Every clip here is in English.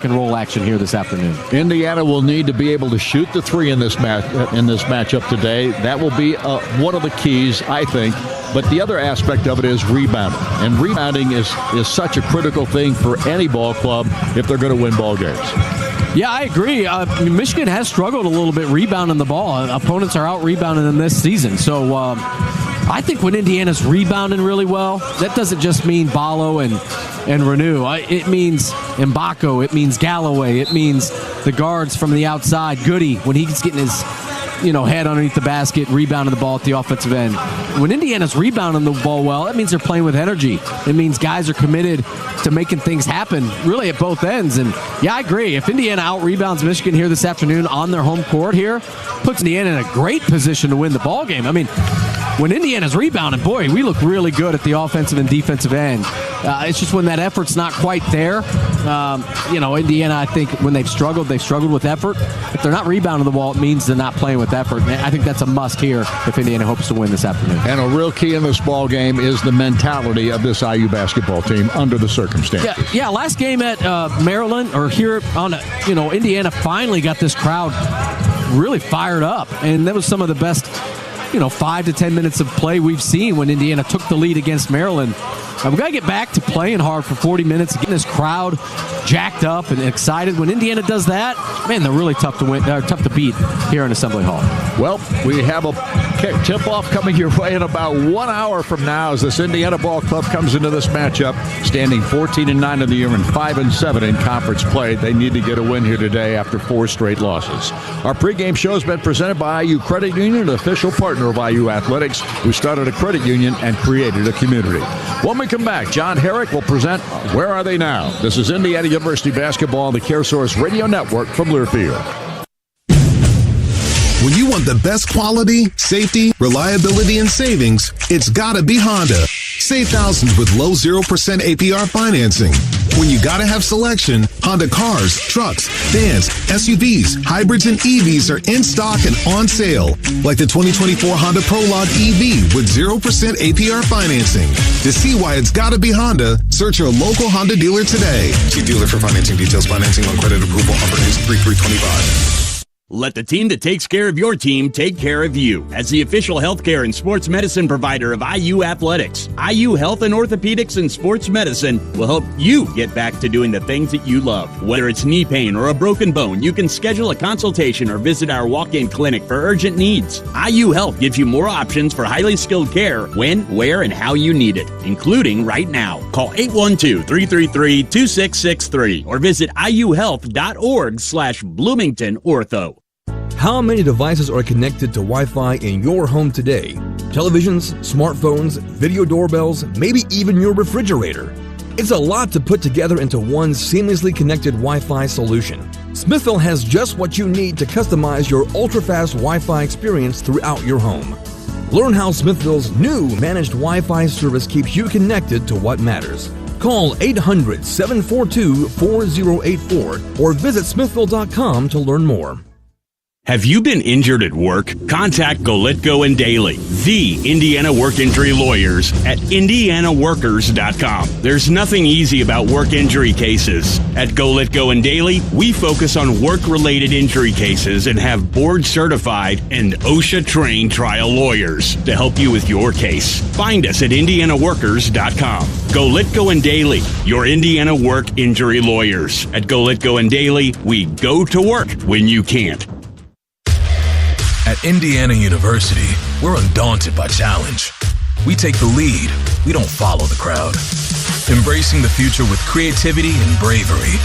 and roll action here this afternoon. Indiana will need to be able to shoot the three in this matchup today. That will be one of the keys, I think. But the other aspect of it is rebounding. And rebounding is such a critical thing for any ball club if they're going to win ball games. Yeah, I agree. Michigan has struggled a little bit rebounding the ball. Opponents are out rebounding them this season. So I think when Indiana's rebounding really well, that doesn't just mean Ballo and Renew. It means Mbako. It means Galloway. It means the guards from the outside. Goody, when he's getting his head underneath the basket, rebounding the ball at the offensive end. When Indiana's rebounding the ball well, that means they're playing with energy. It means guys are committed to making things happen really at both ends. And yeah, I agree. If Indiana out-rebounds Michigan here this afternoon on their home court here, puts Indiana in a great position to win the ball game. I mean, when Indiana's rebounding, boy, we look really good at the offensive and defensive end. It's just when that effort's not quite there. Indiana, I think, when they've struggled with effort. If they're not rebounding the ball, it means they're not playing with effort. And I think that's a must here if Indiana hopes to win this afternoon. And a real key in this ball game is the mentality of this IU basketball team under the circumstances. Yeah. Last game at Maryland, or here on, Indiana finally got this crowd really fired up, and that was some of the best 5 to 10 minutes of play we've seen when Indiana took the lead against Maryland. We've got to get back to playing hard for 40 minutes, getting this crowd jacked up and excited. When Indiana does that, man, they're really tough to beat here in Assembly Hall. Well, we have a tip-off coming your way in about 1 hour from now as this Indiana ball club comes into this matchup, standing 14-9 in the year and 5-7 in conference play. They need to get a win here today after 4 straight losses. Our pregame show has been presented by IU Credit Union, an official partner of IU Athletics, who started a credit union and created a community. When we come back, John Herrick will present Where Are They Now? This is Indiana University Basketball on the CareSource Radio Network from Learfield. When you want the best quality, safety, reliability, and savings, it's gotta be Honda. Save thousands with low 0% APR financing. When you gotta have selection, Honda cars, trucks, vans, SUVs, hybrids, and EVs are in stock and on sale. Like the 2024 Honda Prologue EV with 0% APR financing. To see why it's gotta be Honda, search your local Honda dealer today. See dealer for financing details. Financing on credit approval. Offer is 3/3/25. Let the team that takes care of your team take care of you. As the official healthcare and sports medicine provider of IU Athletics, IU Health and Orthopedics and Sports Medicine will help you get back to doing the things that you love. Whether it's knee pain or a broken bone, you can schedule a consultation or visit our walk-in clinic for urgent needs. IU Health gives you more options for highly skilled care when, where, and how you need it, including right now. Call 812-333-2663 or visit iuhealth.org/BloomingtonOrtho. How many devices are connected to Wi-Fi in your home today? Televisions, smartphones, video doorbells, maybe even your refrigerator. It's a lot to put together into one seamlessly connected Wi-Fi solution. Smithville has just what you need to customize your ultra-fast Wi-Fi experience throughout your home. Learn how Smithville's new managed Wi-Fi service keeps you connected to what matters. Call 800-742-4084 or visit smithville.com to learn more. Have you been injured at work? Contact Golitko and Daly, the Indiana work injury lawyers at indianaworkers.com. There's nothing easy about work injury cases. At Golitko and Daly, we focus on work-related injury cases and have board-certified and OSHA-trained trial lawyers to help you with your case. Find us at indianaworkers.com. Golitko and Daly, your Indiana work injury lawyers. At Golitko and Daly, we go to work when you can't. At Indiana University, we're undaunted by challenge. We take the lead. We don't follow the crowd. Embracing the future with creativity and bravery.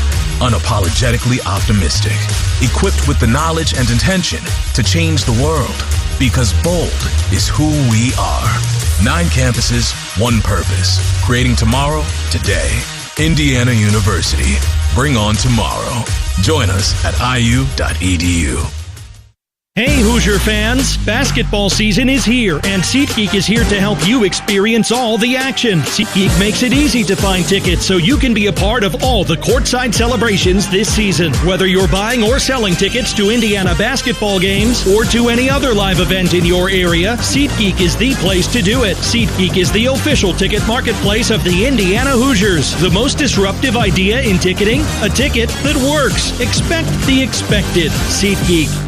Unapologetically optimistic. Equipped with the knowledge and intention to change the world. Because bold is who we are. 9 campuses, 1 purpose. Creating tomorrow, today. Indiana University. Bring on tomorrow. Join us at iu.edu. Hey Hoosier fans, basketball season is here, and SeatGeek is here to help you experience all the action. SeatGeek makes it easy to find tickets so you can be a part of all the courtside celebrations this season. Whether you're buying or selling tickets to Indiana basketball games or to any other live event in your area, SeatGeek is the place to do it. SeatGeek is the official ticket marketplace of the Indiana Hoosiers. The most disruptive idea in ticketing? A ticket that works. Expect the expected. SeatGeek.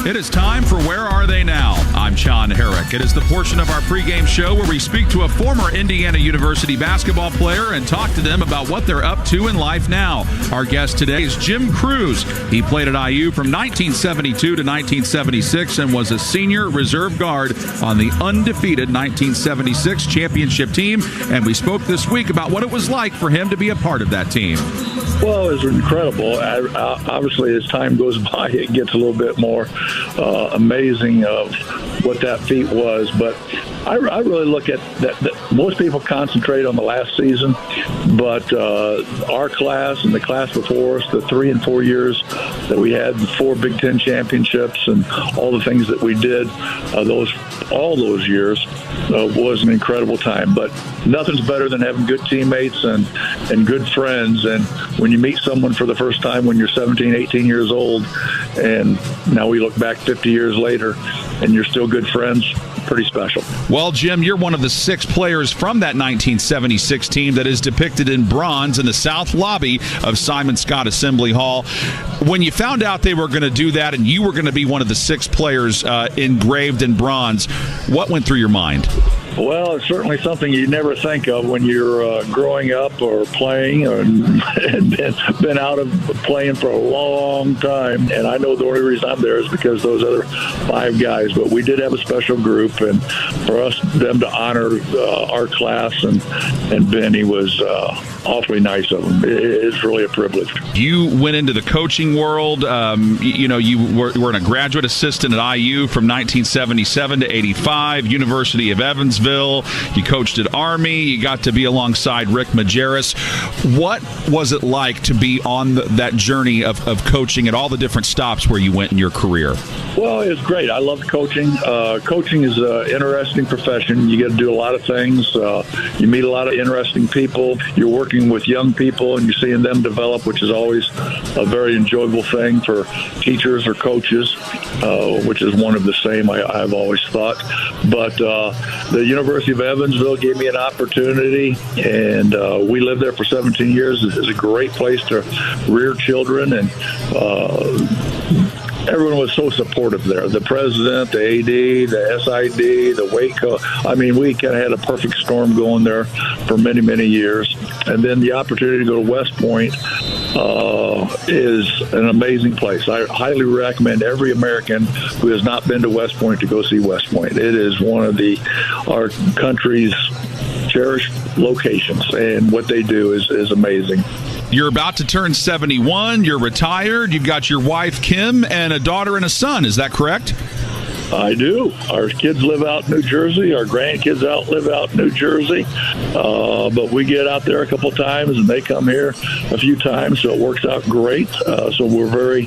It is time for Where Are They Now? I'm Sean Herrick. It is the portion of our pregame show where we speak to a former Indiana University basketball player and talk to them about what they're up to in life now. Our guest today is Jim Cruz. He played at IU from 1972 to 1976 and was a senior reserve guard on the undefeated 1976 championship team. And we spoke this week about what it was like for him to be a part of that team. Well, it was incredible. Obviously, as time goes by, it gets a little bit more amazing of what that feat was. But I really look at that. Most people concentrate on the last season, but our class and the class before us, the 3 and 4 years that we had, the 4 Big Ten championships, and all the things that we did, all those years was an incredible time. But nothing's better than having good teammates and good friends. And when you meet someone for the first time when you're 17, 18 years old, and now we look back 50 years later, and you're still good friends, pretty special. Well, Jim, you're one of the 6 players from that 1976 team that is depicted in bronze in the south lobby of Simon Scott Assembly Hall. When you found out they were going to do that and you were going to be one of the 6 players engraved in bronze, what went through your mind? Well, it's certainly something you never think of when you're growing up or playing and been out of playing for a long time. And I know the only reason I'm there is because those other 5 guys. But we did have a special group, and for them to honor our class and Benny was awfully nice of them. It's really a privilege. You went into the coaching world. You were a graduate assistant at IU from 1977 to 85, University of Evansville. You coached at Army. You got to be alongside Rick Majerus. What was it like to be on that journey of coaching at all the different stops where you went in your career? Well, it was great. I loved coaching. Coaching is an interesting profession. You get to do a lot of things. You meet a lot of interesting people. You're working with young people, and you're seeing them develop, which is always a very enjoyable thing for teachers or coaches, which is one of the same I've always thought. But the University of Evansville gave me an opportunity, and we lived there for 17 years. It's a great place to rear children, and everyone was so supportive there. The president, the AD, the SID, the Waco. I mean, we kind of had a perfect storm going there for many, many years. And then the opportunity to go to West Point is an amazing place. I highly recommend every American who has not been to West Point to go see West Point. It is one of our country's cherished locations, and what they do is amazing. You're about to turn 71. You're retired. You've got your wife, Kim, and a daughter and a son. Is that correct? I do. Our kids live out in New Jersey. Our grandkids live out in New Jersey. But we get out there a couple times, and they come here a few times, so it works out great. So we're very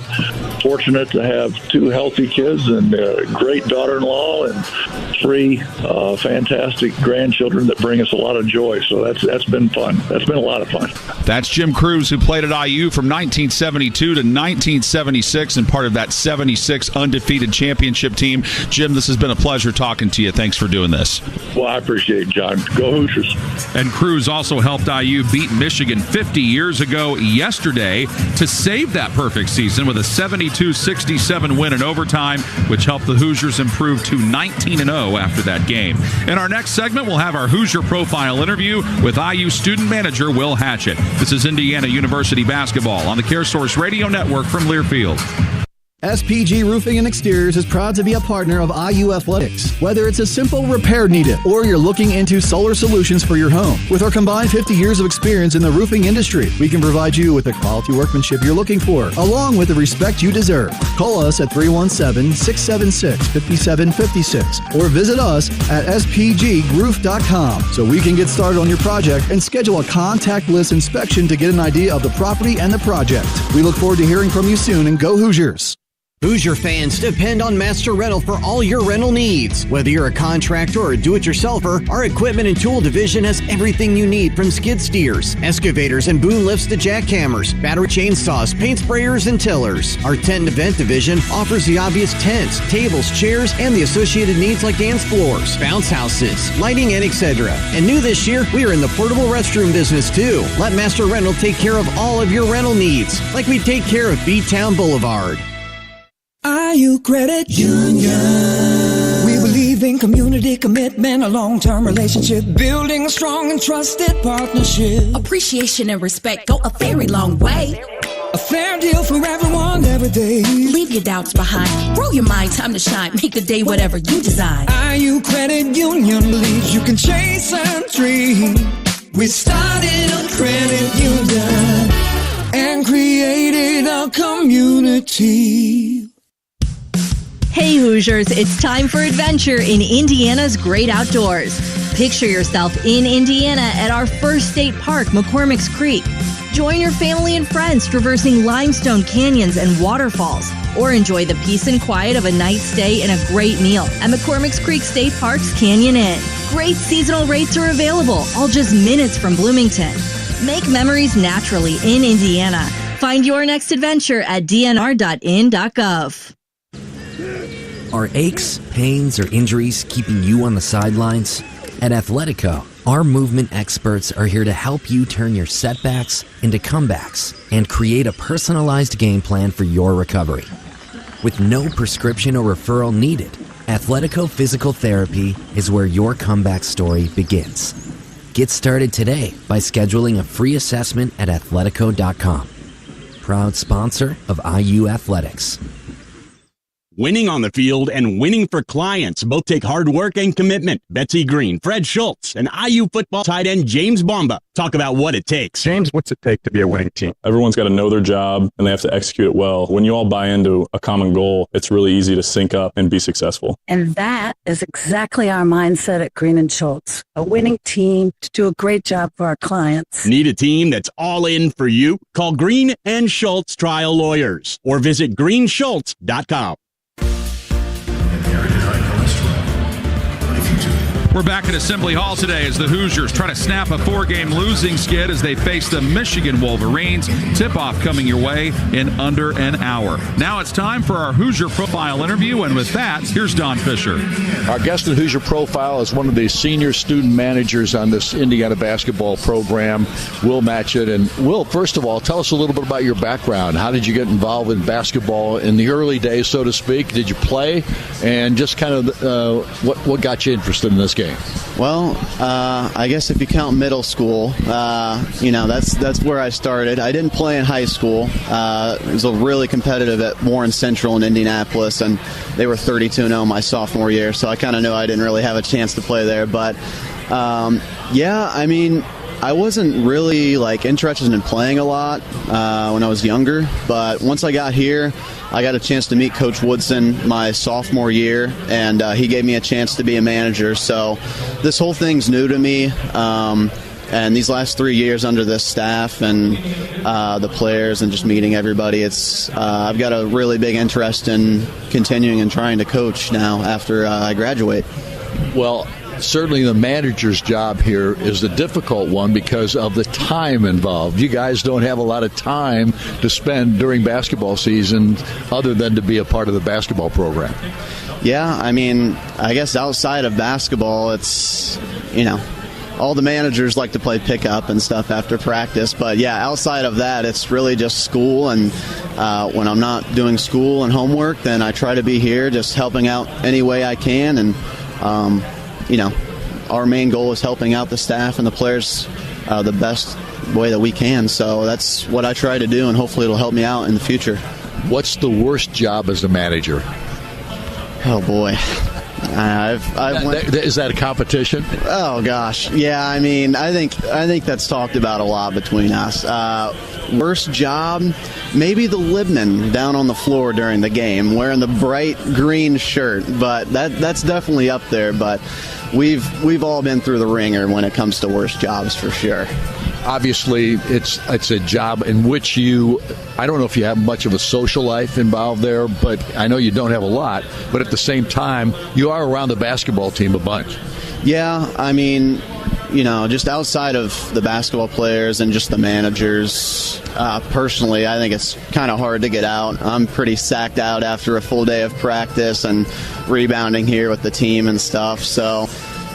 fortunate to have 2 healthy kids and a great daughter-in-law and 3 fantastic grandchildren that bring us a lot of joy. So that's been fun. That's been a lot of fun. That's Jim Cruz, who played at IU from 1972 to 1976 and part of that 76 undefeated championship team. Jim, this has been a pleasure talking to you. Thanks for doing this. Well, I appreciate it, John. Go Hoosiers. And Cruz also helped IU beat Michigan 50 years ago yesterday to save that perfect season with a 72-67 win in overtime, which helped the Hoosiers improve to 19-0 after that game. In our next segment, we'll have our Hoosier Profile interview with IU student manager Will Hatchett. This is Indiana University Basketball on the CareSource Radio Network from Learfield. SPG Roofing and Exteriors is proud to be a partner of IU Athletics. Whether it's a simple repair needed or you're looking into solar solutions for your home, with our combined 50 years of experience in the roofing industry, we can provide you with the quality workmanship you're looking for, along with the respect you deserve. Call us at 317-676-5756 or visit us at spgroof.com so we can get started on your project and schedule a contactless inspection to get an idea of the property and the project. We look forward to hearing from you soon, and go Hoosiers! Hoosier fans depend on Master Rental for all your rental needs. Whether you're a contractor or a do-it-yourselfer, our equipment and tool division has everything you need, from skid steers, excavators, and boom lifts to jackhammers, battery chainsaws, paint sprayers, and tillers. Our tent and event division offers the obvious tents, tables, chairs, and the associated needs like dance floors, bounce houses, lighting, and etc. And new this year, we are in the portable restroom business too. Let Master Rental take care of all of your rental needs, like we take care of B-Town Boulevard. IU Credit Union. We believe in community commitment, a long-term relationship, building a strong and trusted partnership. Appreciation and respect go a very long way. A fair deal for everyone every day. Leave your doubts behind. Grow your mind, time to shine. Make the day whatever you design. IU Credit Union believes you can chase a dream. We started a credit union and created a community. Hey Hoosiers, it's time for adventure in Indiana's great outdoors. Picture yourself in Indiana at our first state park, McCormick's Creek. Join your family and friends traversing limestone canyons and waterfalls, or enjoy the peace and quiet of a night's stay and a great meal at McCormick's Creek State Park's Canyon Inn. Great seasonal rates are available, all just minutes from Bloomington. Make memories naturally in Indiana. Find your next adventure at dnr.in.gov. Are aches, pains, or injuries keeping you on the sidelines? At Athletico, our movement experts are here to help you turn your setbacks into comebacks and create a personalized game plan for your recovery. With no prescription or referral needed, Athletico Physical Therapy is where your comeback story begins. Get started today by scheduling a free assessment at athletico.com. Proud sponsor of IU Athletics. Winning on the field and winning for clients both take hard work and commitment. Betsy Green, Fred Schultz, and IU football tight end James Bomba talk about what it takes. James, what's it take to be a winning team? Everyone's got to know their job and they have to execute it well. When you all buy into a common goal, it's really easy to sync up and be successful. And that is exactly our mindset at Green & Schultz. A winning team to do a great job for our clients. Need a team that's all in for you? Call Green & Schultz Trial Lawyers or visit greenschultz.com. We're back at Assembly Hall today as the Hoosiers try to snap a 4-game losing skid as they face the Michigan Wolverines. Tip-off coming your way in under an hour. Now it's time for our Hoosier Profile interview, and with that, here's Don Fisher. Our guest in Hoosier Profile is one of the senior student managers on this Indiana basketball program, Will Matchett. And Will, first of all, tell us a little bit about your background. How did you get involved in basketball in the early days, so to speak? Did you play? And just kind of what got you interested in this game? Well, I guess if you count middle school, that's where I started. I didn't play in high school. It was really competitive at Warren Central in Indianapolis, and they were 32-0 my sophomore year, so I kind of knew I didn't really have a chance to play there. But, I wasn't really interested in playing a lot when I was younger, but once I got here, I got a chance to meet Coach Woodson my sophomore year, and he gave me a chance to be a manager. So this whole thing's new to me, and these last 3 years under this staff and the players and just meeting everybody, I've got a really big interest in continuing and trying to coach now after I graduate. Well, certainly the manager's job here is the difficult one because of the time involved. You guys don't have a lot of time to spend during basketball season other than to be a part of the basketball program. Yeah, I guess outside of basketball, it's, all the managers like to play pickup and stuff after practice. But, yeah, outside of that, it's really just school. And when I'm not doing school and homework, then I try to be here just helping out any way I can. And, our main goal is helping out the staff and the players the best way that we can. So that's what I try to do, and hopefully it'll help me out in the future. What's the worst job as a manager? Oh boy. Is that a competition? Oh gosh, yeah. I mean, I think that's talked about a lot between us. Worst job, maybe the lineman down on the floor during the game, wearing the bright green shirt. But that's definitely up there. But we've all been through the ringer when it comes to worst jobs for sure. Obviously, it's a job in which I don't know if you have much of a social life involved there, but I know you don't have a lot. But at the same time, you are around the basketball team a bunch. Yeah, I mean, just outside of the basketball players and just the managers, personally, I think it's kind of hard to get out. I'm pretty sacked out after a full day of practice and rebounding here with the team and stuff, so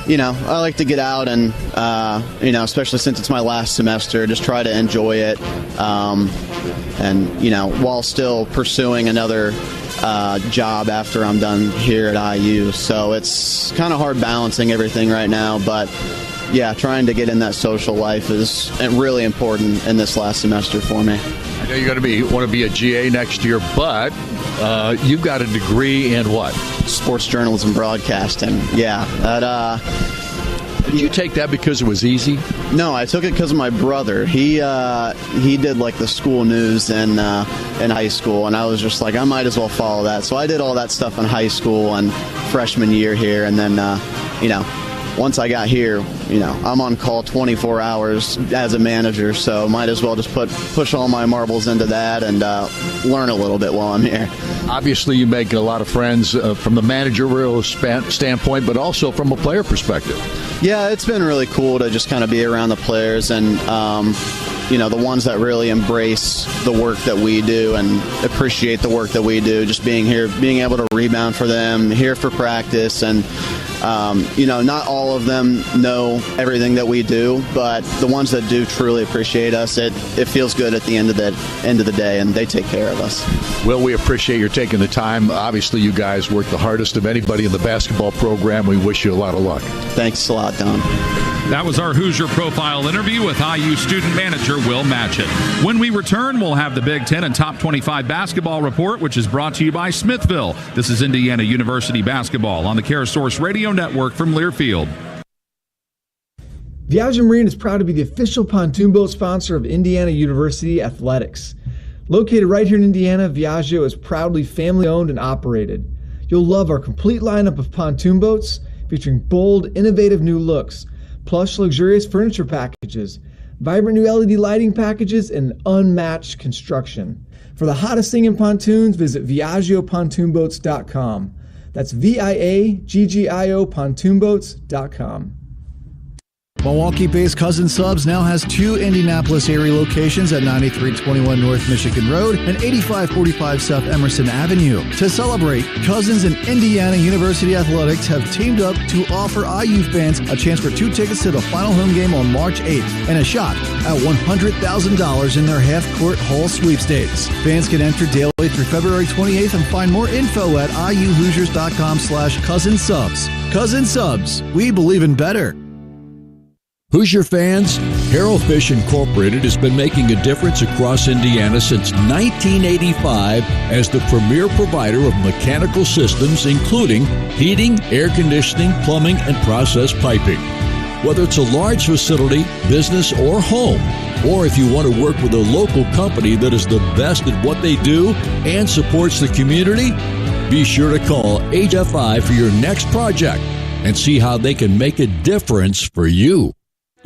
I like to get out and, especially since it's my last semester, just try to enjoy it. While still pursuing another job after I'm done here at IU. So it's kind of hard balancing everything right now. But, yeah, trying to get in that social life is really important in this last semester for me. I know you're going to want to be a GA next year, but you've got a degree in what? Sports journalism broadcasting. Yeah. Did you take that because it was easy? No, I took it because of my brother. He did like the school news in high school, and I was just like, I might as well follow that. So I did all that stuff in high school and freshman year here, and then once I got here, I'm on call 24 hours as a manager, so might as well just push all my marbles into that and learn a little bit while I'm here. Obviously, you make a lot of friends from the managerial standpoint, but also from a player perspective. Yeah, it's been really cool to just kind of be around the players and, the ones that really embrace the work that we do and appreciate the work that we do, just being here, being able to rebound for them, here for practice, and not all of them know everything that we do, but the ones that do truly appreciate us, it feels good at the end of the day, and they take care of us. Well, we appreciate your taking the time. Obviously, you guys work the hardest of anybody in the basketball program. We wish you a lot of luck. Thanks a lot, Don. That was our Hoosier Profile interview with IU student manager Will Matchett. When we return, we'll have the Big Ten and Top 25 Basketball Report, which is brought to you by Smithville. This is Indiana University Basketball on the CareSource Radio Network from Learfield. Viaggio Marine is proud to be the official pontoon boat sponsor of Indiana University Athletics. Located right here in Indiana, Viaggio is proudly family-owned and operated. You'll love our complete lineup of pontoon boats featuring bold, innovative new looks, plush, luxurious furniture packages, vibrant new LED lighting packages, and unmatched construction. For the hottest thing in pontoons, visit ViaggioPontoonBoats.com. That's VIAGGIO pontoonboats.com. Milwaukee-based Cousin Subs now has 2 Indianapolis area locations at 9321 North Michigan Road and 8545 South Emerson Avenue. To celebrate, Cousins and Indiana University Athletics have teamed up to offer IU fans a chance for 2 tickets to the final home game on March 8th and a shot at $100,000 in their half-court hall sweepstakes. Fans can enter daily through February 28th and find more info at iuhoosiers.com/Cousin Subs. Cousin Subs, we believe in better. Hoosier fans, Harrell Fish Incorporated has been making a difference across Indiana since 1985 as the premier provider of mechanical systems, including heating, air conditioning, plumbing, and process piping. Whether it's a large facility, business, or home, or if you want to work with a local company that is the best at what they do and supports the community, be sure to call HFI for your next project and see how they can make a difference for you.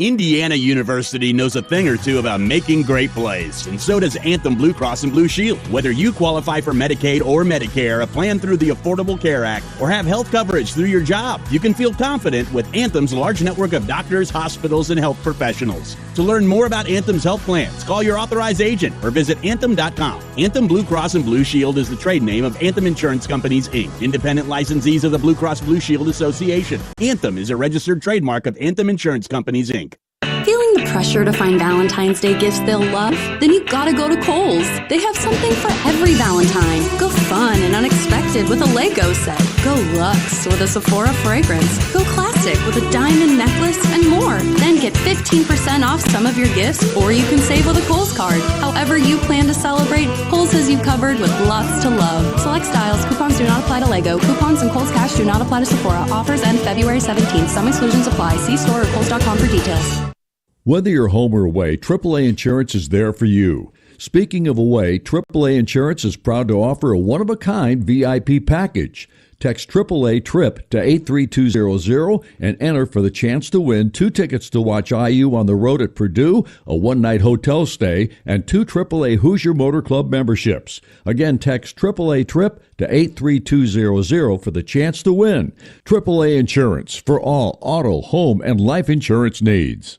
Indiana University knows a thing or two about making great plays, and so does Anthem Blue Cross and Blue Shield. Whether you qualify for Medicaid or Medicare, a plan through the Affordable Care Act, or have health coverage through your job, you can feel confident with Anthem's large network of doctors, hospitals, and health professionals. To learn more about Anthem's health plans, call your authorized agent or visit Anthem.com. Anthem Blue Cross and Blue Shield is the trade name of Anthem Insurance Companies, Inc., independent licensees of the Blue Cross Blue Shield Association. Anthem is a registered trademark of Anthem Insurance Companies, Inc. Feeling the pressure to find Valentine's Day gifts they'll love? Then you gotta go to Kohl's. They have something for every Valentine. Go fun and unexpected with a Lego set. Go luxe with a Sephora fragrance. Go classic with a diamond necklace and more. Then get 15% off some of your gifts, or you can save with a Kohl's card. However you plan to celebrate, Kohl's has you covered with lots to love. Select styles. Coupons do not apply to Lego. Coupons and Kohl's Cash do not apply to Sephora. Offers end February 17th. Some exclusions apply. See store or Kohl's.com for details. Whether you're home or away, AAA Insurance is there for you. Speaking of away, AAA Insurance is proud to offer a one-of-a-kind VIP package. Text AAA TRIP to 83200 and enter for the chance to win 2 tickets to watch IU on the road at Purdue, a one-night hotel stay, and 2 AAA Hoosier Motor Club memberships. Again, text AAA TRIP to 83200 for the chance to win. AAA Insurance for all auto, home, and life insurance needs.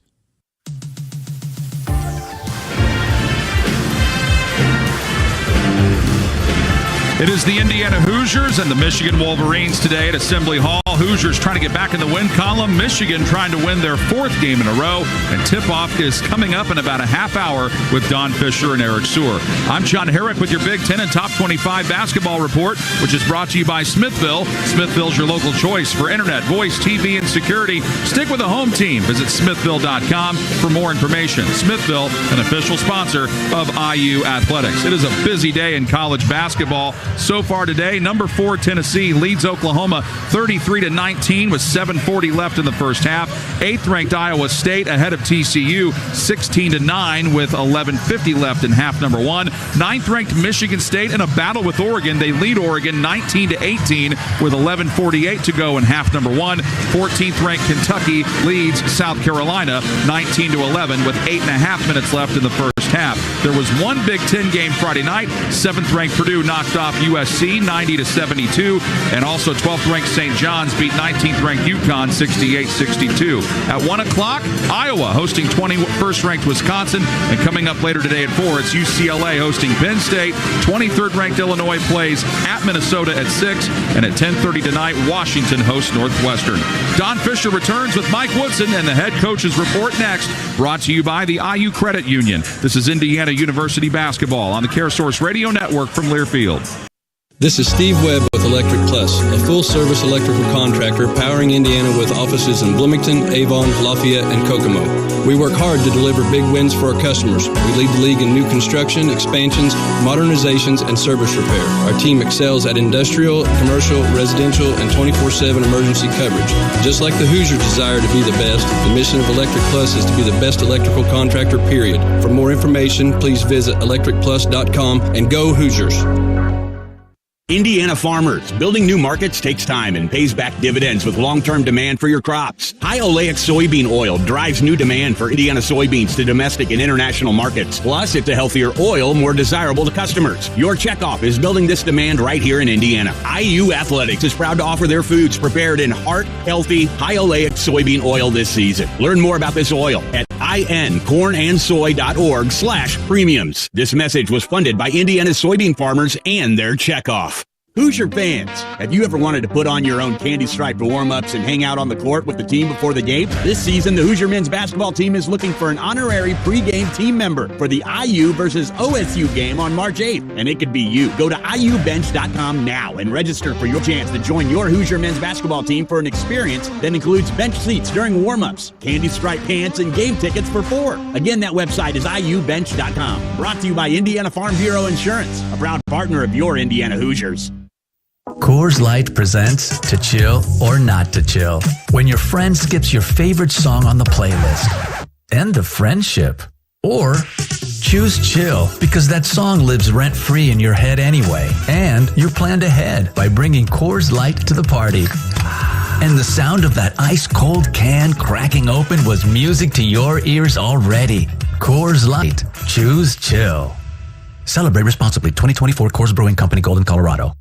It is the Indiana Hoosiers and the Michigan Wolverines today at Assembly Hall. Hoosiers trying to get back in the win column. Michigan trying to win their 4th game in a row. And tip-off is coming up in about a half hour with Don Fisher and Eric Sewer. I'm John Herrick with your Big Ten and Top 25 basketball report, which is brought to you by Smithville. Smithville's your local choice for internet, voice, TV, and security. Stick with the home team. Visit smithville.com for more information. Smithville, an official sponsor of IU Athletics. It is a busy day in college basketball. So far today, number 4 Tennessee leads Oklahoma 33-19 with 7:40 left in the first half. 8th-ranked Iowa State ahead of TCU 16-9 with 11:50 left in half number 1. 9th-ranked Michigan State in a battle with Oregon. They lead Oregon 19-18 with 11:48 to go in half number 1. 14th-ranked Kentucky leads South Carolina 19-11 with 8.5 minutes left in the first half. There was one Big Ten game Friday night. 7th-ranked Purdue knocked off USC 90-72, and also 12th-ranked St. John's beat 19th-ranked UConn 68-62. At 1 o'clock, Iowa hosting 21st-ranked Wisconsin, and coming up later today at 4, it's UCLA hosting Penn State. 23rd-ranked Illinois plays at Minnesota at 6, and at 10:30 tonight, Washington hosts Northwestern. Don Fisher returns with Mike Woodson and the head coach's report next, brought to you by the IU Credit Union. This is Indiana University basketball on the CareSource Radio Network from Learfield. This is Steve Webb with Electric Plus, a full-service electrical contractor powering Indiana with offices in Bloomington, Avon, Lafayette, and Kokomo. We work hard to deliver big wins for our customers. We lead the league in new construction, expansions, modernizations, and service repair. Our team excels at industrial, commercial, residential, and 24/7 emergency coverage. Just like the Hoosiers desire to be the best, the mission of Electric Plus is to be the best electrical contractor, period. For more information, please visit electricplus.com and go Hoosiers. Indiana farmers, building new markets takes time and pays back dividends with long-term demand for your crops. High oleic soybean oil drives new demand for Indiana soybeans to domestic and international markets. Plus, it's a healthier oil, more desirable to customers. Your checkoff is building this demand right here in Indiana. IU Athletics is proud to offer their foods prepared in heart-healthy, high oleic soybean oil this season. Learn more about this oil at incornandsoy.org/premiums. This message was funded by Indiana soybean farmers and their checkoff. Hoosier fans, have you ever wanted to put on your own candy-striped warm-ups and hang out on the court with the team before the game? This season, the Hoosier men's basketball team is looking for an honorary pregame team member for the IU versus OSU game on March 8th, and it could be you. Go to iubench.com now and register for your chance to join your Hoosier men's basketball team for an experience that includes bench seats during warm-ups, candy-striped pants, and game tickets for 4. Again, that website is iubench.com. Brought to you by Indiana Farm Bureau Insurance, a proud partner of your Indiana Hoosiers. Coors Light presents To Chill or Not to Chill. When your friend skips your favorite song on the playlist. End the friendship. Or choose chill because that song lives rent-free in your head anyway. And you're planned ahead by bringing Coors Light to the party. And the sound of that ice-cold can cracking open was music to your ears already. Coors Light. Choose chill. Celebrate responsibly. 2024 Coors Brewing Company, Golden, Colorado.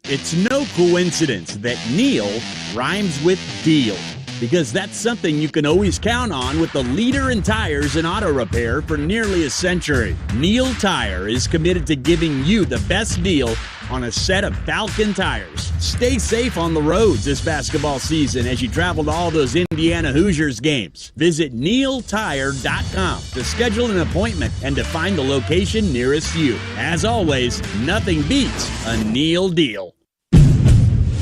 It's no coincidence that Neil rhymes with deal. because that's something you can always count on with the leader in tires and auto repair for nearly a century. Neil Tire is committed to giving you the best deal on a set of Falcon tires. Stay safe on the roads this basketball season as you travel to all those Indiana Hoosiers games. Visit neiltire.com to schedule an appointment and to find the location nearest you. As always, nothing beats a Neil deal.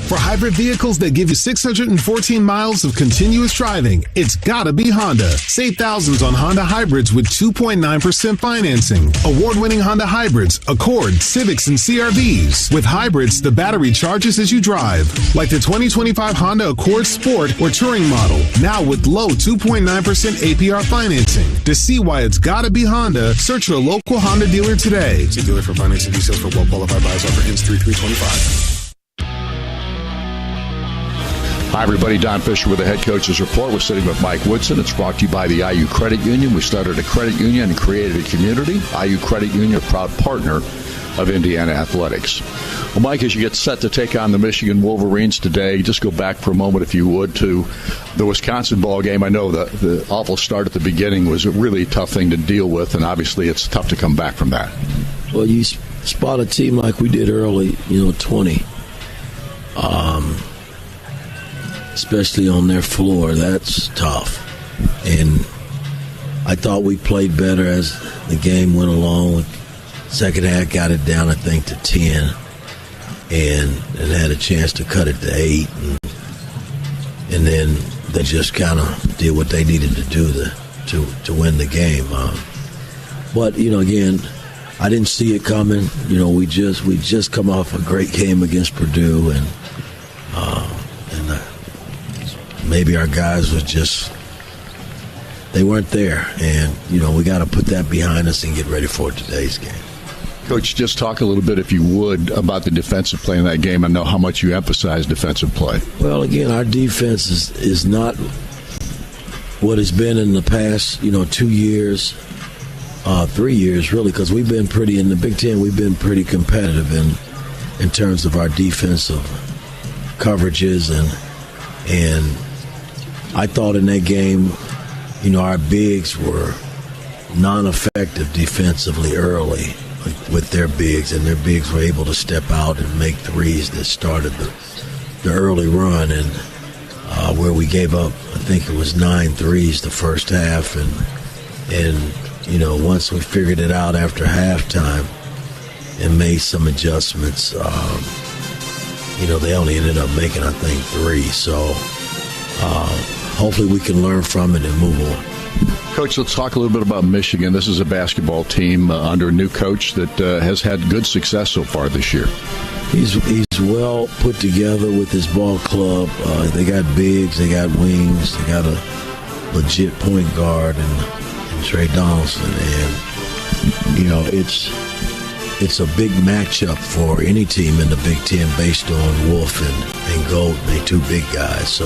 For hybrid vehicles that give you 614 miles of continuous driving, it's gotta be Honda. Save thousands on Honda hybrids with 2.9% financing. Award-winning Honda hybrids, Accord, Civics, and CR-Vs. With hybrids, the battery charges as you drive. Like the 2025 Honda Accord Sport or Touring model. Now with low 2.9% APR financing. To see why it's gotta be Honda, search your local Honda dealer today. See dealer for financing details for well-qualified buyers. Offer ends 3/3/25. Hi, everybody. Don Fisher with the head coach's report. We're sitting with Mike Woodson. It's brought to you by the IU Credit Union. We started a credit union and created a community. IU Credit Union, a proud partner of Indiana Athletics. Well, Mike, as you get set to take on the Michigan Wolverines today, just go back for a moment, if you would, to the Wisconsin ball game. I know the awful start at the beginning was a really tough thing to deal with, and obviously it's tough to come back from that. Well, you spot a team like we did early, 20. Especially on their floor, that's tough. And I thought we played better as the game went along. Second half got it down, I think, to 10, and had a chance to cut it to 8. And then they just kind of did what they needed to do to win the game. But again, I didn't see it coming. We just come off a great game against Purdue, and maybe our guys they weren't there. And, we got to put that behind us and get ready for today's game. Coach, just talk a little bit, if you would, about the defensive play in that game. I know how much you emphasize defensive play. Well, again, our defense is not what it's been in the past, 2 years, 3 years, really, because we've been pretty, in the Big Ten, we've been pretty competitive in terms of our defensive coverages. And I thought in that game, our bigs were non-effective defensively early with their bigs, and their bigs were able to step out and make threes that started the early run, and where we gave up, I think it was 9 threes the first half, and once we figured it out after halftime and made some adjustments, they only ended up making, I think, 3. So hopefully we can learn from it and move on. Coach, let's talk a little bit about Michigan. This is a basketball team under a new coach that has had good success so far this year. He's well put together with his ball club. They got bigs, they got wings, they got a legit point guard and Trey Donaldson. And, it's a big matchup for any team in the Big Ten based on Wolf and Golden. They 2 big guys. So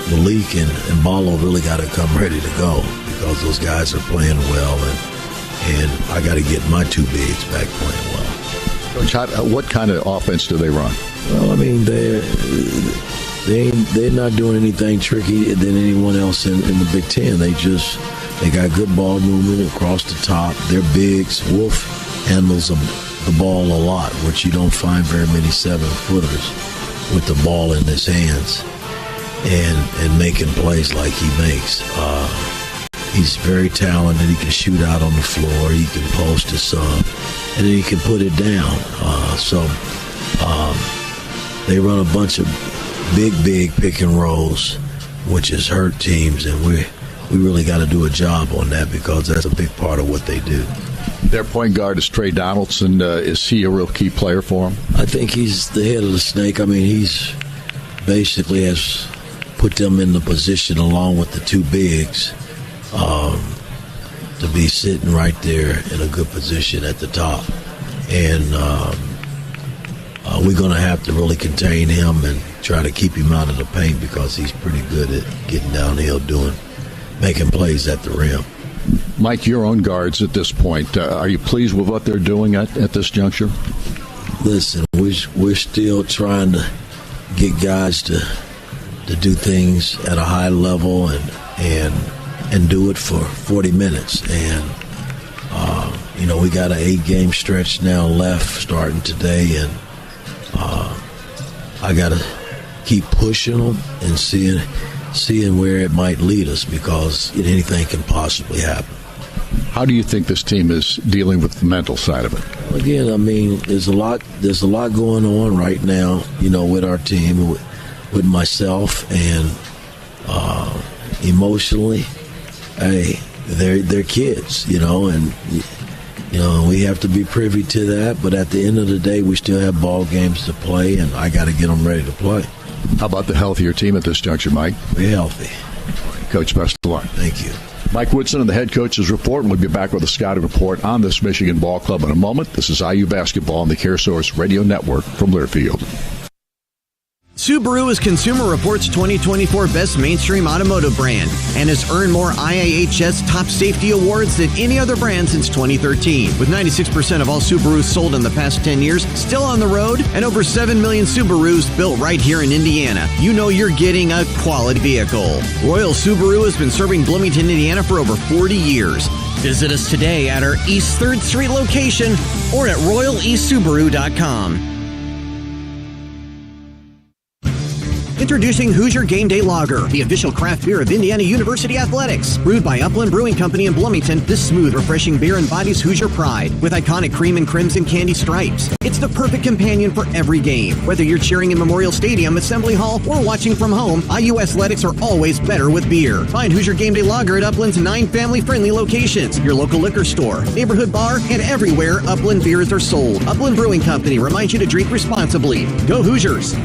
Malik and Ballo really got to come ready to go because those guys are playing well, and I got to get my 2 bigs back playing well. Coach, what kind of offense do they run? Well, I mean, they're not doing anything tricky than anyone else in the Big Ten. They got good ball movement across the top. They're bigs. Wolf handles the ball a lot, which you don't find very many 7-footers with the ball in his hands and making plays like he makes. He's very talented. He can shoot out on the floor. He can post a sub, and then he can put it down. They run a bunch of big pick and rolls, which has hurt teams, and we really got to do a job on that because that's a big part of what they do. Their point guard is Trey Donaldson. Is he a real key player for them? I think he's the head of the snake. I mean, he's basically has put them in the position along with the 2 bigs to be sitting right there in a good position at the top. And we're going to have to really contain him and try to keep him out of the paint because he's pretty good at getting downhill, making plays at the rim. Mike, your own guards at this point, are you pleased with what they're doing at this juncture? Listen, we're still trying to get guys to do things at a high level and do it for 40 minutes. And we got an 8-game stretch now left starting today, and I got to keep pushing them and seeing where it might lead us, because anything can possibly happen. How do you think this team is dealing with the mental side of it? Again, I mean, there's a lot going on right now, with our team, with myself, and emotionally, hey, they're kids, and we have to be privy to that. But at the end of the day, we still have ball games to play, and I got to get them ready to play. How about the healthier team at this juncture, Mike? We're healthy. Coach, best of luck. Thank you. Mike Woodson and the head coach's report, and we'll be back with a scouting report on this Michigan ball club in a moment. This is IU Basketball on the CareSource Radio Network from Learfield. Subaru is Consumer Reports' 2024 Best Mainstream Automotive Brand and has earned more IIHS Top Safety Awards than any other brand since 2013. With 96% of all Subarus sold in the past 10 years still on the road and over 7 million Subarus built right here in Indiana, you know you're getting a quality vehicle. Royal Subaru has been serving Bloomington, Indiana for over 40 years. Visit us today at our East 3rd Street location or at royaleastsubaru.com. Introducing Hoosier Game Day Lager, the official craft beer of Indiana University Athletics. Brewed by Upland Brewing Company in Bloomington, this smooth, refreshing beer embodies Hoosier pride with iconic cream and crimson candy stripes. It's the perfect companion for every game. Whether you're cheering in Memorial Stadium, Assembly Hall, or watching from home, IU Athletics are always better with beer. Find Hoosier Game Day Lager at Upland's 9 family-friendly locations, your local liquor store, neighborhood bar, and everywhere Upland beers are sold. Upland Brewing Company reminds you to drink responsibly. Go Hoosiers!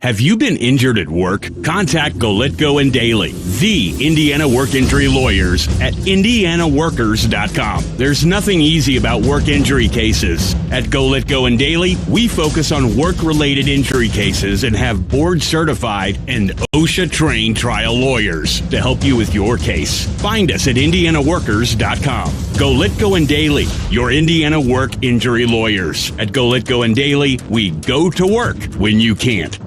Have you been injured at work? Contact Golitko and Daly, the Indiana work injury lawyers at indianaworkers.com. There's nothing easy about work injury cases. At Golitko and Daly, we focus on work-related injury cases and have board-certified and OSHA-trained trial lawyers to help you with your case. Find us at indianaworkers.com. Golitko and Daly, your Indiana work injury lawyers. At Golitko and Daly, we go to work when you can't.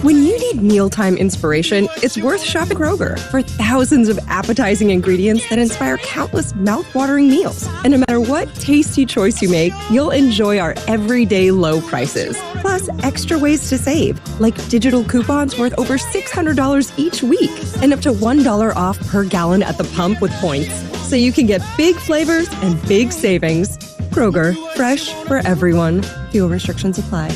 When you need mealtime inspiration, it's worth shopping Kroger for thousands of appetizing ingredients that inspire countless mouth-watering meals. And no matter what tasty choice you make, you'll enjoy our everyday low prices. Plus, extra ways to save, like digital coupons worth over $600 each week and up to $1 off per gallon at the pump with points. So you can get big flavors and big savings. Kroger, fresh for everyone. Fuel restrictions apply.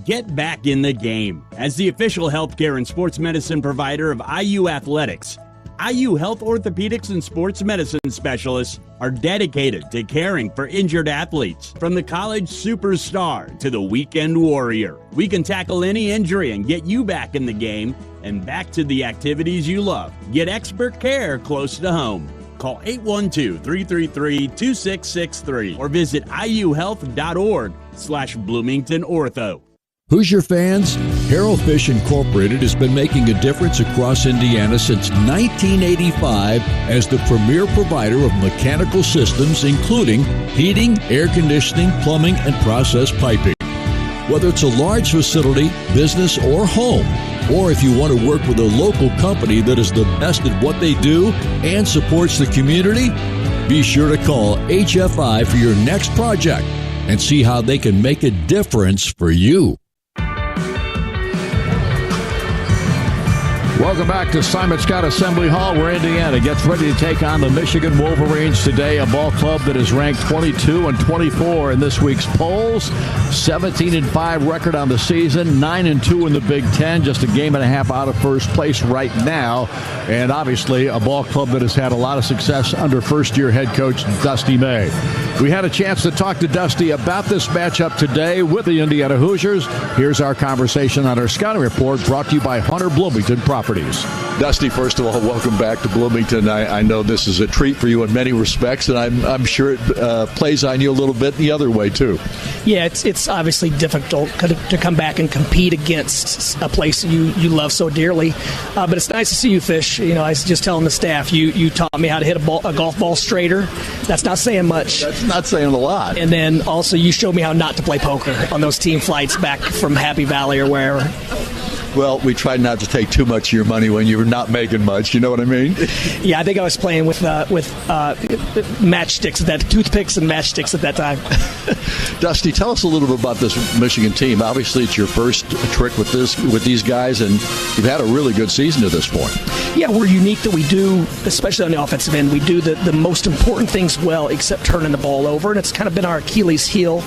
Get back in the game. As the official healthcare and sports medicine provider of IU Athletics, IU Health Orthopedics and Sports Medicine Specialists are dedicated to caring for injured athletes. From the college superstar to the weekend warrior, we can tackle any injury and get you back in the game and back to the activities you love. Get expert care close to home. Call 812-333-2663 or visit iuhealth.org/Bloomington Ortho. Hoosier fans, Harrell Fish Incorporated has been making a difference across Indiana since 1985 as the premier provider of mechanical systems, including heating, air conditioning, plumbing, and process piping. Whether it's a large facility, business, or home, or if you want to work with a local company that is the best at what they do and supports the community, be sure to call HFI for your next project and see how they can make a difference for you. Welcome back to Simon Scott Assembly Hall, where Indiana gets ready to take on the Michigan Wolverines today, a ball club that is ranked 22 and 24 in this week's polls. 17-5 record on the season, 9-2 in the Big Ten, just a game and a half out of first place right now. And obviously a ball club that has had a lot of success under first-year head coach Dusty May. We had a chance to talk to Dusty about this matchup today with the Indiana Hoosiers. Here's our conversation on our scouting report, brought to you by Hunter Bloomington Properties. Properties. Dusty, first of all, welcome back to Bloomington. I know this is a treat for you in many respects, and I'm sure it plays on you a little bit the other way, too. Yeah, it's obviously difficult to come back and compete against a place you love so dearly. But it's nice to see you, Fish. You know, I was just telling the staff, you taught me how to hit a golf ball straighter. That's not saying much. That's not saying a lot. And then also you showed me how not to play poker on those team flights back from Happy Valley or wherever. Well, we tried not to take too much of your money when you were not making much. You know what I mean? Yeah, I think I was playing with matchsticks, toothpicks and matchsticks at that time. Dusty, tell us a little bit about this Michigan team. Obviously, it's your first trick with these guys, and you've had a really good season to this point. Yeah, we're unique that we do, especially on the offensive end, we do the most important things well, except turning the ball over, and it's kind of been our Achilles heel.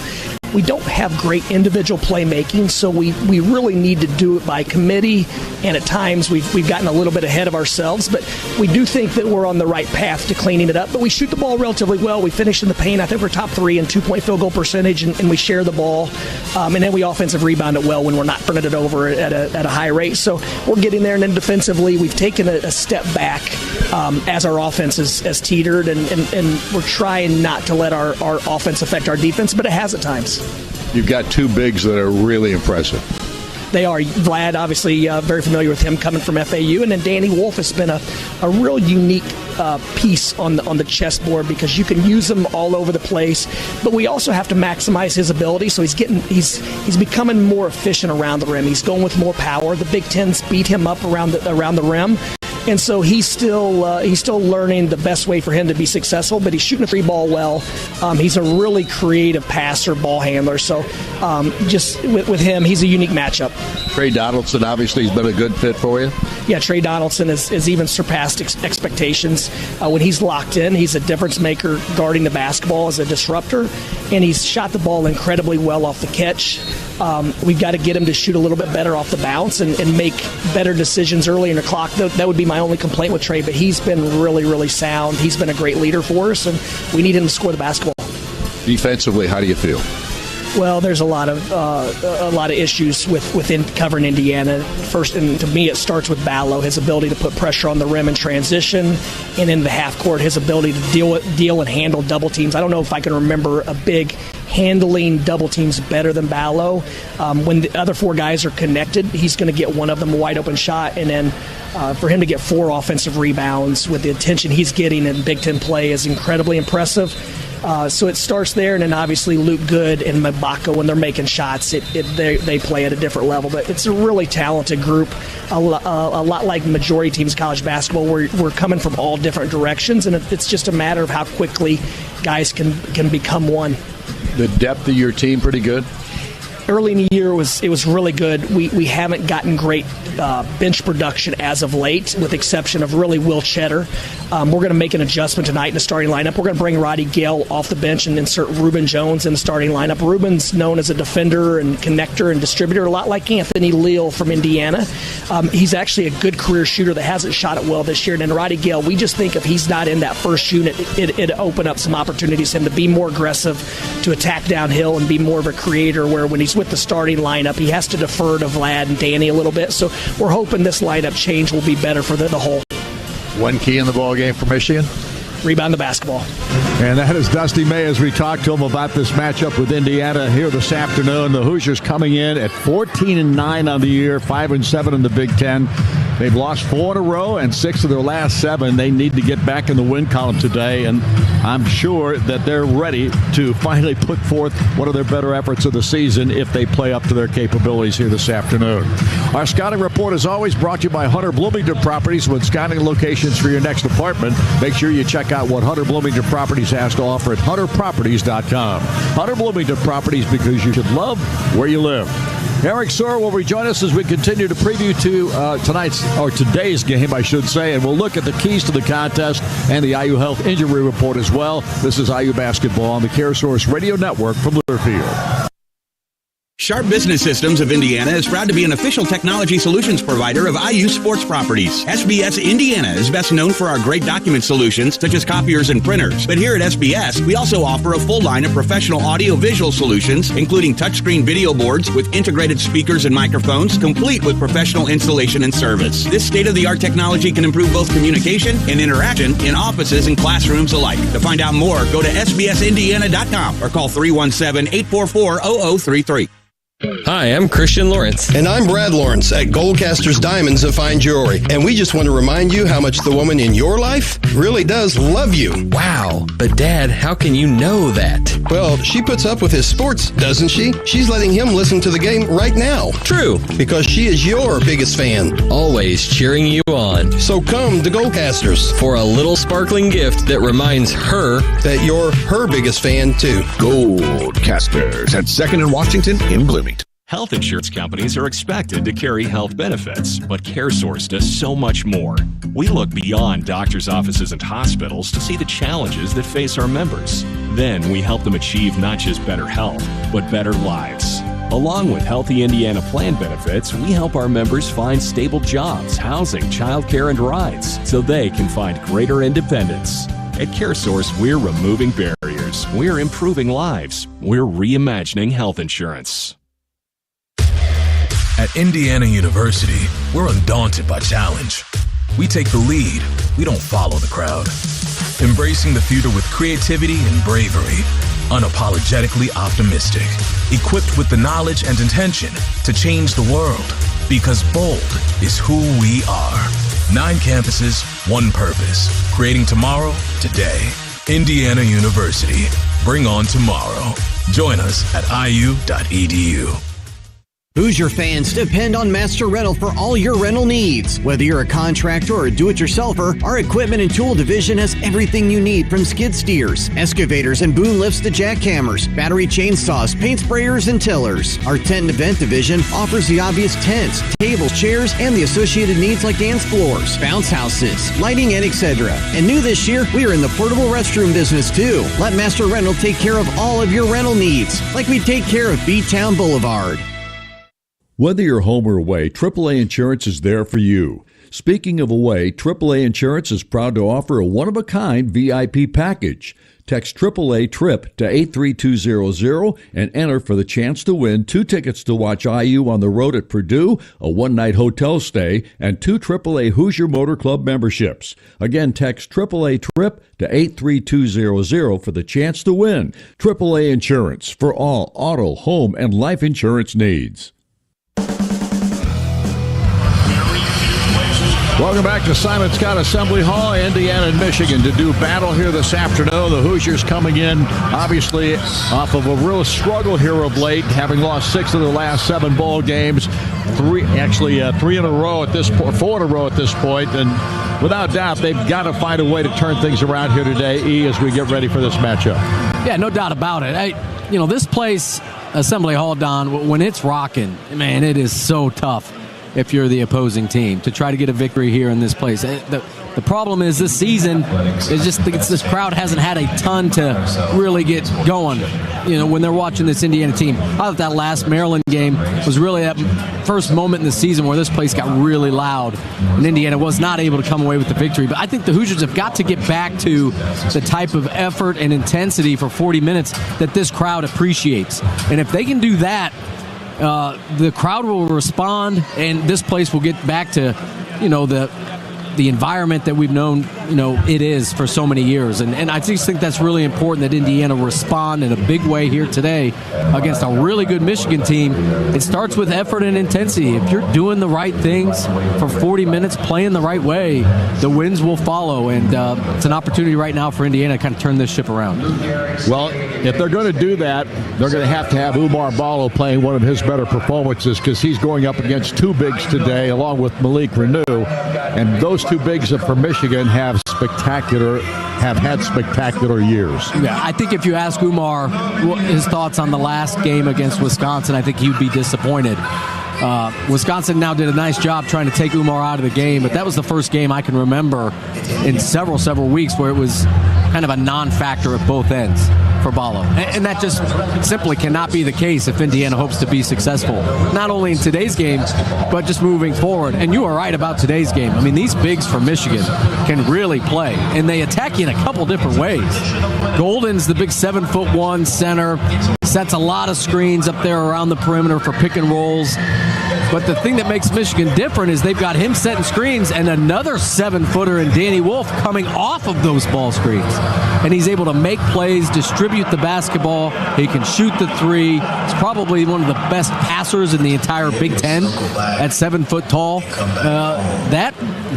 We don't have great individual playmaking, so we really need to do it by committee, and at times we've gotten a little bit ahead of ourselves, but we do think that we're on the right path to cleaning it up. But we shoot the ball relatively well. We finish in the paint. I think we're top 3 in 2-point field goal percentage, and we share the ball. And then we offensive rebound it well when we're not turning it over at a high rate. So we're getting there, and then defensively we've taken a step back as our offense has teetered, and we're trying not to let our offense affect our defense, but it has at times. You've got 2 bigs that are really impressive. They are. Vlad, obviously, very familiar with him coming from FAU, and then Danny Wolf has been a real unique piece on the chessboard because you can use him all over the place, but we also have to maximize his ability. So he's becoming more efficient around the rim. He's going with more power. The Big Ten's beat him up around the rim. And so he's still learning the best way for him to be successful, but he's shooting a 3-ball well. He's a really creative passer, ball handler. So just with him, he's a unique matchup. Trey Donaldson obviously has been a good fit for you. Yeah, Trey Donaldson has even surpassed expectations. When he's locked in, he's a difference maker guarding the basketball as a disruptor, and he's shot the ball incredibly well off the catch. We've got to get him to shoot a little bit better off the bounce and make better decisions early in the clock. That would be my only complaint with Trey, but he's been really, really sound. He's been a great leader for us, and we need him to score the basketball. Defensively, how do you feel? Well, there's a lot of issues within covering Indiana. First, and to me, it starts with Ballo, his ability to put pressure on the rim in transition, and in the half court, his ability to deal and handle double teams. I don't know if I can remember a big handling double teams better than Ballo. When the other 4 guys are connected, he's going to get one of them a wide open shot, and then for him to get 4 offensive rebounds with the attention he's getting in Big Ten play is incredibly impressive. So it starts there, and then obviously Luke Good and Mabaka, when they're making shots, they play at a different level. But it's a really talented group, a lot like the majority teams in college basketball. We're coming from all different directions, and it's just a matter of how quickly guys can become one. The depth of your team pretty good? Early in the year, it was really good. We haven't gotten great bench production as of late, with the exception of really Will Cheddar. We're going to make an adjustment tonight in the starting lineup. We're going to bring Roddy Gale off the bench and insert Reuben Jones in the starting lineup. Reuben's known as a defender and connector and distributor, a lot like Anthony Leal from Indiana. He's actually a good career shooter that hasn't shot it well this year. And then Roddy Gale, we just think if he's not in that first unit, it'd open up some opportunities for him to be more aggressive, to attack downhill, and be more of a creator, where when he's with the starting lineup, he has to defer to Vlad and Danny a little bit. So we're hoping this lineup change will be better for the whole. One key in the ball game for Michigan? Rebound the basketball. And that is Dusty May as we talk to him about this matchup with Indiana here this afternoon. The Hoosiers coming in at 14-9 on the year, 5-7 in the Big Ten. They've lost 4 in a row and 6 of their last 7. They need to get back in the win column today, and I'm sure that they're ready to finally put forth one of their better efforts of the season if they play up to their capabilities here this afternoon. Our scouting report is always brought to you by Hunter Bloomington Properties. When scouting locations for your next apartment, make sure you check out what Hunter Bloomington Properties has to offer at hunterproperties.com. Hunter Bloomington Properties, because you should love where you live. Eric Soar will rejoin us as we continue to preview today's game, I should say, and we'll look at the keys to the contest and the IU Health Injury Report as well. This is IU Basketball on the CareSource Radio Network from Learfield. Sharp Business Systems of Indiana is proud to be an official technology solutions provider of IU Sports Properties. SBS Indiana is best known for our great document solutions such as copiers and printers. But here at SBS, we also offer a full line of professional audio-visual solutions, including touchscreen video boards with integrated speakers and microphones, complete with professional installation and service. This state-of-the-art technology can improve both communication and interaction in offices and classrooms alike. To find out more, go to sbsindiana.com or call 317-844-0033. Hi, I'm Christian Lawrence. And I'm Brad Lawrence at Goldcasters Diamonds and Fine Jewelry. And we just want to remind you how much the woman in your life really does love you. Wow, but Dad, how can you know that? Well, she puts up with his sports, doesn't she? She's letting him listen to the game right now. True. Because she is your biggest fan. Always cheering you on. So come to Goldcasters for a little sparkling gift that reminds her that you're her biggest fan too. Goldcasters at 2nd and Washington in Bloomington. Health insurance companies are expected to carry health benefits, but CareSource does so much more. We look beyond doctors' offices and hospitals to see the challenges that face our members. Then we help them achieve not just better health, but better lives. Along with Healthy Indiana plan benefits, we help our members find stable jobs, housing, childcare, and rides so they can find greater independence. At CareSource, we're removing barriers. We're improving lives. We're reimagining health insurance. At Indiana University, we're undaunted by challenge. We take the lead, we don't follow the crowd. Embracing the future with creativity and bravery, unapologetically optimistic, equipped with the knowledge and intention to change the world, because bold is who we are. 9 campuses, 1 purpose, creating tomorrow, today. Indiana University, bring on tomorrow. Join us at iu.edu. Hoosier fans depend on Master Rental for all your rental needs. Whether you're a contractor or a do-it-yourselfer, our equipment and tool division has everything you need, from skid steers, excavators, and boom lifts to jackhammers, battery chainsaws, paint sprayers, and tillers. Our tent and event division offers the obvious tents, tables, chairs, and the associated needs like dance floors, bounce houses, lighting, and etc. And new this year, we are in the portable restroom business too. Let Master Rental take care of all of your rental needs, like we take care of Beatown Boulevard. Whether you're home or away, AAA Insurance is there for you. Speaking of away, AAA Insurance is proud to offer a one-of-a-kind VIP package. Text AAA TRIP to 83200 and enter for the chance to win 2 tickets to watch IU on the road at Purdue, a one-night hotel stay, and 2 AAA Hoosier Motor Club memberships. Again, text AAA TRIP to 83200 for the chance to win. AAA Insurance for all auto, home, and life insurance needs. Welcome back to Simon Scott Assembly Hall, Indiana and Michigan, to do battle here this afternoon. The Hoosiers coming in, obviously, off of a real struggle here of late, having lost 6 of their last 7 ball games. 3 in a row at this point, 4 in a row at this point, and without doubt, they've got to find a way to turn things around here today, as we get ready for this matchup. Yeah, no doubt about it. This place, Assembly Hall, Don, when it's rocking, man, it is so tough if you're the opposing team to try to get a victory here in this place. The problem is this season is just this crowd hasn't had a ton to really get going, when they're watching this Indiana team. I thought that last Maryland game was really that first moment in the season where this place got really loud and Indiana was not able to come away with the victory. But I think the Hoosiers have got to get back to the type of effort and intensity for 40 minutes that this crowd appreciates. And if they can do that, the crowd will respond, and this place will get back to, the environment that we've known, it is for so many years. And I just think that's really important that Indiana respond in a big way here today against a really good Michigan team. It starts with effort and intensity. If you're doing the right things for 40 minutes, playing the right way, the wins will follow. And it's an opportunity right now for Indiana to kind of turn this ship around. Well, if they're going to do that, they're going to have Umar Ballo playing one of his better performances, because he's going up against 2 bigs today, along with Malik Renew. And those 2 bigs for Michigan have had spectacular years. Yeah, I think if you ask Umar his thoughts on the last game against Wisconsin, I think he'd be disappointed. Wisconsin now did a nice job trying to take Umar out of the game, but that was the first game I can remember in several weeks where it was kind of a non-factor at both ends for Ballo. And that just simply cannot be the case if Indiana hopes to be successful, not only in today's game, but just moving forward. And you are right about today's game. I mean, these bigs from Michigan can really play, and they attack you in a couple different ways. Golden's the big 7'1" center, sets a lot of screens up there around the perimeter for pick and rolls. But the thing that makes Michigan different is they've got him setting screens and another 7-footer in Danny Wolf coming off of those ball screens. And he's able to make plays, distribute the basketball. He can shoot the three. He's probably one of the best passers in the entire Big Ten at 7 foot tall. That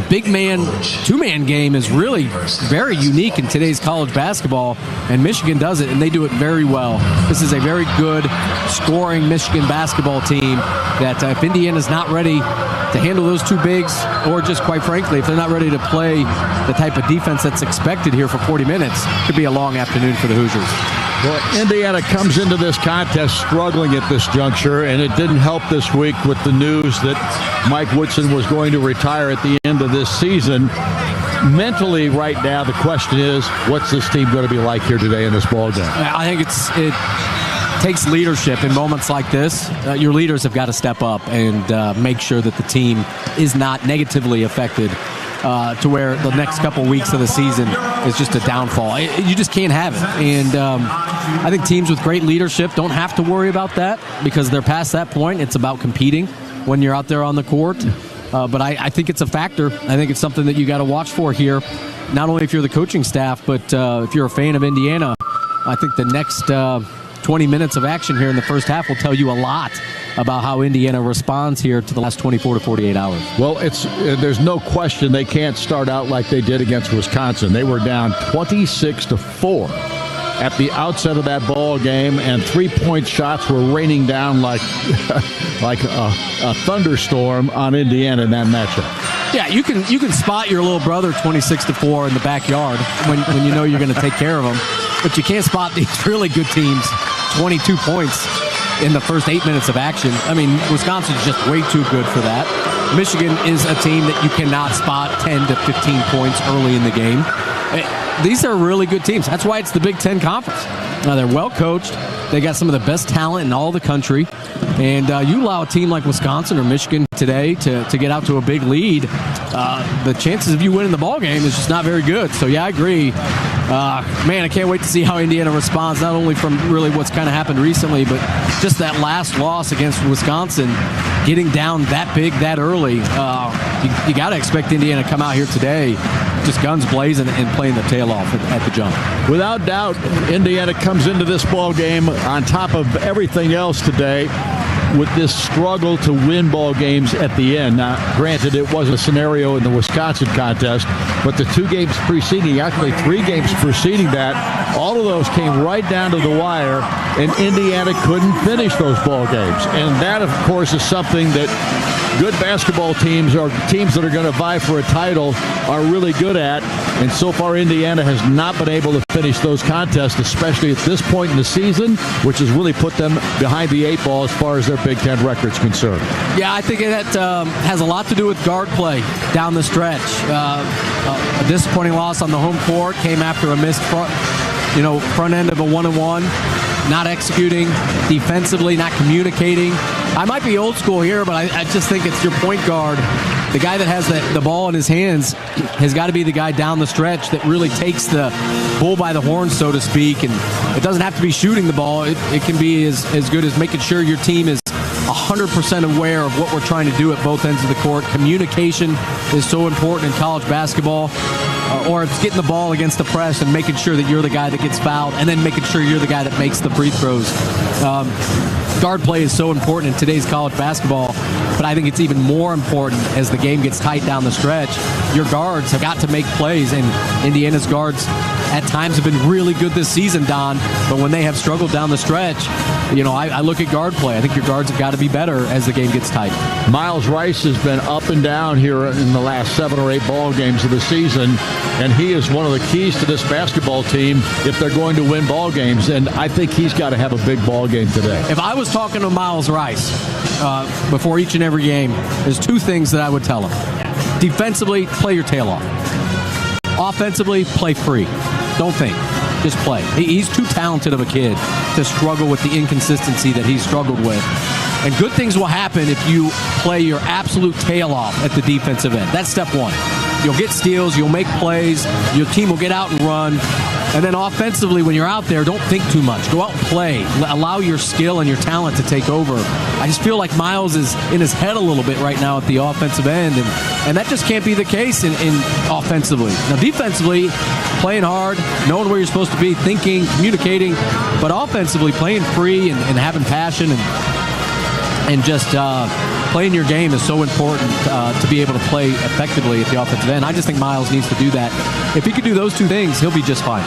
big man, two-man game is really very unique in today's college basketball, and Michigan does it, and they do it very well. This is a very good scoring Michigan basketball team that if Indiana's not ready to handle those two bigs, or just quite frankly, if they're not ready to play the type of defense that's expected here for 40 minutes, it could be a long afternoon for the Hoosiers. Well, Indiana comes into this contest struggling at this juncture, and it didn't help this week with the news that Mike Woodson was going to retire at the end of this season. Mentally, right now, the question is, what's this team going to be like here today in this ball game? I think it takes leadership in moments like this. Your leaders have got to step up and make sure that the team is not negatively affected to where the next couple weeks of the season is just a downfall. You just can't have it. And I think teams with great leadership don't have to worry about that because they're past that point. It's about competing when you're out there on the court. But I think it's a factor. I think it's something that you got to watch for here, not only if you're the coaching staff, but if you're a fan of Indiana. I think the next 20 minutes of action here in the first half will tell you a lot about how Indiana responds here to the last 24 to 48 hours. Well, there's no question they can't start out like they did against Wisconsin. They were down 26-4 at the outset of that ball game, and three-point shots were raining down like a thunderstorm on Indiana in that matchup. Yeah, you can spot your little brother 26-4 in the backyard when you know you're going to take care of him, but you can't spot these really good teams 22 points in the first 8 minutes of action. I mean, Wisconsin's just way too good for that. Michigan is a team that you cannot spot 10 to 15 points early in the game. These are really good teams. That's why it's the Big Ten Conference. Now, they're well coached. They got some of the best talent in all the country. And you allow a team like Wisconsin or Michigan today to get out to a big lead, the chances of you winning the ball game is just not very good. So, yeah, I agree. Man, I can't wait to see how Indiana responds, not only from really what's kind of happened recently, but just that last loss against Wisconsin, getting down that big that early. You got to expect Indiana to come out here today just guns blazing and playing the tail off at the jump. Without doubt, Indiana comes into this ball game on top of everything else today with this struggle to win ball games at the end. Now, granted, it was a scenario in the Wisconsin contest, but the 2 games preceding, actually 3 games preceding that, all of those came right down to the wire, and Indiana couldn't finish those ball games. And that, of course, is something that good basketball teams or teams that are going to vie for a title are really good at. And so far, Indiana has not been able to finish those contests, especially at this point in the season, which has really put them behind the 8 ball as far as their Big Ten record's concerned. Yeah, I think that has a lot to do with guard play down the stretch. A disappointing loss on the home court came after a missed front end of a 1-on-1. Not executing defensively, not communicating. I might be old school here, but I just think it's your point guard. The guy that has the ball in his hands has got to be the guy down the stretch that really takes the bull by the horn, so to speak. And it doesn't have to be shooting the ball. It can be as good as making sure your team is 100% aware of what we're trying to do at both ends of the court. Communication is so important in college basketball. Or it's getting the ball against the press and making sure that you're the guy that gets fouled, and then making sure you're the guy that makes the free throws. Guard play is so important in today's college basketball, but I think it's even more important as the game gets tight down the stretch. Your guards have got to make plays, and Indiana's guards at times have been really good this season, Don, but when they have struggled down the stretch, I look at guard play. I think your guards have got to be better as the game gets tight. Miles Rice has been up and down here in the last 7 or 8 ball games of the season, and he is one of the keys to this basketball team if they're going to win ball games, and I think he's got to have a big ball game today. If I was talking to Miles Rice before each and every game, there's 2 things that I would tell him. Defensively, play your tail off. Offensively, play free. Don't think. Just play. He's too talented of a kid to struggle with the inconsistency that he's struggled with. And good things will happen if you play your absolute tail off at the defensive end. That's step one. You'll get steals, you'll make plays, your team will get out and run. And then offensively, when you're out there, don't think too much. Go out and play. Allow your skill and your talent to take over. I just feel like Miles is in his head a little bit right now at the offensive end, and that just can't be the case in offensively. Now, defensively, playing hard, knowing where you're supposed to be, thinking, communicating, but offensively, playing free and having passion and just playing your game is so important to be able to play effectively at the offensive end. I just think Miles needs to do that. If he could do those two things, he'll be just fine.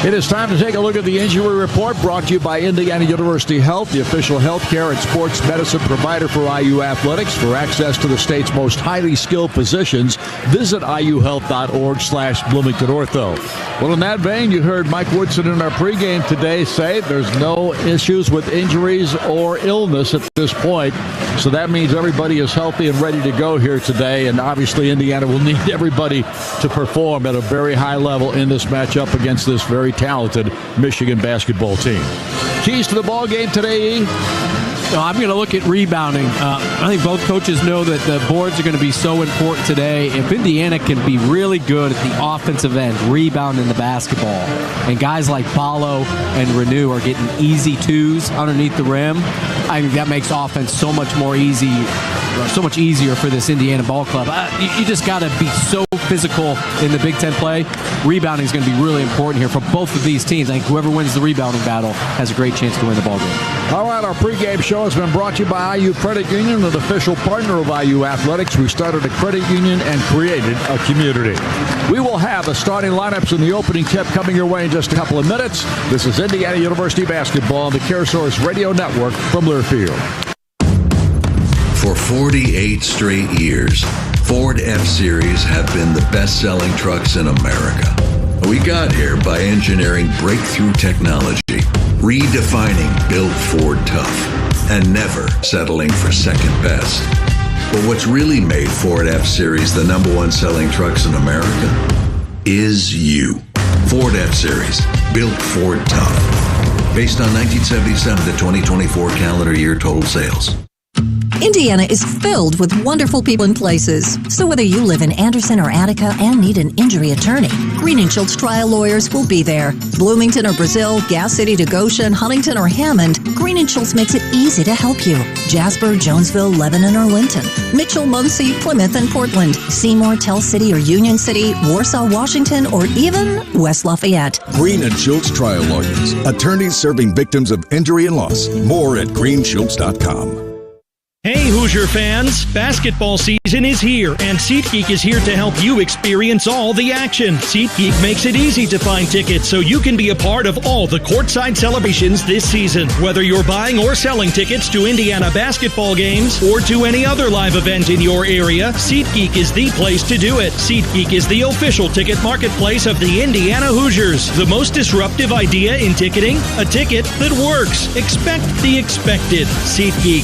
It is time to take a look at the injury report brought to you by Indiana University Health, the official healthcare and sports medicine provider for IU Athletics. For access to the state's most highly skilled positions, visit iuhealth.org/Bloomington Ortho. Well, in that vein, you heard Mike Woodson in our pregame today say there's no issues with injuries or illness at this point. So that means everybody is healthy and ready to go here today. And obviously, Indiana will need everybody to perform at a very high level in this matchup against this very talented Michigan basketball team. Keys to the ball game today, E? I'm going to look at rebounding. I think both coaches know that the boards are going to be so important today. If Indiana can be really good at the offensive end, rebounding the basketball, and guys like Ballo and Renew are getting easy twos underneath the rim, I think that makes offense so much easier for this Indiana ball club. You just got to be so physical in the Big Ten play. Rebounding is going to be really important here for both of these teams. I think whoever wins the rebounding battle has a great chance to win the ball game. All right, our pregame show has been brought to you by IU Credit Union, an official partner of IU Athletics. We started a credit union and created a community. We will have the starting lineups in the opening tip coming your way in just a couple of minutes. This is Indiana University Basketball on the CareSource Radio Network from Learfield. For 48 straight years, Ford F-Series have been the best-selling trucks in America. We got here by engineering breakthrough technology, redefining Built Ford Tough, and never settling for second best. But what's really made Ford F-Series the #1 selling trucks in America is you. Ford F-Series, Built Ford Tough. Based on 1977 to 2024 calendar year total sales. Indiana is filled with wonderful people and places. So whether you live in Anderson or Attica and need an injury attorney, Green & Schultz trial lawyers will be there. Bloomington or Brazil, Gas City to Goshen, Huntington or Hammond, Green & Schultz makes it easy to help you. Jasper, Jonesville, Lebanon or Linton, Mitchell, Muncie, Plymouth and Portland, Seymour, Tell City or Union City, Warsaw, Washington, or even West Lafayette. Green & Schultz trial lawyers, attorneys serving victims of injury and loss. More at greenschultz.com. Hey Hoosier fans, basketball season is here and SeatGeek is here to help you experience all the action. SeatGeek makes it easy to find tickets so you can be a part of all the courtside celebrations this season. Whether you're buying or selling tickets to Indiana basketball games or to any other live event in your area, SeatGeek is the place to do it. SeatGeek is the official ticket marketplace of the Indiana Hoosiers. The most disruptive idea in ticketing? A ticket that works. Expect the expected. SeatGeek.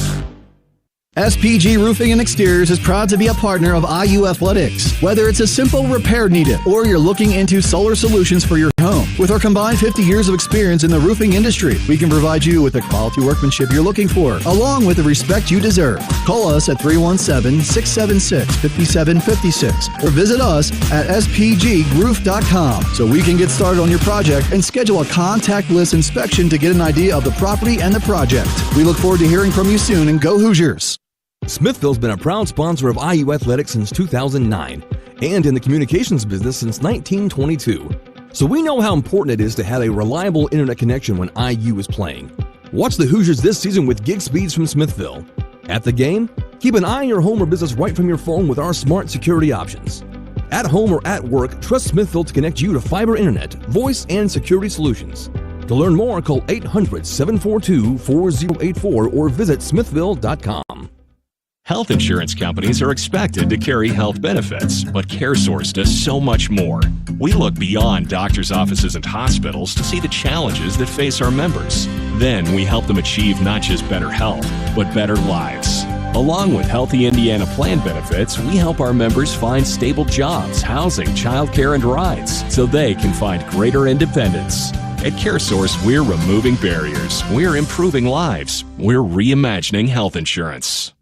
SPG Roofing and Exteriors is proud to be a partner of IU Athletics. Whether it's a simple repair needed or you're looking into solar solutions for your home, with our combined 50 years of experience in the roofing industry, we can provide you with the quality workmanship you're looking for, along with the respect you deserve. Call us at 317-676-5756 or visit us at spgroof.com so we can get started on your project and schedule a contactless inspection to get an idea of the property and the project. We look forward to hearing from you soon, and go Hoosiers! Smithville's been a proud sponsor of IU Athletics since 2009 and in the communications business since 1922. So we know how important it is to have a reliable internet connection when IU is playing. Watch the Hoosiers this season with gig speeds from Smithville. At the game, keep an eye on your home or business right from your phone with our smart security options. At home or at work, trust Smithville to connect you to fiber internet, voice, and security solutions. To learn more, call 800-742-4084 or visit smithville.com. Health insurance companies are expected to carry health benefits, but CareSource does so much more. We look beyond doctors' offices and hospitals to see the challenges that face our members. Then we help them achieve not just better health, but better lives. Along with healthy Indiana plan benefits, we help our members find stable jobs, housing, childcare, and rides so they can find greater independence. At CareSource, we're removing barriers. We're improving lives. We're reimagining health insurance.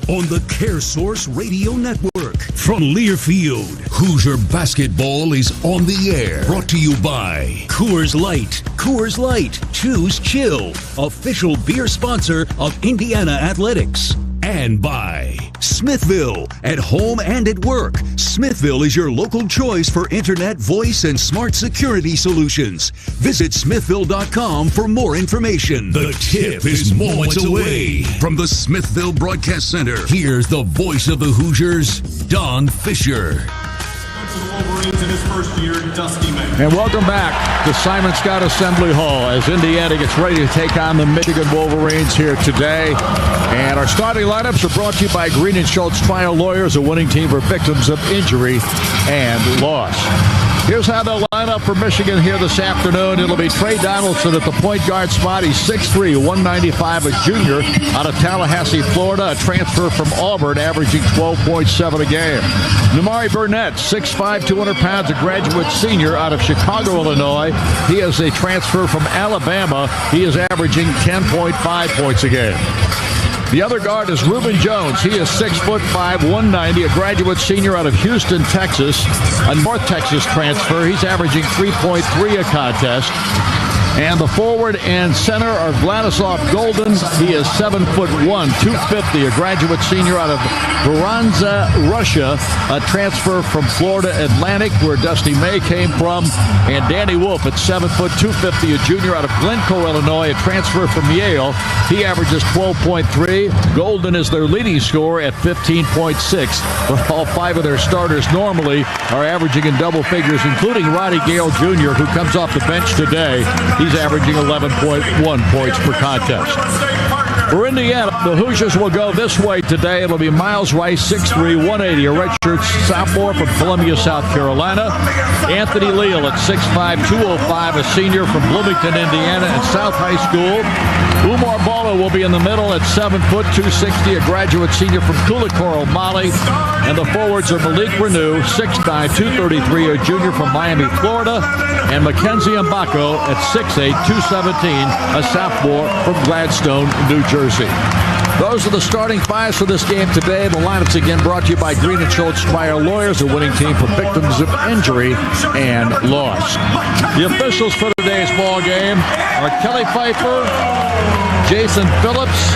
On the CareSource Radio Network. From Learfield, Hoosier Basketball is on the air. Brought to you by Coors Light. Coors Light. Choose chill. Official beer sponsor of Indiana Athletics. And by Smithville. At home and at work, Smithville is your local choice for internet, voice, and smart security solutions. Visit smithville.com for more information. The tip is moments away. From the Smithville Broadcast Center, here's the voice of the Hoosiers, Don Fisher. Wolverines in his first year, Dusty May. And welcome back to Simon Scott Assembly Hall as Indiana gets ready to take on the Michigan Wolverines here today. And our starting lineups are brought to you by Green & Schultz Trial Lawyers, a winning team for victims of injury and loss. Here's how they'll line up for Michigan here this afternoon. It'll be Trey Donaldson at the point guard spot. He's 6'3", 195, a junior out of Tallahassee, Florida, a transfer from Auburn, averaging 12.7 a game. Nimari Burnett, 6'5", 200 pounds, a graduate senior out of Chicago, Illinois. He is a transfer from Alabama. He is averaging 10.5 points a game. The other guard is Reuben Jones. He is 6'5", 190, a graduate senior out of Houston, Texas, a North Texas transfer. He's averaging 3.3 a contest. And the forward and center are Vladislav Golden. He is 7'1", 250, a graduate senior out of Voronezh, Russia, a transfer from Florida Atlantic, where Dusty May came from. And Danny Wolf at 7', 250, a junior out of Glencoe, Illinois, a transfer from Yale. He averages 12.3. Golden is their leading scorer at 15.6. But all five of their starters normally are averaging in double figures, including Roddy Gale Jr., who comes off the bench today. He's averaging 11.1 points per contest. For Indiana, the Hoosiers will go this way today. It'll be Miles Rice, 6'3", 180, a redshirt sophomore from Columbia, South Carolina. Anthony Leal at 6'5", 205, a senior from Bloomington, Indiana, and South High School. Umar Balla will be in the middle at 7', 260, a graduate senior from Kulikoro, Mali. And the forwards are Malik Renew, 6'9", 233, a junior from Miami, Florida. And Mackenzie Mbako at 6'8", 217, a sophomore from Gladstone, New Jersey. Those are the starting fives for this game today. The lineups again brought to you by Green & Schultz Trial Lawyers, a winning team for victims of injury and loss. The officials for today's ball game are Kelly Pfeiffer, Jason Phillips,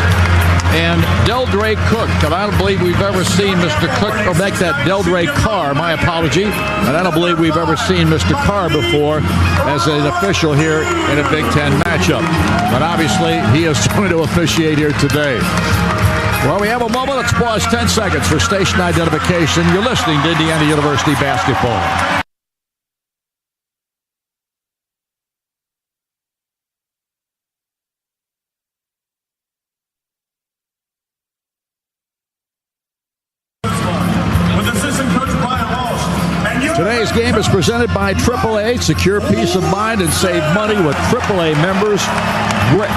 and Deldre Cook. And I don't believe we've ever seen Mr. Cook, or make that Deldre Carr, my apology. And I don't believe we've ever seen Mr. Carr before as an official here in a Big Ten matchup. But obviously, he is going to officiate here today. Well, we have a moment. Let's pause 10 seconds for station identification. You're listening to Indiana University Basketball. Today's game is presented by AAA. Secure peace of mind and save money with AAA members.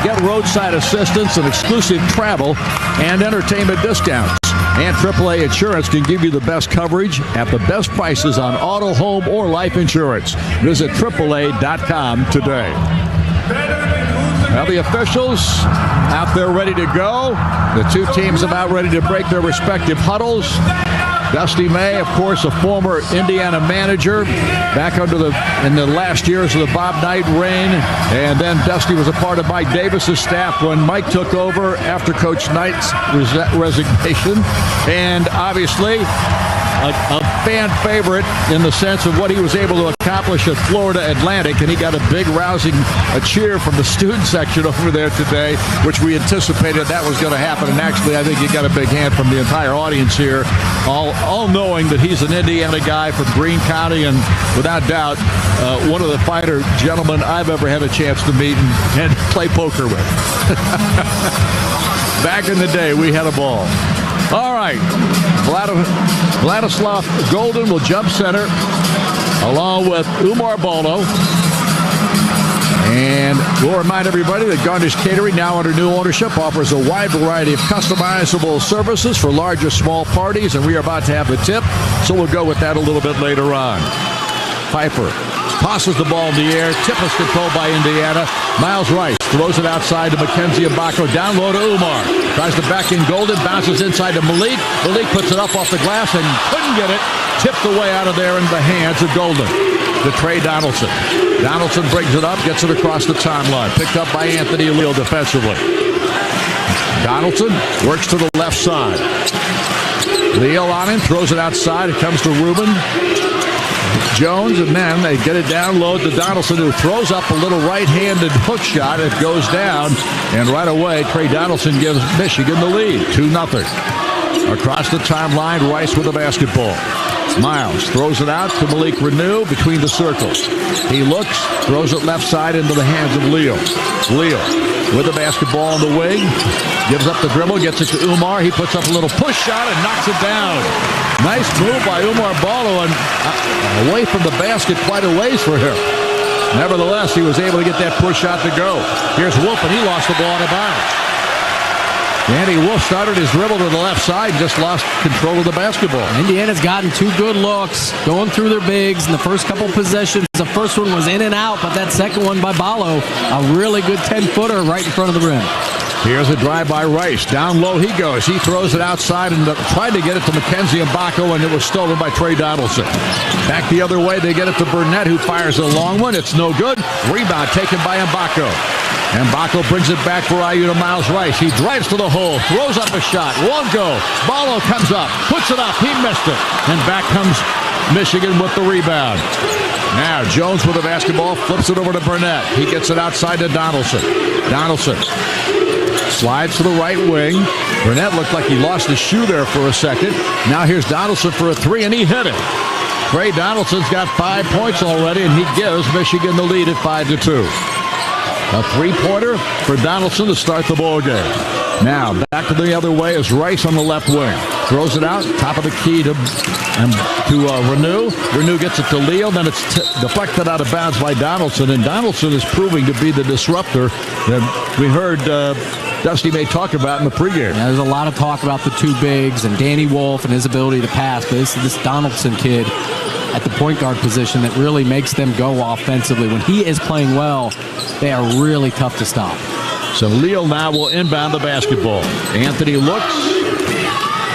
Get roadside assistance and exclusive travel and entertainment discounts. And AAA Insurance can give you the best coverage at the best prices on auto, home, or life insurance. Visit AAA.com today. Now the officials out there ready to go. The two teams about ready to break their respective huddles. Dusty May, of course, a former Indiana manager, back in the last years of the Bob Knight reign. And then Dusty was a part of Mike Davis's staff when Mike took over after Coach Knight's resignation. And obviously, a fan favorite in the sense of what he was able to accomplish at Florida Atlantic, and he got a big rousing cheer from the student section over there today, which we anticipated that was going to happen. And actually, I think he got a big hand from the entire audience here, all knowing that he's an Indiana guy from Greene County, and without doubt, one of the finer gentlemen I've ever had a chance to meet and play poker with. Back in the day, we had a ball. All right, Vladislav Golden will jump center along with Umar Bolo. And we'll remind everybody that Garnish Catering, now under new ownership, offers a wide variety of customizable services for large or small parties, and we are about to have the tip, so we'll go with that a little bit later on. Piper tosses the ball in the air. Tip is controlled by Indiana. Miles Rice throws it outside to Mackenzie Mbako. Down low to Umar. Tries to back in Golden. Bounces inside to Malik. Malik puts it up off the glass and couldn't get it. Tipped away out of there in the hands of Golden. To Trey Donaldson. Donaldson brings it up. Gets it across the timeline. Picked up by Anthony Leal defensively. Donaldson works to the left side. Leal on him. Throws it outside. It comes to Rubin Jones, and then they get it down low to Donaldson, who throws up a little right-handed hook shot. It goes down, and right away, Trey Donaldson gives Michigan the lead, 2-0. Across the timeline, Rice with the basketball. Miles throws it out to Malik Renew between the circles. He looks, throws it left side into the hands of Leal. Leal with the basketball on the wing, gives up the dribble, gets it to Umar. He puts up a little push shot and knocks it down. Nice move by Umar Ballo, and away from the basket quite a ways for him. Nevertheless, he was able to get that push shot to go. Here's Wolf, and he lost the ball out of bounds. Danny Wolf started his dribble to the left side and just lost control of the basketball. Indiana's gotten two good looks going through their bigs in the first couple possessions. The first one was in and out, but that second one by Ballo, a really good 10-footer right in front of the rim. Here's a drive by Rice. Down low he goes. He throws it outside and tried to get it to Mackenzie Mbako, and it was stolen by Trey Donaldson. Back the other way, they get it to Burnett, who fires a long one. It's no good. Rebound taken by Mbako. Mbako brings it back for IU to Miles Rice. He drives to the hole, throws up a shot. Won't go. Ballo comes up, puts it up. He missed it. And back comes Michigan with the rebound. Now Jones with the basketball, flips it over to Burnett. He gets it outside to Donaldson. Donaldson slides to the right wing. Burnett looked like he lost his shoe there for a second. Now here's Donaldson for a three, and he hit it. Trey Donaldson's got 5 points already, and he gives Michigan the lead at 5-2. A three-pointer for Donaldson to start the ball game. Now back to the other way is Rice on the left wing. Throws it out, top of the key to Renew. Renew gets it to Leal, then it's deflected out of bounds by Donaldson, and Donaldson is proving to be the disruptor that we heard Dusty May talk about in the pregame. Yeah, there's a lot of talk about the two bigs and Danny Wolf and his ability to pass, but this Donaldson kid at the point guard position that really makes them go offensively. When he is playing well, they are really tough to stop. So Leal now will inbound the basketball. Anthony looks,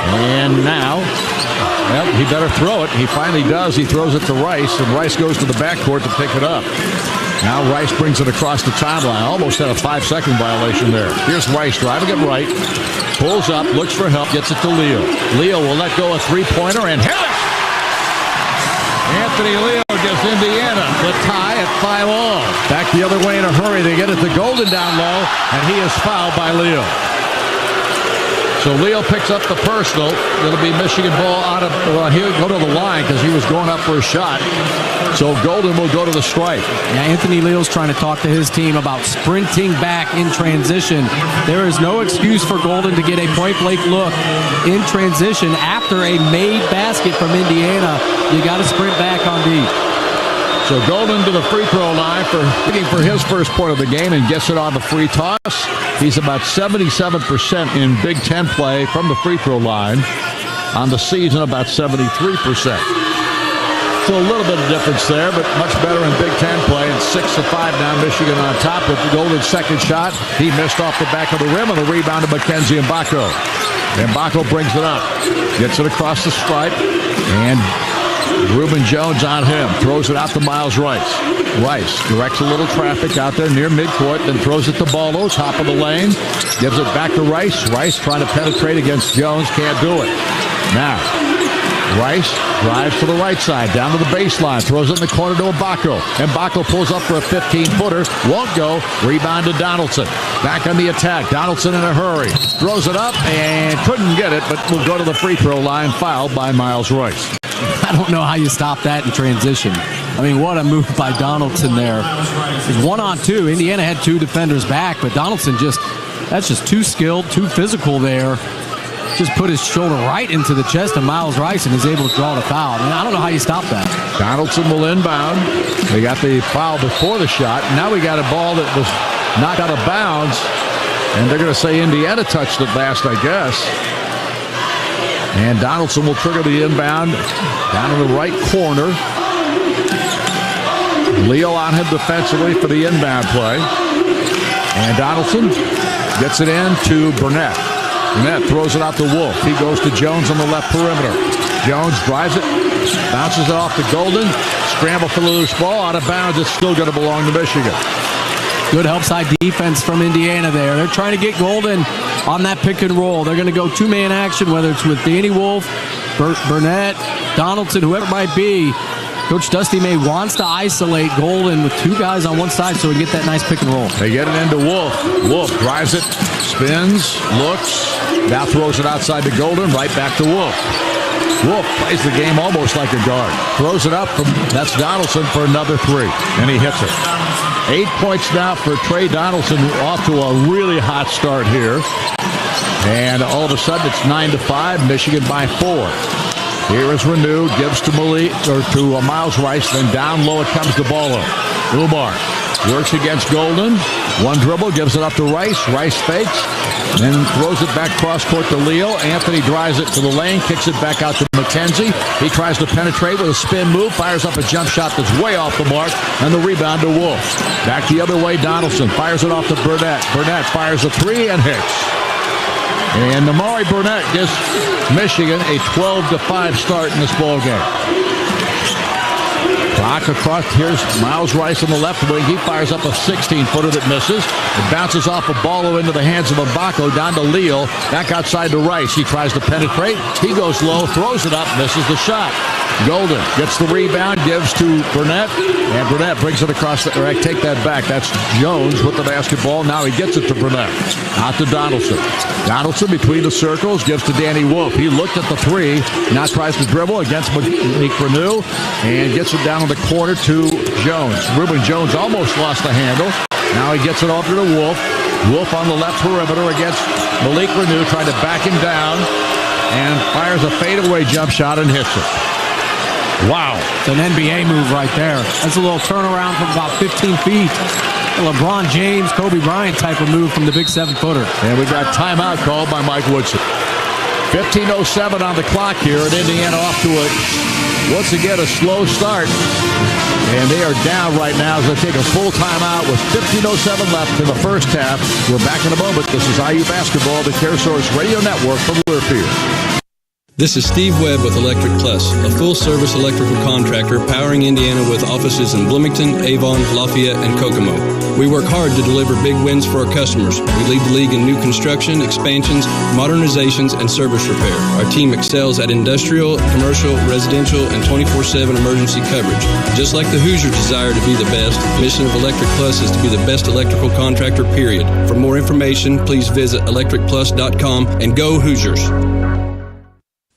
and now, well, he better throw it. He finally does. He throws it to Rice, and Rice goes to the backcourt to pick it up. Now Rice brings it across the timeline. Almost had a 5-second violation there. Here's Rice driving it right. Pulls up, looks for help, gets it to Leal. Leal will let go a three-pointer and hit it! Anthony Leal gives Indiana the tie at 5-all. Back the other way in a hurry. They get it to Golden down low, and he is fouled by Leal. So Leal picks up the personal. It'll be Michigan ball out of, he'll go to the line because he was going up for a shot. So Golden will go to the strike. Yeah, Anthony Leal's trying to talk to his team about sprinting back in transition. There is no excuse for Golden to get a point-blank look in transition after a made basket from Indiana. You got to sprint back on D. So Golden to the free throw line looking for his first point of the game and gets it on the free toss. He's about 77% in Big Ten play from the free throw line. On the season, about 73%. So a little bit of difference there, but much better in Big Ten play. And 6-5 now, Michigan on top with the Golden's second shot. He missed off the back of the rim on the rebound to Mackenzie Mbako. Mbako brings it up, gets it across the stripe, and Reuben Jones on him. Throws it out to Miles Rice. Rice directs a little traffic out there near midcourt, then throws it to Ballo, top of the lane. Gives it back to Rice. Rice trying to penetrate against Jones. Can't do it. Now, Rice drives to the right side, down to the baseline. Throws it in the corner to Mbako. Mbako pulls up for a 15-footer. Won't go. Rebound to Donaldson. Back on the attack. Donaldson in a hurry. Throws it up and couldn't get it, but will go to the free throw line. Fouled by Miles Rice. I don't know how you stop that in transition. I mean, what a move by Donaldson there. It's 1-on-2. Indiana had two defenders back, but Donaldson that's just too skilled, too physical there. just put his shoulder right into the chest of Miles Rice and is able to draw the foul. I mean, I don't know how you stop that. Donaldson will inbound. They got the foul before the shot. Now we got a ball that was knocked out of bounds, and they're going to say Indiana touched it last, I guess. And Donaldson will trigger the inbound down in the right corner. Leo on him defensively for the inbound play. And Donaldson gets it in to Burnett. Burnett throws it out to Wolf. He goes to Jones on the left perimeter. Jones drives it, bounces it off to Golden. Scramble for the loose ball. Out of bounds. It's still going to belong to Michigan. Good help side defense from Indiana there. They're trying to get Golden on that pick and roll. They're going to go two-man action, whether it's with Danny Wolf, Burnett, Donaldson, whoever it might be. Coach Dusty May wants to isolate Golden with two guys on one side so we get that nice pick and roll. They get it into Wolf. Wolf drives it, spins, looks, now throws it outside to Golden, right back to Wolf. Wolf plays the game almost like a guard. Throws it up from, that's Donaldson for another three, and he hits it. 8 points now for Trey Donaldson, off to a really hot start here. And all of a sudden it's 9-5, Michigan by 4. Here is Renew, gives to Miles Rice, then down low it comes the ball up. Umar works against Golden. One dribble, gives it up to Rice. Rice fakes, then throws it back cross court to Leo. Anthony drives it to the lane, kicks it back out to McKenzie. He tries to penetrate with a spin move, fires up a jump shot that's way off the mark, and the rebound to Wolf. Back the other way, Donaldson fires it off to Burnett. Burnett fires a three and hits. And Amari Burnett gives Michigan a 12-5 start in this ball game. Clock across. Here's Miles Rice on the left wing. He fires up a 16-footer that misses. It bounces off a ball into the hands of Mbako, down to Leo. Back outside to Rice. He tries to penetrate. He goes low, throws it up, misses the shot. Golden gets the rebound, gives to Burnett, and Burnett brings it across the rack. Take that back. That's Jones with the basketball. Now he gets it to Burnett. Out to Donaldson. Donaldson between the circles, gives to Danny Wolf. He looked at the three, now tries to dribble against Malik Renew, and gets it down in the corner to Jones. Reuben Jones almost lost the handle. Now he gets it over to Wolf. Wolf on the left perimeter against Malik Renew, trying to back him down, and fires a fadeaway jump shot and hits it. Wow. It's an NBA move right there. That's a little turnaround from about 15 feet. A LeBron James, Kobe Bryant type of move from the big 7-footer. And we got timeout called by Mike Woodson. 15:07 on the clock here, and Indiana off to once again a slow start. And they are down right now as they take a full timeout with 15:07 left in the first half. We're back in a moment. This is IU Basketball, the CareSource Radio Network from Learfield. This is Steve Webb with Electric Plus, a full-service electrical contractor powering Indiana with offices in Bloomington, Avon, Lafayette, and Kokomo. We work hard to deliver big wins for our customers. We lead the league in new construction, expansions, modernizations, and service repair. Our team excels at industrial, commercial, residential, and 24/7 emergency coverage. Just like the Hoosiers desire to be the best, the mission of Electric Plus is to be the best electrical contractor, period. For more information, please visit electricplus.com and go Hoosiers.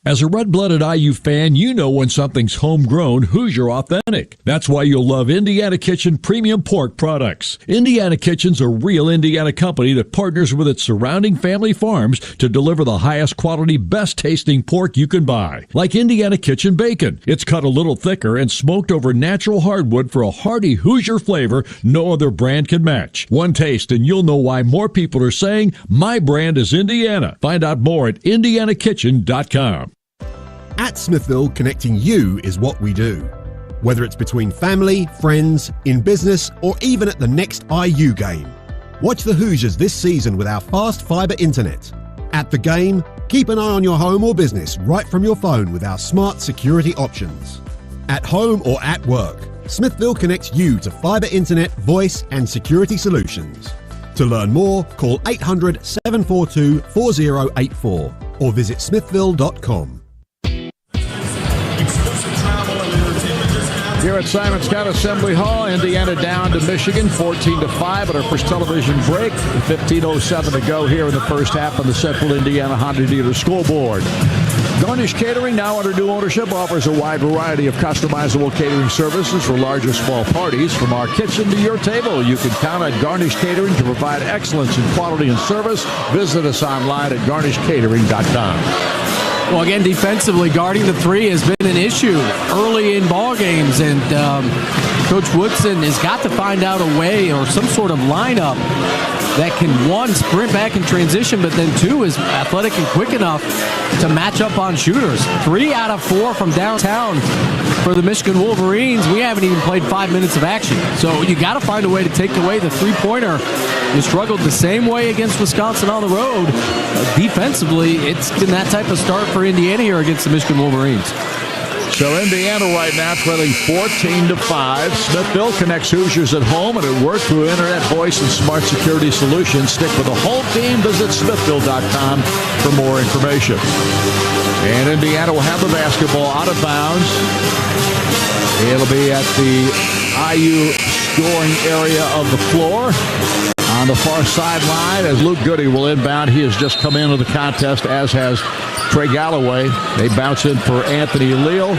As a red-blooded IU fan, you know when something's homegrown, Hoosier authentic. That's why you'll love Indiana Kitchen premium pork products. Indiana Kitchen's a real Indiana company that partners with its surrounding family farms to deliver the highest quality, best-tasting pork you can buy. Like Indiana Kitchen bacon. It's cut a little thicker and smoked over natural hardwood for a hearty Hoosier flavor no other brand can match. One taste and you'll know why more people are saying, my brand is Indiana. Find out more at indianakitchen.com. At Smithville, connecting you is what we do. Whether it's between family, friends, in business, or even at the next IU game. Watch the Hoosiers this season with our fast fiber internet. At the game, keep an eye on your home or business right from your phone with our smart security options. At home or at work, Smithville connects you to fiber internet, voice, and security solutions. To learn more, call 800-742-4084 or visit smithville.com. Here at Simon Scott Assembly Hall, Indiana down to Michigan, 14-5 at our first television break. 15:07 to go here in the first half on the Central Indiana Honda Dealer Scoreboard. Garnish Catering, now under new ownership, offers a wide variety of customizable catering services for large or small parties. From our kitchen to your table, you can count on Garnish Catering to provide excellence in quality and service. Visit us online at garnishcatering.com. Well, again, defensively, guarding the three has been an issue early in ball games, and Coach Woodson has got to find out a way or some sort of lineup that can, one, sprint back in transition, but then two, is athletic and quick enough to match up on shooters. 3 out of 4 from downtown for the Michigan Wolverines. We haven't even played 5 minutes of action. So you got to find a way to take away the three-pointer. You struggled the same way against Wisconsin on the road. Defensively, it's been that type of start for Indiana here against the Michigan Wolverines. So Indiana right now trailing 14-5. Smithville connects Hoosiers at home, and it worked through Internet Voice and Smart Security Solutions. Stick with the home team. Visit smithville.com for more information. And Indiana will have the basketball out of bounds. It'll be at the IU scoring area of the floor. On the far sideline, as Luke Goody will inbound. He has just come into the contest, as has Trey Galloway. They bounce in for Anthony Leal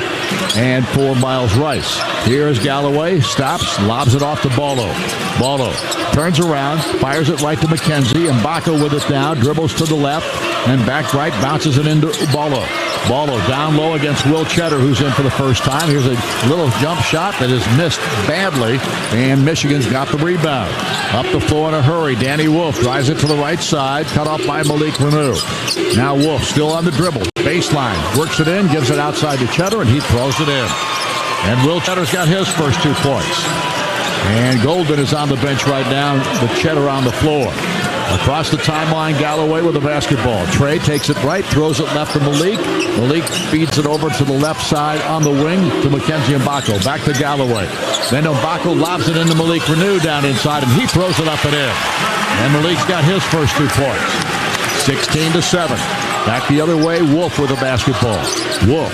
and for Miles Rice. Here's Galloway, stops, lobs it off to Ballo. Ballo turns around, fires it right to McKenzie, and Baco with it down, dribbles to the left, and back right, bounces it into Ballo. Ballo down low against Will Cheddar, who's in for the first time. Here's a little jump shot that is missed badly, and Michigan's got the rebound. Up the floor in a hurry. Danny Wolf drives it to the right side, cut off by Malik Renew. Now Wolf still on the dribble. Baseline, works it in, gives it outside to Cheddar, and he throws it in. And Will Cheddar's got his first 2 points. And Golden is on the bench right now with Cheddar on the floor. Across the timeline, Galloway with the basketball. Trey takes it right, throws it left to Malik. Malik feeds it over to the left side on the wing to Mackenzie Mbako. Back to Galloway. Then Mbako lobs it into Malik Renew down inside, and he throws it up and in. And Malik's got his first 2 points. 16-7. Back the other way, Wolf with the basketball. Wolf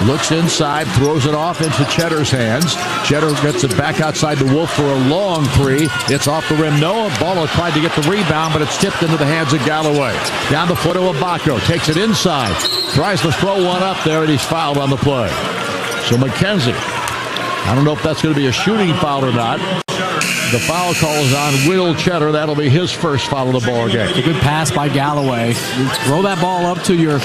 looks inside, throws it off into Cheddar's hands. Cheddar gets it back outside to Wolf for a long 3. It's off the rim. No, Ballo tried to get the rebound, but it's tipped into the hands of Galloway. Down the foot of Mbako, takes it inside, tries to throw one up there, and he's fouled on the play. So McKenzie, I don't know if that's going to be a shooting foul or not. The foul call is on Will Cheddar. That'll be his first foul of the ball game. It's a good pass by Galloway. You throw that ball up to your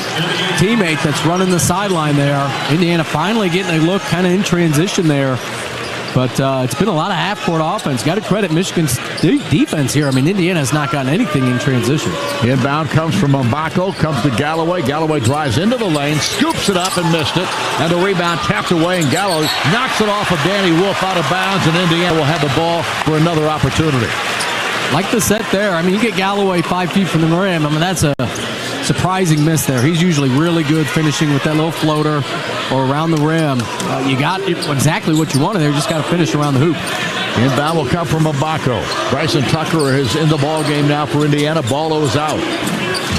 teammate that's running the sideline there. Indiana finally getting a look kind of in transition there. But it's been a lot of half-court offense. Got to credit Michigan's defense here. I mean, Indiana has not gotten anything in transition. Inbound comes from Mbako, comes to Galloway. Galloway drives into the lane, scoops it up and missed it. And the rebound tapped away, and Galloway knocks it off of Danny Wolf out of bounds, and Indiana will have the ball for another opportunity. Like the set there. I mean, you get Galloway 5 feet from the rim. I mean, that's a surprising miss there. He's usually really good finishing with that little floater or around the rim. You got exactly what you wanted there. You just got to finish around the hoop. Inbound will come from Mbako. Bryson Tucker is in the ball game now for Indiana. Ballo is out.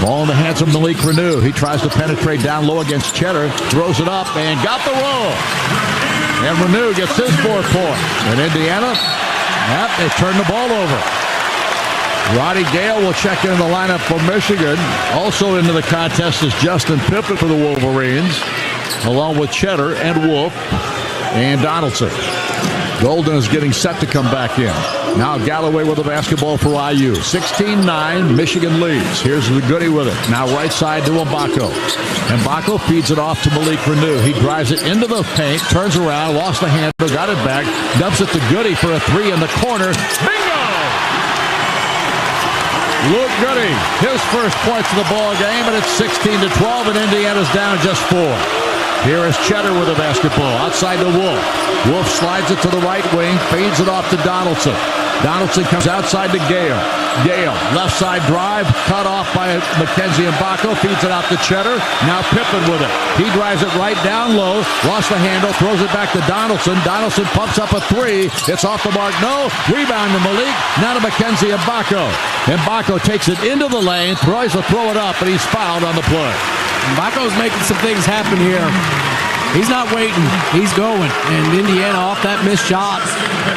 Ball in the hands of Malik Renew. He tries to penetrate down low against Cheddar. Throws it up and got the roll. And Renew gets his 4th point. And Indiana, they turn the ball over. Roddy Gale will check into the lineup for Michigan. Also into the contest is Justin Pippen for the Wolverines, along with Cheddar and Wolf and Donaldson. Golden is getting set to come back in. Now Galloway with the basketball for IU. 16-9, Michigan leads. Here's the Goody with it. Now right side to Mbako. Mbako feeds it off to Malik Renew. He drives it into the paint, turns around, lost the handle, got it back, dumps it to Goody for a 3 in the corner. Bingo! Luke Goody, his first points of the ball game, and it's 16-12, and Indiana's down just 4. Here is Cheddar with the basketball. Outside to Wolf. Wolf slides it to the right wing, feeds it off to Donaldson. Donaldson comes outside to Gale. Gale, left side drive, cut off by Mackenzie Mbako, feeds it out to Cheddar. Now Pippen with it. He drives it right down low, lost the handle, throws it back to Donaldson. Donaldson pumps up a 3. It's off the mark. No. Rebound to Malik. Now to Mackenzie Mbako. Mbako takes it into the lane, tries to throw it up, and he's fouled on the play. Mbako's making some things happen here. He's not waiting. He's going. And Indiana off that missed shot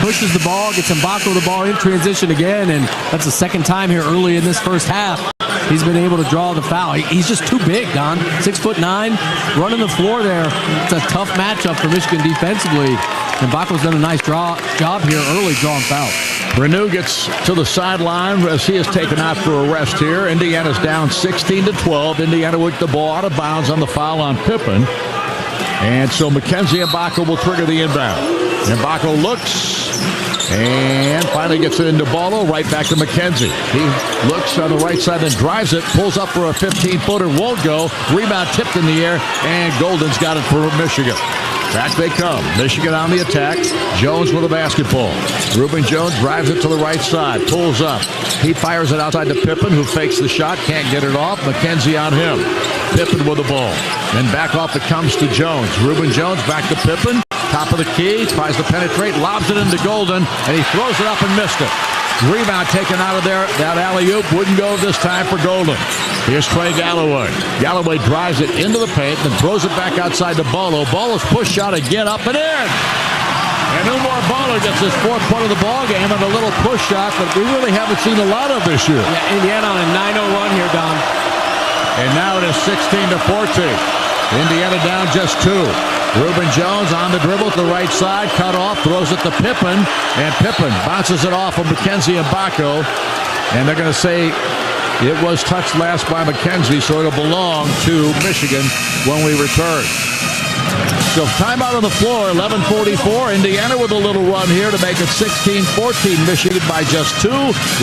pushes the ball, gets Mbako the ball in transition again, and that's the second time here early in this first half he's been able to draw the foul. He's just too big, Don. 6'9", running the floor there. It's a tough matchup for Michigan defensively. And Baco's done a nice job here early drawing fouls. Renew gets to the sideline as he is taken out for a rest here. Indiana's down 16-12. Indiana with the ball out of bounds on the foul on Pippen. And so Mackenzie and Baco will trigger the inbound. And Baco looks and finally gets it into Ballo, right back to Mackenzie. He looks on the right side and drives it, pulls up for a 15-footer, won't go. Rebound tipped in the air, and Golden's got it for Michigan. Back they come. Michigan on the attack. Jones with the basketball. Reuben Jones drives it to the right side, pulls up. He fires it outside to Pippen, who fakes the shot, can't get it off. Mackenzie on him. Pippen with the ball. Then back off it comes to Jones. Reuben Jones back to Pippen. Top of the key, tries to penetrate, lobs it into Golden, and he throws it up and missed it. Rebound taken out of there. That alley-oop wouldn't go this time for Golden. Here's Trey Galloway. Galloway drives it into the paint, then throws it back outside to Ballo. Ballo's push shot again, up and in. And Umar Ballo gets his fourth point of the ball game and a little push shot that we really haven't seen a lot of this year. Yeah, Indiana on a 9-0 run here, Don. And now it is 16-14. Indiana down just 2. Reuben Jones on the dribble to the right side, cut off, throws it to Pippen, and Pippen bounces it off of Mackenzie and Baco. And they're going to say it was touched last by Mackenzie, so it'll belong to Michigan when we return. So timeout on the floor, 11:44. Indiana with a little run here to make it 16-14. Michigan by just 2.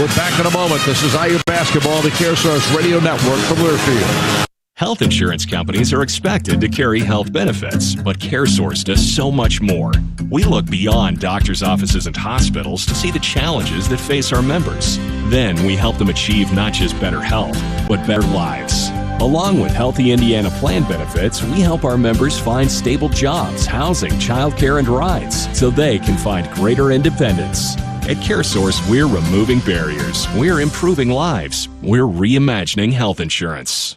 We're back in a moment. This is IU Basketball, the CareSource Radio Network from Learfield. Health insurance companies are expected to carry health benefits, but CareSource does so much more. We look beyond doctors' offices and hospitals to see the challenges that face our members. Then we help them achieve not just better health, but better lives. Along with Healthy Indiana plan benefits, we help our members find stable jobs, housing, childcare, and rides so they can find greater independence. At CareSource, we're removing barriers. We're improving lives. We're reimagining health insurance.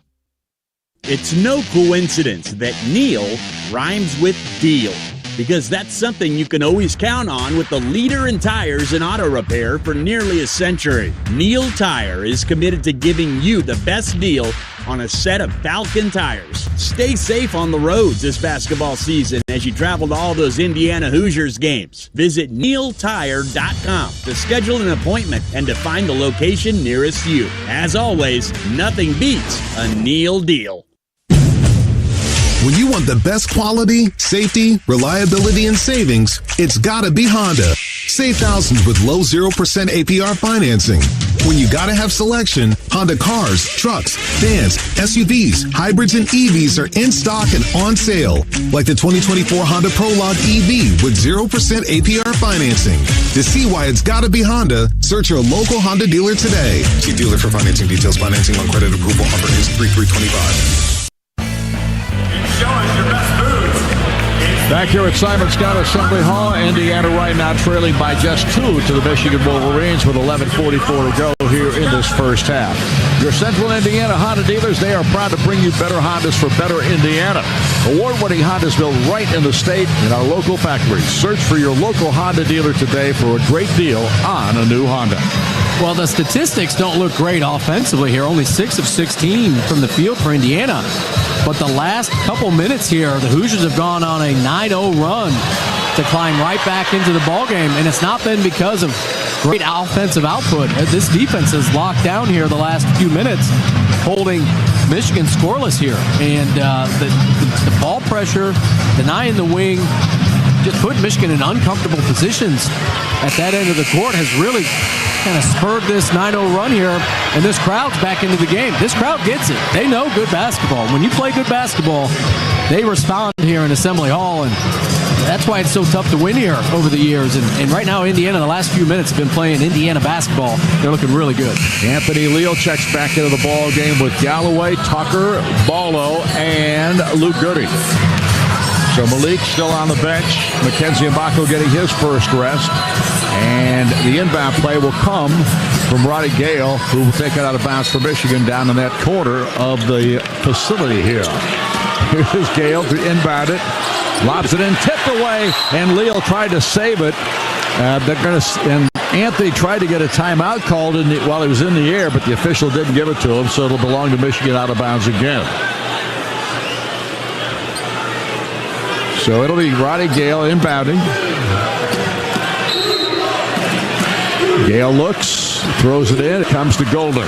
It's no coincidence that Neil rhymes with deal, because that's something you can always count on with the leader in tires and auto repair for nearly a century. Neil Tire is committed to giving you the best deal on a set of Falcon tires. Stay safe on the roads this basketball season as you travel to all those Indiana Hoosiers games. Visit neiltire.com to schedule an appointment and to find the location nearest you. As always, nothing beats a Neil deal. When you want the best quality, safety, reliability, and savings, it's gotta be Honda. Save thousands with low 0% APR financing. When you gotta have selection, Honda cars, trucks, vans, SUVs, hybrids, and EVs are in stock and on sale. Like the 2024 Honda Prologue EV with 0% APR financing. To see why it's gotta be Honda, search your local Honda dealer today. See dealer for financing details. Financing on credit approval. Offer is 3/3/25. Back here at Simon Scott Assembly Hall, Indiana right now trailing by just 2 to the Michigan Wolverines with 11:44 to go here in this first half. Your Central Indiana Honda dealers, they are proud to bring you better Hondas for better Indiana. Award-winning Hondas built right in the state in our local factories. Search for your local Honda dealer today for a great deal on a new Honda. Well, the statistics don't look great offensively here. Only 6 of 16 from the field for Indiana. But the last couple minutes here, the Hoosiers have gone on a 9-0 run to climb right back into the ballgame. And it's not been because of great offensive output. This defense is locked down here the last few minutes, holding Michigan scoreless here. And the ball pressure, denying the wing, just putting Michigan in uncomfortable positions at that end of the court has really kind of spurred this 9-0 run here, and this crowd's back into the game. This crowd gets it. They know good basketball. When you play good basketball, they respond here in Assembly Hall, and that's why it's so tough to win here over the years. And right now, Indiana, the last few minutes, have been playing Indiana basketball. They're looking really good. Anthony Leal checks back into the ball game with Galloway, Tucker, Ballo, and Luke Goody. So Malik still on the bench. Mackenzie Mbako getting his first rest. And the inbound play will come from Roddy Gale, who will take it out of bounds for Michigan down in that corner of the facility here. Here's Gale to inbound it. Lobs it in, tipped away, and Leal tried to save it. They're going to, and Anthony tried to get a timeout called while he was in the air, but the official didn't give it to him, so it'll belong to Michigan out of bounds again. So it'll be Roddy Gale inbounding. Gale looks, throws it in, it comes to Golden.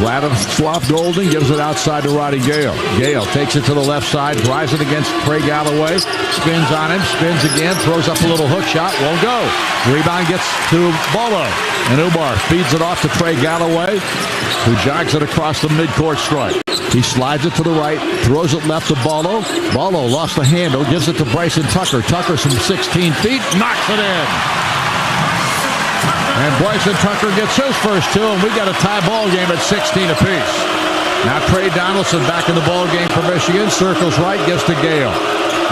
Vladislav Golden gives it outside to Roddy Gale. Gale takes it to the left side, drives it against Trey Galloway, spins on him, spins again, throws up a little hook shot, won't go. Rebound gets to Bolo, and Umar feeds it off to Trey Galloway, who jogs it across the midcourt stripe. He slides it to the right, throws it left to Bolo. Bolo lost the handle, gives it to Bryson Tucker. Tucker from 16 feet, knocks it in. And Bryson Tucker gets his first two, and we got a tie ball game at 16 apiece. Now Trey Donaldson back in the ball game for Michigan. Circles right, gives to Gale.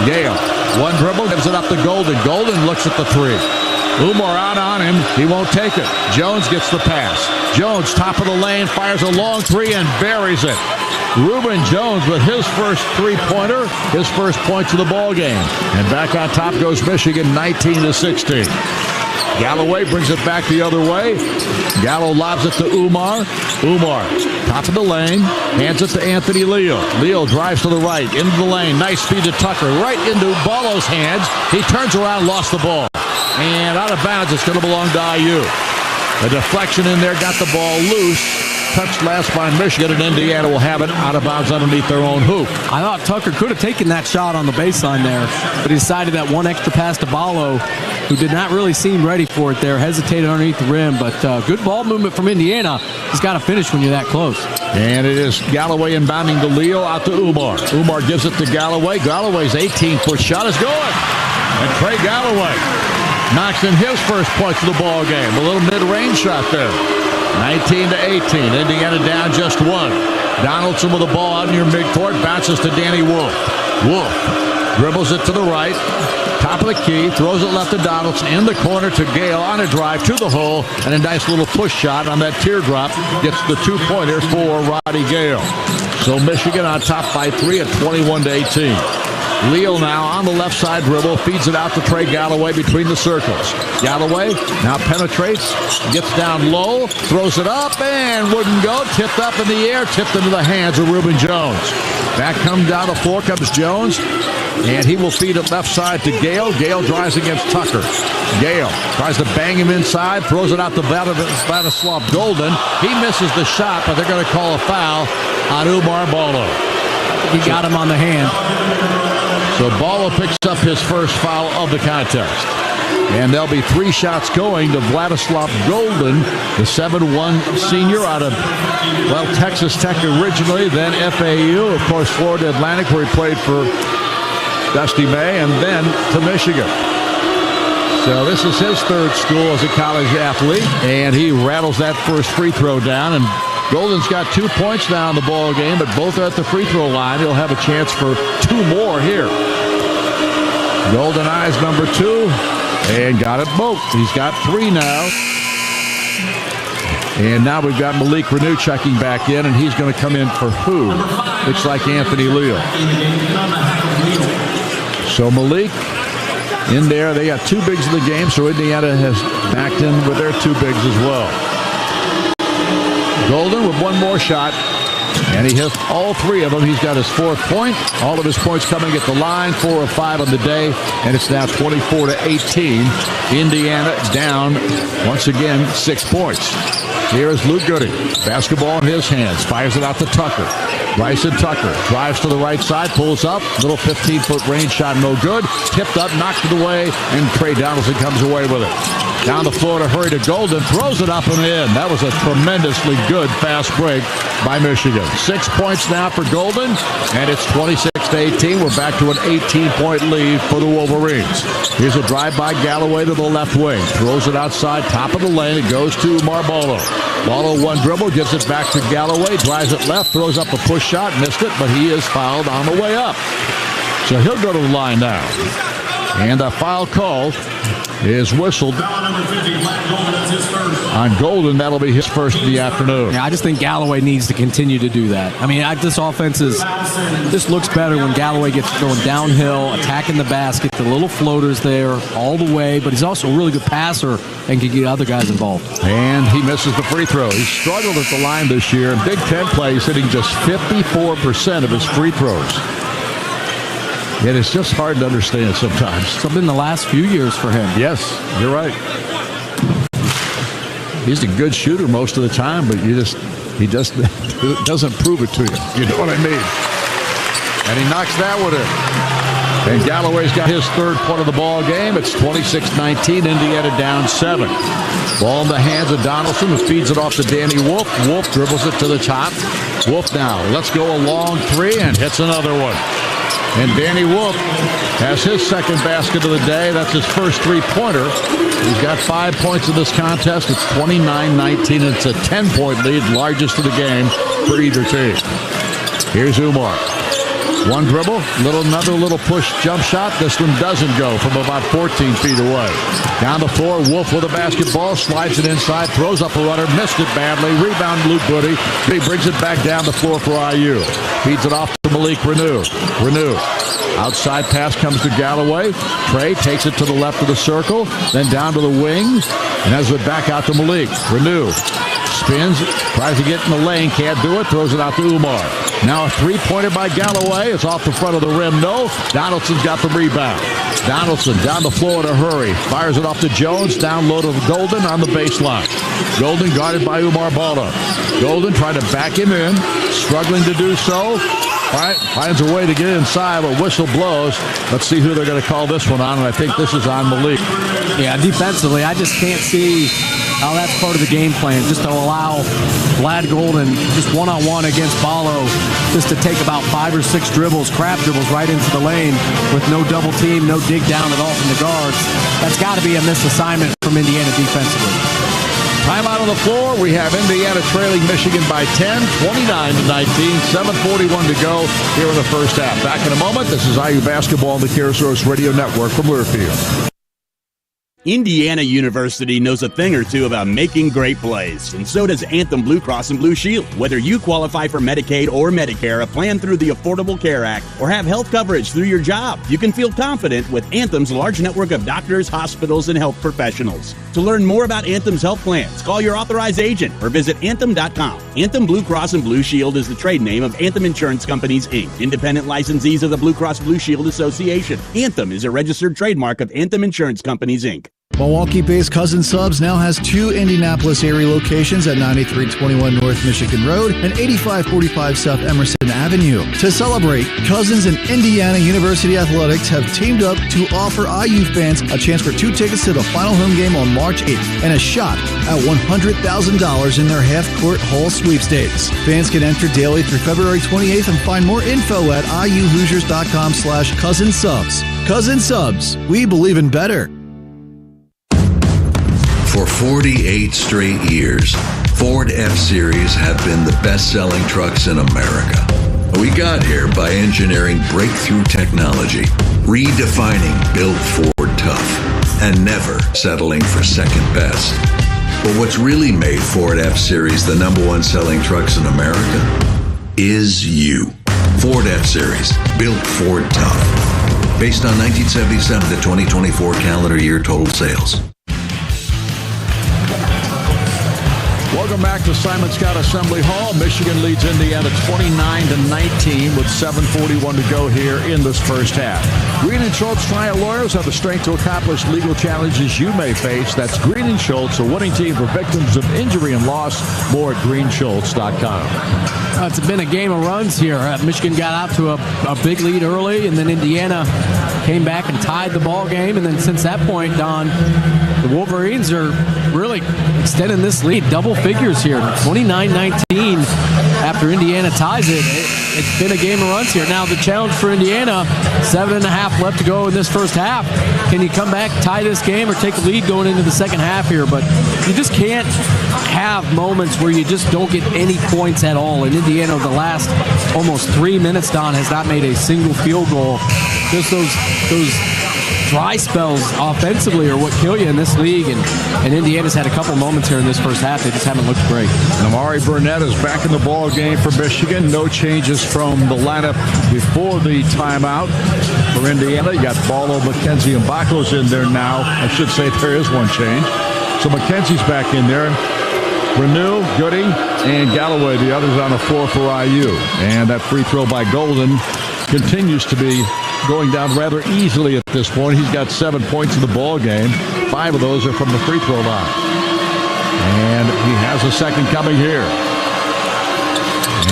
Gale, one dribble, gives it up to Golden. Golden looks at the three. Umar out on him. He won't take it. Jones gets the pass. Jones, top of the lane, fires a long three and buries it. Reuben Jones with his first three-pointer, his first points of the ball game. And back on top goes Michigan, 19-16. Galloway brings it back the other way. Gallo lobs it to Umar. Umar, top of the lane, hands it to Anthony Leo. Leo drives to the right, into the lane. Nice speed to Tucker, right into Balo's hands. He turns around, lost the ball. And out of bounds, it's going to belong to IU. A deflection in there, got the ball loose. Touched last by Michigan, and Indiana will have it out of bounds underneath their own hoop. I thought Tucker could have taken that shot on the baseline there, but he decided that one extra pass to Balo, who did not really seem ready for it there, hesitated underneath the rim, but good ball movement from Indiana. He's got to finish when you're that close. And it is Galloway inbounding to Leo, out to Umar. Umar gives it to Galloway. Galloway's 18-foot shot is good. And Trey Galloway knocks in his first points of the ball game. A little mid-range shot there. 19-18. Indiana down just one. Donaldson with the ball out near midcourt. Bounces to Danny Wolf. Wolf dribbles it to the right. Top of the key. Throws it left to Donaldson. In the corner to Gale on a drive to the hole. And a nice little push shot on that teardrop. Gets the two-pointer for Roddy Gale. So Michigan on top by 3 at 21-18. Leo now on the left side dribble, feeds it out to Trey Galloway between the circles. Galloway now penetrates, gets down low, throws it up, and wouldn't go. Tipped up in the air, tipped into the hands of Reuben Jones. Back comes down the floor, comes Jones, and he will feed it left side to Gale. Gale drives against Tucker. Gale tries to bang him inside, throws it out to Vladislav Golden. He misses the shot, but they're going to call a foul on Umar Balo. He got him on the hand. So Balo picks up his first foul of the contest. And there'll be 3 shots going to Vladislav Golden, the 7'1" senior out of, Texas Tech originally, then FAU, of course, Florida Atlantic, where he played for Dusty May, and then to Michigan. So this is his third school as a college athlete, and he rattles that first free throw down, and Golden's got 2 points now in the ball game, but both are at the free throw line. He'll have a chance for 2 more here. Golden eyes number 2, and got it both. He's got 3 now. And now we've got Malik Renew checking back in, and he's going to come in for who? Looks like Anthony Leo. So Malik in there. They got 2 bigs in the game, so Indiana has backed in with their 2 bigs as well. Golden with 1 more shot, and he hits all 3 of them. He's got his 4th point. All of his points coming at the line, 4 of 5 on the day, and it's now 24-18. Indiana down once again 6 points. Here is Luke Goody. Basketball in his hands. Fires it out to Tucker. Bryson Tucker drives to the right side, pulls up. Little 15-foot range shot, no good. Tipped up, knocked it away, and Trey Donaldson comes away with it. Down the floor to hurry to Golden. Throws it up and in. That was a tremendously good fast break by Michigan. 6 points now for Golden, and it's 26-18. We're back to an 18-point lead for the Wolverines. Here's a drive by Galloway to the left wing. Throws it outside, top of the lane. It goes to Balo. Balo 1 dribble, gives it back to Galloway. Drives it left, throws up a push shot. Missed it, but he is fouled on the way up. So he'll go to the line now. And a foul call is whistled on Golden. That'll be his first in the afternoon. Yeah, I just think Galloway needs to continue to do that. I mean, this offense this looks better when Galloway gets going downhill, attacking the basket, the little floaters there all the way, but he's also a really good passer and can get other guys involved. And he misses the free throw. He's struggled at the line this year. In Big Ten play, he's hitting just 54% of his free throws. It is just hard to understand sometimes. It's been the last few years for him. Yes, you're right. He's a good shooter most of the time, but he just doesn't prove it to you. You know what I mean? And he knocks that one in. And Galloway's got his third point of the ball game. It's 26-19, Indiana down 7. Ball in the hands of Donaldson, who feeds it off to Danny Wolf. Wolf dribbles it to the top. Wolf now lets go a long three and hits another one. And Danny Wolf has his second basket of the day. That's his first three-pointer. He's got 5 points in this contest. It's 29-19. It's a 10-point lead, largest of the game for either team. Here's Umar. One dribble, another little push jump shot. This one doesn't go from about 14 feet away. Down the floor, Wolf with a basketball, slides it inside, throws up a runner, missed it badly. Rebound, Luke Booty. He brings it back down the floor for IU. Feeds it off to Malik Renew. Outside pass comes to Galloway. Trey takes it to the left of the circle, then down to the wing, and has it back out to Malik. Renew spins, tries to get in the lane, can't do it, throws it out to Umar. Now a three-pointer by Galloway. It's off the front of the rim. No. Donaldson's got the rebound. Donaldson down the floor in a hurry. Fires it off to Jones. Down low to Golden on the baseline. Golden guarded by Umar Baldo. Golden trying to back him in. Struggling to do so. Finds a way to get inside, but whistle blows. Let's see who they're going to call this one on, and I think this is on Malik. Yeah, defensively, I just can't see how that's part of the game plan, just to allow Vlad Golden just one-on-one against Ballo, just to take about 5 or 6 dribbles, crab dribbles right into the lane with no double team, no dig down at all from the guards. That's got to be a missed assignment from Indiana defensively. Timeout on the floor. We have Indiana trailing Michigan by 10, 29-19, 7:41 to go here in the first half. Back in a moment. This is IU Basketball on the CareSource Radio Network from Learfield. Indiana University knows a thing or two about making great plays, and so does Anthem Blue Cross and Blue Shield. Whether you qualify for Medicaid or Medicare, a plan through the Affordable Care Act, or have health coverage through your job, you can feel confident with Anthem's large network of doctors, hospitals, and health professionals. To learn more about Anthem's health plans, call your authorized agent or visit Anthem.com. Anthem Blue Cross and Blue Shield is the trade name of Anthem Insurance Companies, Inc., independent licensees of the Blue Cross Blue Shield Association. Anthem is a registered trademark of Anthem Insurance Companies, Inc. Milwaukee-based Cousin Subs now has 2 Indianapolis area locations at 9321 North Michigan Road and 8545 South Emerson Avenue. To celebrate, Cousins and Indiana University Athletics have teamed up to offer IU fans a chance for 2 tickets to the final home game on March 8th and a shot at $100,000 in their half-court hall sweepstakes. Fans can enter daily through February 28th and find more info at iuhoosiers.com/Cousin Subs. Cousin Subs, we believe in better. For 48 straight years, Ford F-Series have been the best-selling trucks in America. We got here by engineering breakthrough technology, redefining Built Ford Tough, and never settling for second best. But what's really made Ford F-Series the #1 selling trucks in America is you. Ford F-Series, Built Ford Tough. Based on 1977 to 2024 calendar year total sales. Welcome back to Simon Scott Assembly Hall. Michigan leads Indiana 29-19 with 7:41 to go here in this first half. Green & Schultz trial lawyers have the strength to accomplish legal challenges you may face. That's Green & Schultz, a winning team for victims of injury and loss. More at greenschultz.com. It's been a game of runs here. Michigan got out to a big lead early, and then Indiana came back and tied the ball game. And then since that point, Don, the Wolverines are really extending this lead. Double figures here, 29-19 after Indiana ties it. It's been a game of runs here. Now the challenge for Indiana, 7.5 left to go in this first half. Can you come back, tie this game, or take the lead going into the second half here? But you just can't have moments where you just don't get any points at all. And Indiana, the last almost 3 minutes, Don, has not made a single field goal. Just those dry spells offensively are what kill you in this league, and Indiana's had a couple moments here in this first half. They just haven't looked great. Amari Burnett is back in the ball game for Michigan. No changes from the lineup before the timeout for Indiana. You got Ballo, McKenzie, and Baco's in there now. I should say there is one change. So McKenzie's back in there. Renew, Goody, and Galloway, the others on the floor for IU. And that free throw by Golden continues to be going down rather easily at this point. He's got 7 points in the ball game. 5 of those are from the free throw line. And he has a second coming here.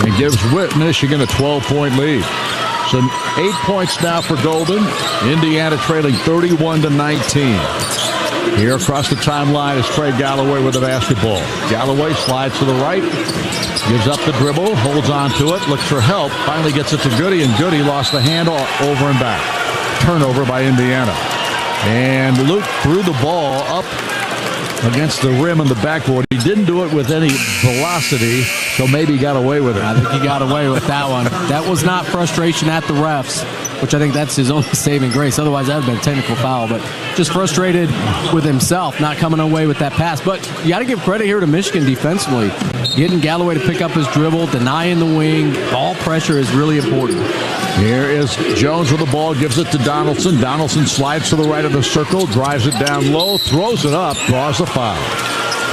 And gives Michigan a 12-point lead. So 8 points now for Golden. Indiana trailing 31-19. Here across the timeline is Trey Galloway with the basketball. Galloway slides to the right, gives up the dribble, holds on to it, looks for help, finally gets it to Goody, and Goody lost the handle over and back. Turnover by Indiana. And Luke threw the ball up against the rim in the backboard. He didn't do it with any velocity, so maybe he got away with it. I think he got away with that one. That was not frustration at the refs, which I think that's his only saving grace. Otherwise, that would have been a technical foul. But just frustrated with himself, not coming away with that pass. But you got to give credit here to Michigan defensively. Getting Galloway to pick up his dribble, denying the wing. Ball pressure is really important. Here is Jones with the ball, gives it to Donaldson. Donaldson slides to the right of the circle, drives it down low, throws it up, draws the foul.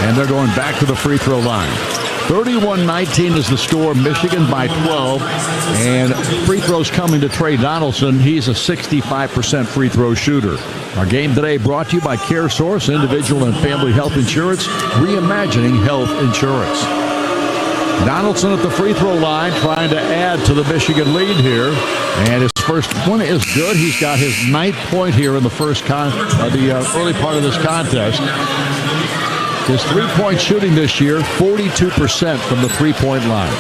And they're going back to the free throw line. 31-19 is the score. Michigan by 12. And free throws coming to Trey Donaldson. He's a 65% free throw shooter. Our game today brought to you by CareSource, Individual and Family Health Insurance, reimagining health insurance. Donaldson at the free throw line trying to add to the Michigan lead here. And his first one is good. He's got his 9th point here in the early part of this contest. His three-point shooting this year, 42% from the three-point line.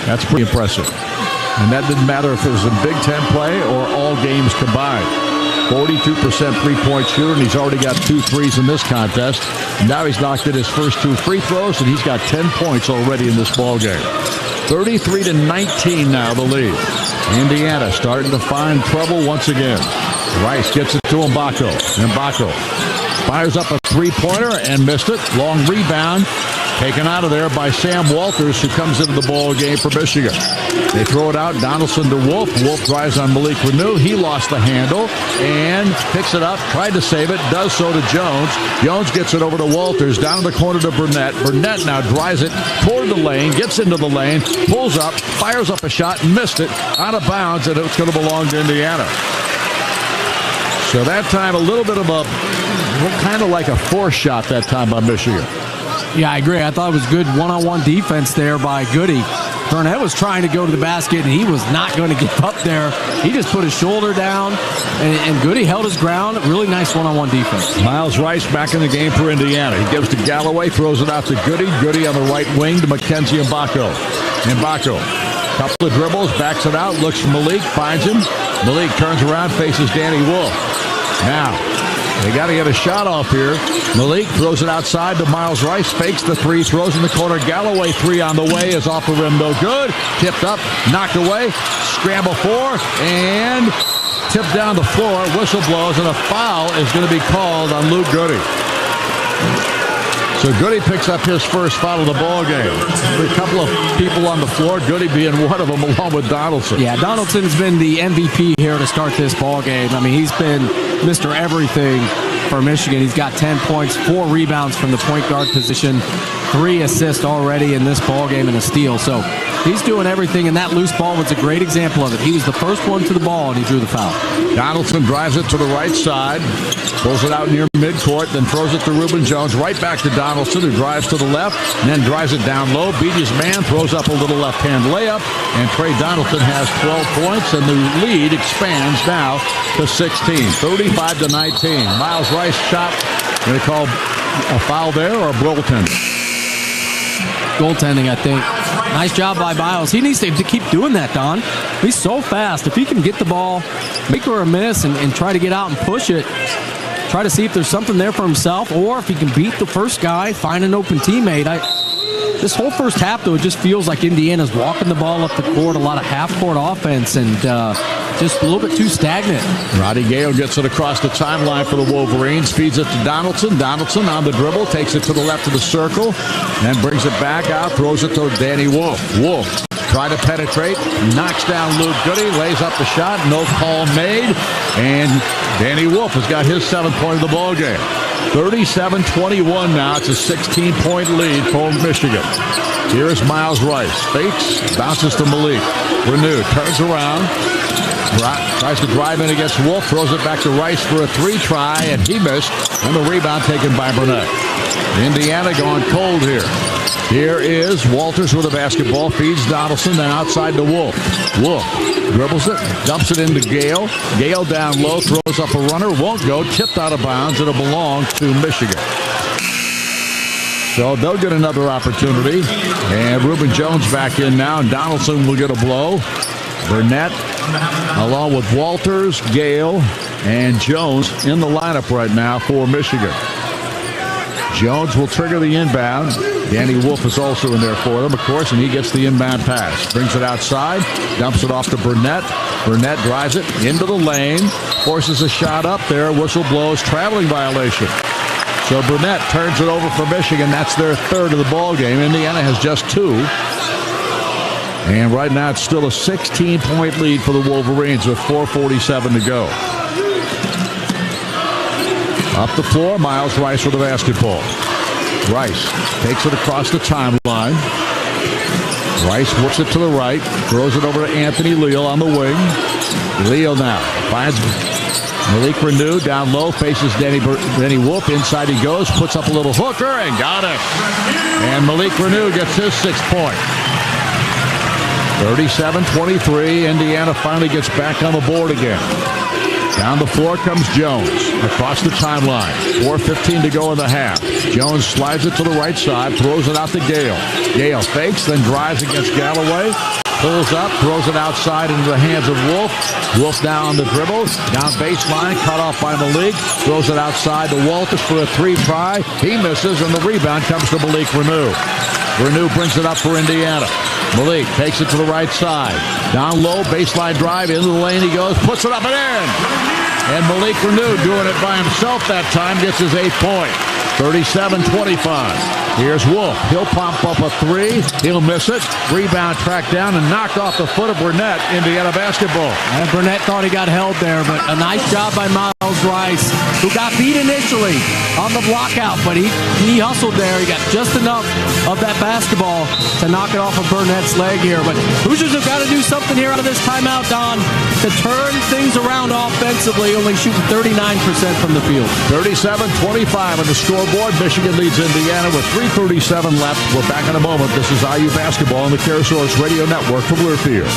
That's pretty impressive. And that didn't matter if it was in Big Ten play or all games combined. 42% three-point shooter, and he's already got 2 threes in this contest. Now he's knocked in his first 2 free throws, and he's got 10 points already in this ball game. 33-19 now, the lead. Indiana starting to find trouble once again. Rice gets it to Mbako. Mbako fires up a three-pointer and missed it. Long rebound. Taken out of there by Sam Walters, who comes into the ball game for Michigan. They throw it out. Donaldson to Wolf. Wolf drives on Malik Renew. He lost the handle and picks it up. Tried to save it. Does so to Jones. Jones gets it over to Walters. Down in the corner to Burnett. Burnett now drives it toward the lane. Gets into the lane. Pulls up. Fires up a shot. Missed it. Out of bounds, and it's going to belong to Indiana. So that time, a little bit of a kind of like a force shot that time by Michigan. Yeah, I agree. I thought it was good one-on-one defense there by Goody. Burnett was trying to go to the basket, and he was not going to give up there. He just put his shoulder down, and Goody held his ground. Really nice one-on-one defense. Miles Rice back in the game for Indiana. He gives to Galloway, throws it out to Goody. Goody on the right wing to McKenzie Mbako. Mbako, couple of dribbles, backs it out, looks for Malik, finds him. Malik turns around, faces Danny Wolf. Now, they got to get a shot off here. Malik throws it outside to Miles Rice. Fakes the three. Throws in the corner. Galloway three on the way. Is off the rim. No good. Tipped up. Knocked away. Scramble 4. And tipped down the floor. Whistle blows. And a foul is going to be called on Luke Goody. So Goody picks up his first foul of the ball game. A couple of people on the floor, Goody being one of them, along with Donaldson. Yeah, Donaldson's been the MVP here to start this ball game. I mean, he's been Mr. Everything for Michigan. He's got 10 points, 4 rebounds from the point guard position, 3 assists already in this ball game and a steal. So he's doing everything, and that loose ball was a great example of it. He was the first one to the ball, and he drew the foul. Donaldson drives it to the right side, pulls it out near midcourt, then throws it to Reuben Jones. Right back to Donaldson, who drives to the left, and then drives it down low. Beat his man, throws up a little left-hand layup, and Trey Donaldson has 12 points, and the lead expands now to 16, 35-19. Miles Rice shot. Going to call a foul there or a goaltending? Goaltending, I think. Nice job by Miles. He needs to keep doing that, Don. He's so fast. If he can get the ball, make her a miss, and try to get out and push it, try to see if there's something there for himself, or if he can beat the first guy, find an open teammate. This whole first half, though, it just feels like Indiana's walking the ball up the court, a lot of half-court offense, and just a little bit too stagnant. Roddy Gale gets it across the timeline for the Wolverines, feeds it to Donaldson. Donaldson on the dribble, takes it to the left of the circle, then brings it back out, throws it to Danny Wolf. Wolf try to penetrate, knocks down Luke Goody, lays up the shot, no call made, and Danny Wolf has got his 7th point of the ball game. 37-21 now. It's a 16-point lead for Michigan. Here is Miles Rice. Fakes, bounces to Malik. Renew, turns around, tries to drive in against Wolf, throws it back to Rice for a 3 try, and he missed, and the rebound taken by Burnett. Indiana going cold here. Here is Walters with the basketball, feeds Donaldson, then outside to Wolf. Wolf dribbles it, dumps it into Gale. Gale down low, throws up a runner, won't go, tipped out of bounds. It'll belong to Michigan. So they'll get another opportunity. And Reuben Jones back in now, and Donaldson will get a blow. Burnett, along with Walters, Gale, and Jones in the lineup right now for Michigan. Jones will trigger the inbound. Danny Wolf is also in there for them, of course, and he gets the inbound pass. Brings it outside, dumps it off to Burnett. Burnett drives it into the lane, forces a shot up there. Whistle blows, traveling violation. So Burnett turns it over for Michigan. That's their 3rd of the ball game. Indiana has just 2. And right now it's still a 16-point lead for the Wolverines with 4:47 to go. Up the floor, Miles Rice with the basketball. Rice takes it across the timeline. Rice works it to the right, throws it over to Anthony Leal on the wing. Leal now finds Malik Renew down low, faces Danny Wolf. Inside he goes, puts up a little hooker, and got it. And Malik Renew gets his 6th point. 37-23. Indiana finally gets back on the board again. Down the floor comes Jones across the timeline. 4:15 to go in the half. Jones slides it to the right side, throws it out to Gale. Gale fakes, then drives against Galloway. Pulls up, throws it outside into the hands of Wolf. Wolf down on the dribble. Down baseline, cut off by Malik. Throws it outside to Walters for a 3 try. He misses, and the rebound comes to Malik Renew. Renew brings it up for Indiana. Malik takes it to the right side. Down low, baseline drive, into the lane he goes, puts it up and in. And Malik Renew doing it by himself that time, gets his 8th point. 37-25. Here's Wolf. He'll pump up a 3. He'll miss it. Rebound tracked down and knocked off the foot of Burnett. Indiana basketball. And Burnett thought he got held there, but a nice job by Miles Rice, who got beat initially on the block out, but he hustled there. He got just enough of that basketball to knock it off of Burnett's leg here. But Hoosiers have got to do something here out of this timeout, Don, to turn things around offensively, only shooting 39% from the field. 37-25 on the scoreboard. Michigan leads Indiana with 3:37 left. We're back in a moment. This is IU Basketball on the CareSource Radio Network from Learfield.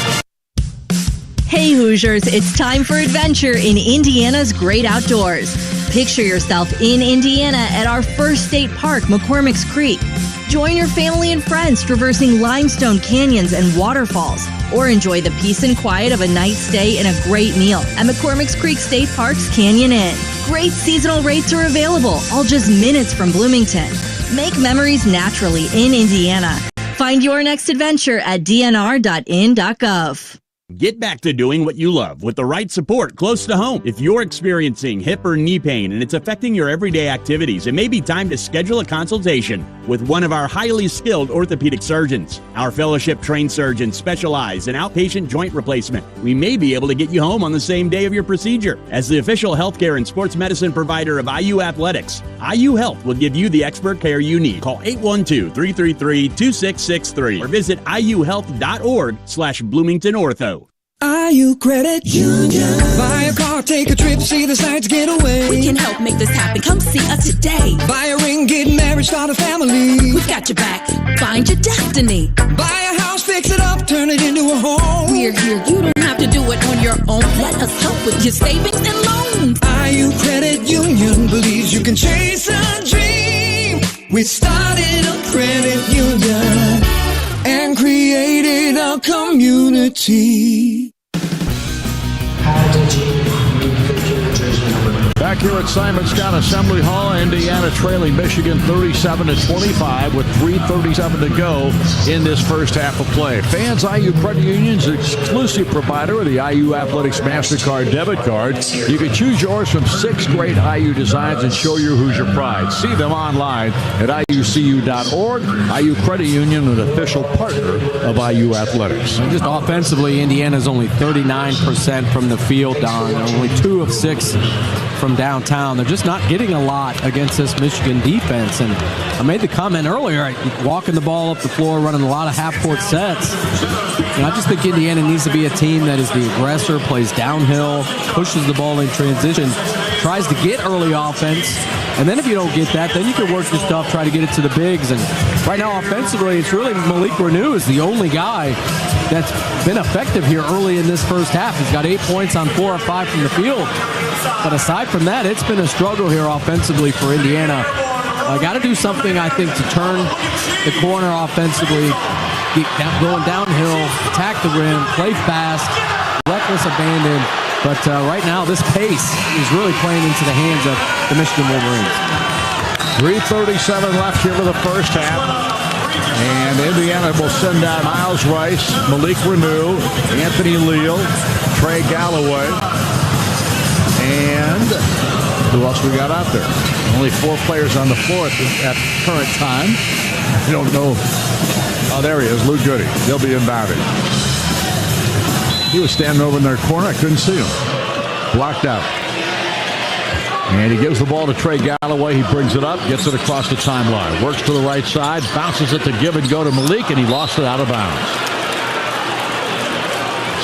Hey Hoosiers, it's time for adventure in Indiana's great outdoors. Picture yourself in Indiana at our first state park, McCormick's Creek. Join your family and friends traversing limestone canyons and waterfalls, or enjoy the peace and quiet of a night stay and a great meal at McCormick's Creek State Park's Canyon Inn. Great seasonal rates are available, all just minutes from Bloomington. Make memories naturally in Indiana. Find your next adventure at dnr.in.gov. Get back to doing what you love with the right support close to home. If you're experiencing hip or knee pain and it's affecting your everyday activities, it may be time to schedule a consultation with one of our highly skilled orthopedic surgeons. Our fellowship-trained surgeons specialize in outpatient joint replacement. We may be able to get you home on the same day of your procedure. As the official healthcare and sports medicine provider of IU Athletics, IU Health will give you the expert care you need. Call 812-333-2663 or visit iuhealth.org/BloomingtonOrtho. IU Credit Union. Buy a car, take a trip, see the sights, get away. We can help make this happen. Come see us today. Buy a ring, get married, start a family. We've got your back. Find your destiny. Buy a house, fix it up, turn it into a home. We're here. You don't have to do it on your own. Let us help with your savings and loans. IU Credit Union believes you can chase a dream. We started a credit union and created a community. How did you make your jersey number? Back here at Simon Scott Assembly Hall, Indiana trailing Michigan 37-25 with 3:37 to go in this first half of play. Fans, IU Credit Union's exclusive provider of the IU Athletics MasterCard debit card. You can choose yours from 6 great IU designs and show your Hoosier pride. See them online at IUCU.org. IU Credit Union, an official partner of IU Athletics. And just offensively, Indiana's only 39% from the field, Don. Only 2 of 6 from downtown. They're just not getting a lot against this Michigan defense. And I made the comment earlier, walking the ball up the floor, running a lot of half-court sets. And I just think Indiana needs to be a team that is the aggressor, plays downhill, pushes the ball in transition, tries to get early offense. And then if you don't get that, then you can work your stuff, try to get it to the bigs. And right now, offensively, it's really Malik Renew is the only guy that's been effective here early in this first half. He's got 8 points on 4 of 5 from the field. But aside from that, it's been a struggle here offensively for Indiana. Got to do something, I think, to turn the corner offensively, going downhill, attack the rim, play fast, reckless abandon. But right now, this pace is really playing into the hands of the Michigan Wolverines. 3:37 left here for the first half. And Indiana will send out Miles Rice, Malik Renew, Anthony Leal, Trey Galloway. And who else we got out there? Only 4 players on the floor at current time. I don't know. Oh, there he is, Luke Goody. He'll be inbounded. He was standing over in their corner. I couldn't see him. Blocked out. And he gives the ball to Trey Galloway. He brings it up, gets it across the timeline. Works to the right side, bounces it to give and go to Malik, and he lost it out of bounds.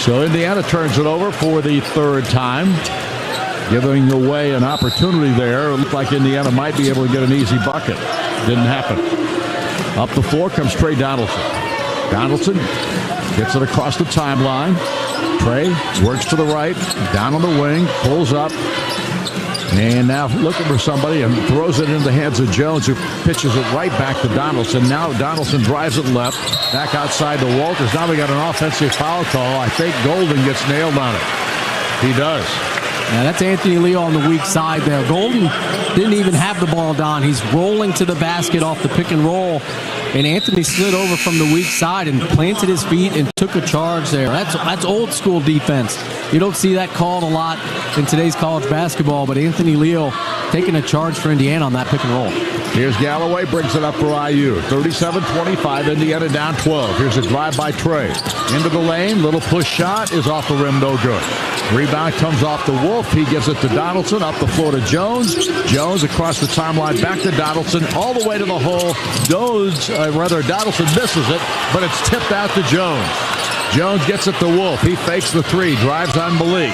So Indiana turns it over for the 3rd time, giving away an opportunity there. It looked like Indiana might be able to get an easy bucket. Didn't happen. Up the floor comes Trey Donaldson. Donaldson gets it across the timeline. Trey works to the right, down on the wing, pulls up, and now looking for somebody and throws it into the hands of Jones, who pitches it right back to Donaldson. Now Donaldson drives it left, back outside to Walters. Now we got an offensive foul call. I think Golden gets nailed on it. He does. Now that's Anthony Leal on the weak side there. Golden didn't even have the ball, Don. He's rolling to the basket off the pick and roll. And Anthony slid over from the weak side and planted his feet and took a charge there. That's old school defense. You don't see that called a lot in today's college basketball, but Anthony Leal taking a charge for Indiana on that pick and roll. Here's Galloway, brings it up for IU. 37-25, Indiana down 12. Here's a drive by Trey. Into the lane, little push shot is off the rim, no good. Rebound comes off the Wolf. He gives it to Donaldson, up the floor to Jones. Jones across the timeline, back to Donaldson, all the way to the hole. Donaldson misses it, but it's tipped out to Jones. Jones gets it to Wolf. He fakes the 3, drives on Malik.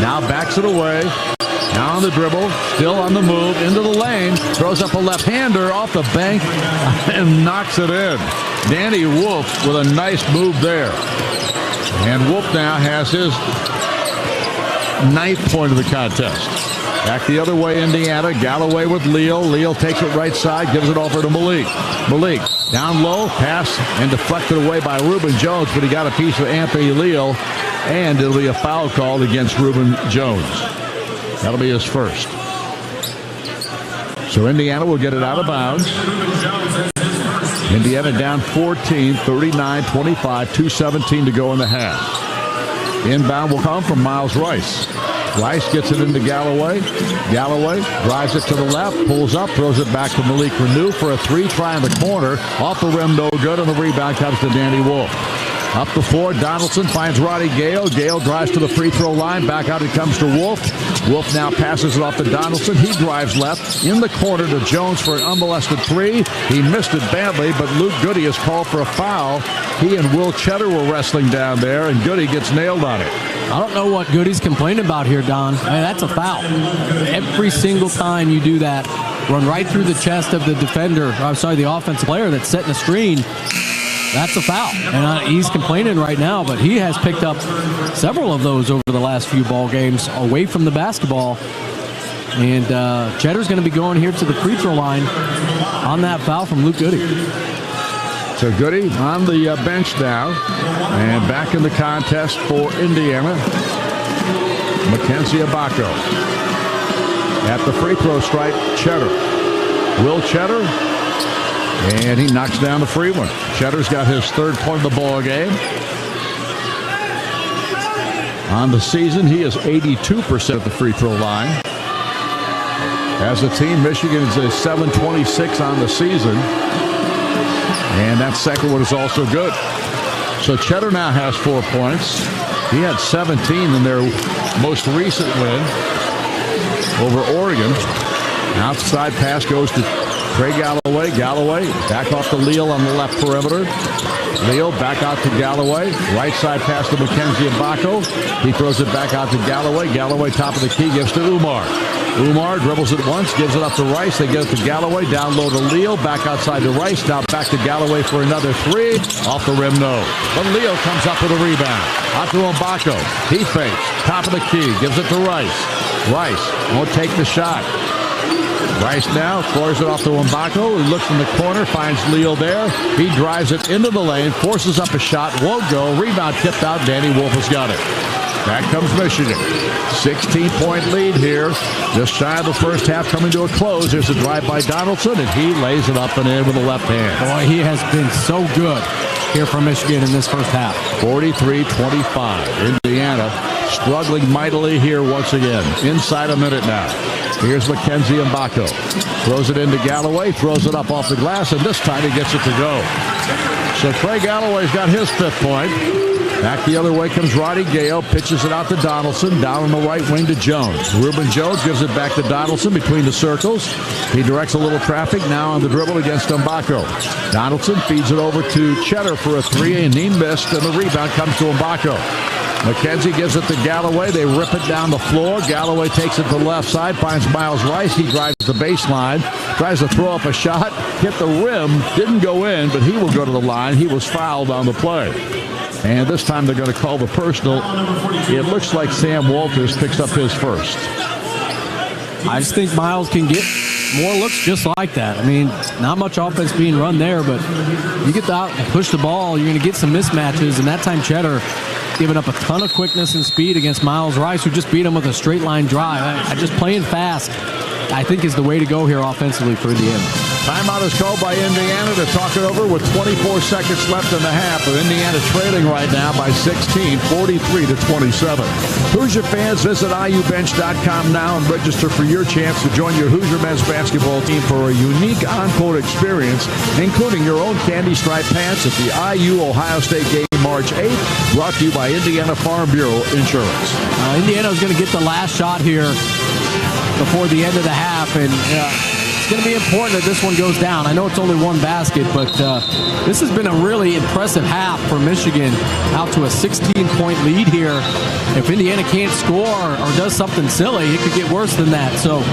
Now backs it away. Now on the dribble, still on the move, into the lane, throws up a left-hander off the bank and knocks it in. Danny Wolf with a nice move there. And Wolf now has his 9th point of the contest. Back the other way, Indiana. Galloway with Leal. Leal takes it right side, gives it over to Malik. Malik down low, pass and deflected away by Reuben Jones, but he got a piece of Anthony Leal, and it'll be a foul called against Reuben Jones. That'll be his first. So Indiana will get it out of bounds. Indiana down 14, 39-25, 2:17 to go in the half. Inbound will come from Miles Rice. Rice gets it into Galloway. Galloway drives it to the left, pulls up, throws it back to Malik Renew for a 3, try in the corner. Off the rim, no good, and the rebound comes to Danny Wolf. Up the floor, Donaldson finds Roddy Gale. Gale drives to the free throw line. Back out it comes to Wolf. Wolf now passes it off to Donaldson. He drives left in the corner to Jones for an unmolested 3. He missed it badly, but Luke Goody is called for a foul. He and Will Cheddar were wrestling down there, and Goody gets nailed on it. I don't know what Goody's complaining about here, Don. I mean, that's a foul. Every single time you do that, run right through the chest of the defender, the offensive player that's setting a screen, that's a foul. And he's complaining right now, but he has picked up several of those over the last few ball games away from the basketball. And Cheddar's going to be going here to the free throw line on that foul from Luke Goody. So Goody on the bench now, and back in the contest for Indiana, Mackenzie Abaco. At the free throw stripe, Cheddar. Will Cheddar. And he knocks down the free one. Cheddar's got his third point of the ball game. On the season, he is 82% at the free throw line. As a team, Michigan is a 7-26 on the season. And that second one is also good. So Cheddar now has 4 points. He had 17 in their most recent win over Oregon. Outside pass goes to Trey Galloway. Galloway back off to Leal on the left perimeter. Leal back out to Galloway. Right side pass to Mackenzie Mbako. He throws it back out to Galloway. Galloway top of the key gives to Umar. Umar dribbles it once, gives it up to Rice. They get it to Galloway. Down low to Leal. Back outside to Rice. Now back to Galloway for another three. Off the rim, no. But Leal comes up with a rebound. Out to Mbako. He fakes. Top of the key. Gives it to Rice. Rice won't take the shot. Rice now floors it off to Mbako. He looks in the corner, finds Leal there. He drives it into the lane, forces up a shot, won't go. Rebound tipped out. Danny Wolf has got it. Back comes Michigan. 16-point lead here. Just shy of the first half coming to a close. There's a drive by Donaldson, and he lays it up and in with the left hand. Boy, he has been so good here for Michigan in this first half. 43-25. Indiana struggling mightily here once again. Inside a minute now. Here's Mackenzie Mbako. Throws it into Galloway, throws it up off the glass, and this time he gets it to go. So Trey Galloway's got his 5th point. Back the other way comes Roddy Gale, pitches it out to Donaldson, down on the right wing to Jones. Reuben Jones gives it back to Donaldson between the circles. He directs a little traffic now on the dribble against Mbako. Donaldson feeds it over to Cheddar for a three, and he missed, and the rebound comes to Mbako. McKenzie gives it to Galloway. They rip it down the floor. Galloway takes it to the left side, finds Miles Rice. He drives the baseline, tries to throw up a shot, hit the rim, didn't go in, but he will go to the line. He was fouled on the play. And this time they're going to call the personal. It looks like Sam Walters picks up his first. I just think Miles can get more looks just like that. I mean, not much offense being run there, but you get out and push the ball, you're going to get some mismatches, and that time Cheddar giving up a ton of quickness and speed against Miles Rice, who just beat him with a straight line drive. Just playing fast, I think, is the way to go here offensively for Indiana. Timeout is called by Indiana to talk it over with 24 seconds left in the half. Of Indiana trailing right now by 16, 43-27. Hoosier fans, visit IUbench.com now and register for your chance to join your Hoosier men's basketball team for a unique on-court experience, including your own candy striped pants at the IU Ohio State game March 8th, brought to you by Indiana Farm Bureau Insurance. Indiana is going to get the last shot here before the end of the half, and it's going to be important that this one goes down. I know it's only one basket, but this has been a really impressive half for Michigan, out to a 16-point lead here. If Indiana can't score or does something silly, it could get worse than that. So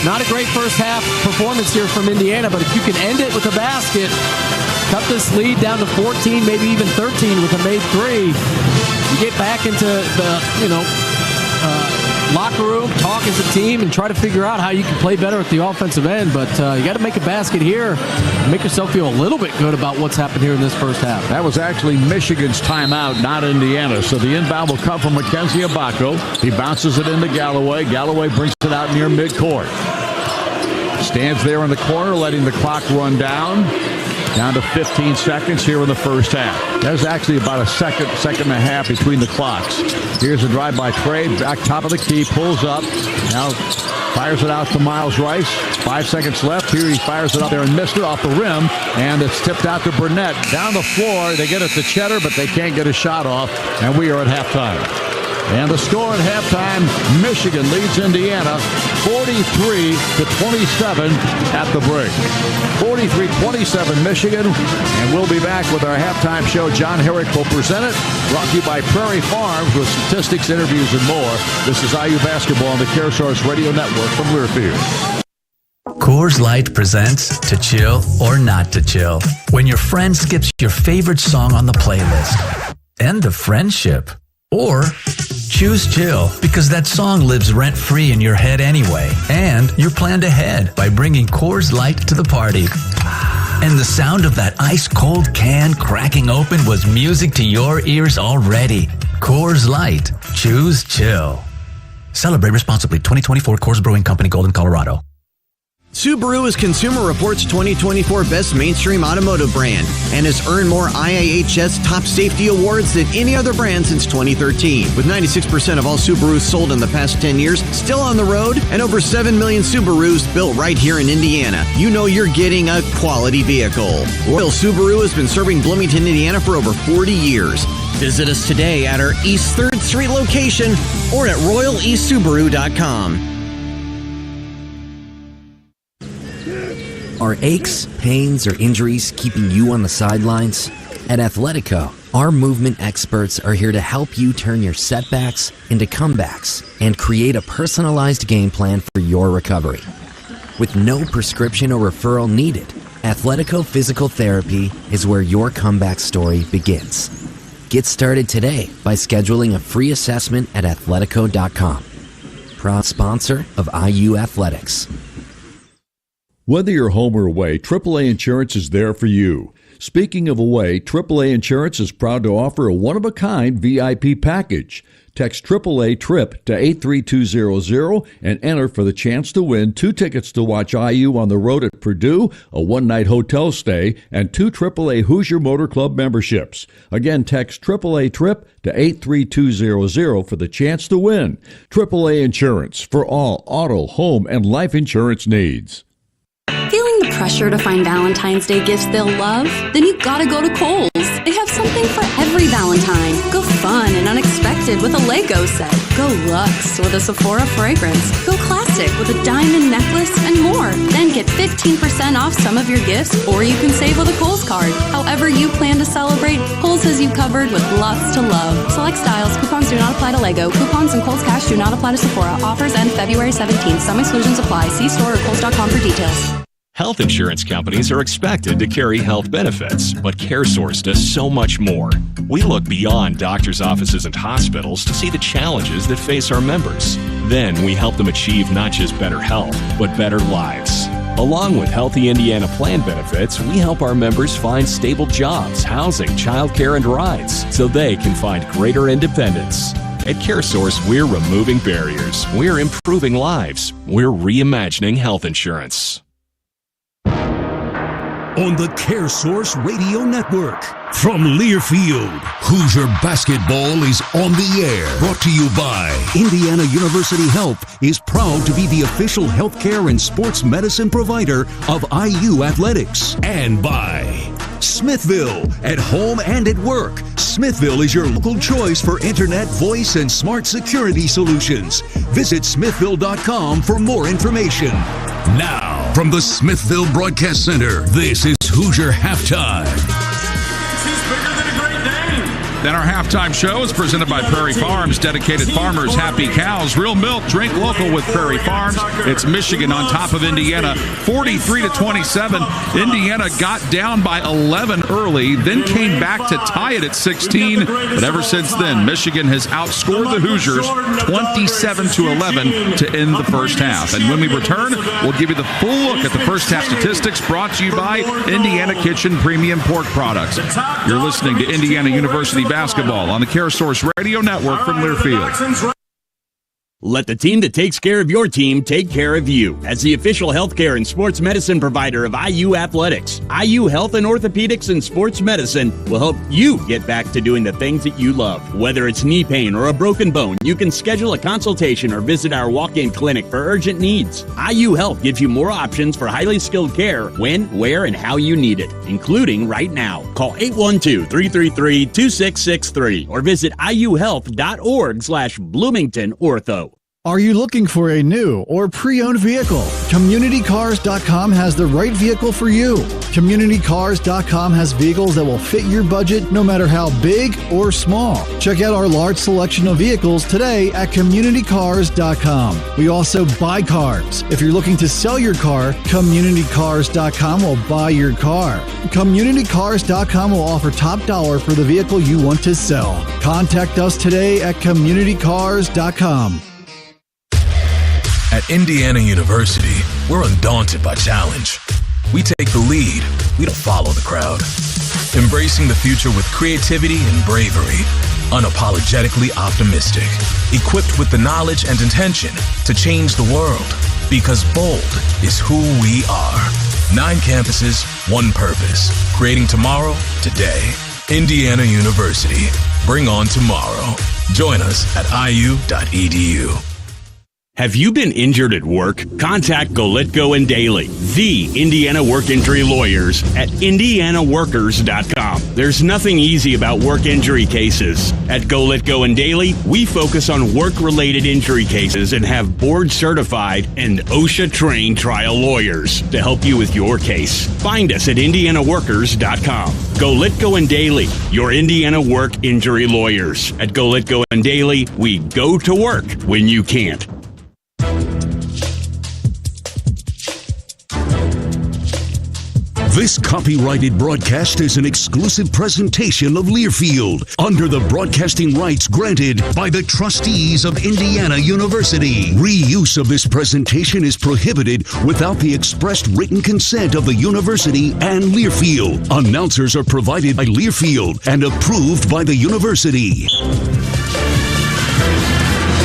not a great first half performance here from Indiana, but if you can end it with a basket, cut this lead down to 14, maybe even 13 with a made three, you get back into the, locker room, talk as a team, and try to figure out how you can play better at the offensive end. But you got to make a basket here, make yourself feel a little bit good about what's happened here in this first half. That was actually Michigan's timeout, not Indiana. So the inbound will come from Mackenzie Mbako. He bounces it into Galloway. Galloway brings it out near midcourt. Stands there in the corner, letting the clock run down. Down to 15 seconds here in the first half. There's actually about a second and a half between the clocks. Here's a drive by Trey, back top of the key, pulls up. Now fires it out to Miles Rice. 5 seconds left. Here he fires it up there and missed it off the rim. And it's tipped out to Burnett. Down the floor, they get it to Cheddar, but they can't get a shot off. And we are at halftime. And the score at halftime, Michigan leads Indiana 43-27 at the break. 43-27 Michigan, and we'll be back with our halftime show. John Herrick will present it, brought to you by Prairie Farms with statistics, interviews, and more. This is IU Basketball on the CareSource Radio Network from Learfield. Coors Light presents To Chill or Not to Chill. When your friend skips your favorite song on the playlist. End of friendship. Or choose chill because that song lives rent-free in your head anyway. And you're planned ahead by bringing Coors Light to the party. And the sound of that ice-cold can cracking open was music to your ears already. Coors Light. Choose chill. Celebrate responsibly. 2024 Coors Brewing Company, Golden, Colorado. Subaru is Consumer Reports 2024 Best Mainstream Automotive Brand and has earned more IIHS Top Safety Awards than any other brand since 2013. With 96% of all Subarus sold in the past 10 years still on the road and over 7 million Subarus built right here in Indiana, you know you're getting a quality vehicle. Royal Subaru has been serving Bloomington, Indiana for over 40 years. Visit us today at our East 3rd Street location or at royaleastsubaru.com. Are aches, pains, or injuries keeping you on the sidelines? At Athletico, our movement experts are here to help you turn your setbacks into comebacks and create a personalized game plan for your recovery. With no prescription or referral needed, Athletico Physical Therapy is where your comeback story begins. Get started today by scheduling a free assessment at athletico.com. Proud sponsor of IU Athletics. Whether you're home or away, AAA Insurance is there for you. Speaking of away, AAA Insurance is proud to offer a one-of-a-kind VIP package. Text AAA TRIP to 83200 and enter for the chance to win 2 tickets to watch IU on the road at Purdue, a one-night hotel stay, and 2 AAA Hoosier Motor Club memberships. Again, text AAA TRIP to 83200 for the chance to win. AAA Insurance for all auto, home, and life insurance needs. Feeling the pressure to find Valentine's Day gifts they'll love? Then you gotta go to Kohl's. They have something for every Valentine. Go fun and unexpected with a Lego set. Go luxe with a Sephora fragrance. Go classic with a diamond necklace and more. Then get 15% off some of your gifts, or you can save with a Kohl's card. However you plan to celebrate, Kohl's has you covered with lots to love. Select styles. Coupons do not apply to Lego. Coupons and Kohl's Cash do not apply to Sephora. Offers end February 17th. Some exclusions apply. See store or Kohls.com for details. Health insurance companies are expected to carry health benefits, but CareSource does so much more. We look beyond doctors' offices and hospitals to see the challenges that face our members. Then we help them achieve not just better health, but better lives. Along with Healthy Indiana plan benefits, we help our members find stable jobs, housing, childcare, and rides so they can find greater independence. At CareSource, we're removing barriers. We're improving lives. We're reimagining health insurance. On the CareSource Radio Network. From Learfield, Hoosier Basketball is on the air. Brought to you by Indiana University Health is proud to be the official healthcare and sports medicine provider of IU Athletics. And by Smithville, at home and at work. Smithville is your local choice for internet, voice, and smart security solutions. Visit smithville.com for more information. Now, from the Smithville Broadcast Center, this is Hoosier Halftime. Then our halftime show is presented by Prairie Farms. Dedicated farmers, happy cows, real milk, drink local with Prairie Farms. It's Michigan on top of Indiana, 43-27. Indiana got down by 11 early, then came back to tie it at 16. But ever since then, Michigan has outscored the Hoosiers 27-11 to end the first half. And when we return, we'll give you the full look at the first half statistics brought to you by Indiana Kitchen Premium Pork Products. You're listening to Indiana University Basketball on the CareSource Radio Network from Learfield. Let the team that takes care of your team take care of you. As the official healthcare and sports medicine provider of IU Athletics, IU Health and Orthopedics and Sports Medicine will help you get back to doing the things that you love. Whether it's knee pain or a broken bone, you can schedule a consultation or visit our walk-in clinic for urgent needs. IU Health gives you more options for highly skilled care when, where, and how you need it, including right now. Call 812-333-2663 or visit iuhealth.org/Bloomington Ortho. Are you looking for a new or pre-owned vehicle? CommunityCars.com has the right vehicle for you. CommunityCars.com has vehicles that will fit your budget no matter how big or small. Check out our large selection of vehicles today at CommunityCars.com. We also buy cars. If you're looking to sell your car, CommunityCars.com will buy your car. CommunityCars.com will offer top dollar for the vehicle you want to sell. Contact us today at CommunityCars.com. At Indiana University, we're undaunted by challenge. We take the lead. We don't follow the crowd. Embracing the future with creativity and bravery. unapologetically optimistic, equipped with the knowledge and intention to change the world, because bold is who we are. 9 campuses, 1 purpose, creating tomorrow today. Indiana University. Bring on tomorrow. Join us at iu.edu. Have you been injured at work? Contact Golitko and Daly, the Indiana work injury lawyers at indianaworkers.com. There's nothing easy about work injury cases. At Golitko and Daly, we focus on work-related injury cases and have board-certified and OSHA-trained trial lawyers to help you with your case. Find us at indianaworkers.com. Golitko and Daly, your Indiana work injury lawyers. At Golitko and Daly, we go to work when you can't. This copyrighted broadcast is an exclusive presentation of Learfield under the broadcasting rights granted by the trustees of Indiana University. Reuse of this presentation is prohibited without the expressed written consent of the university and Learfield. Announcers are provided by Learfield and approved by the university.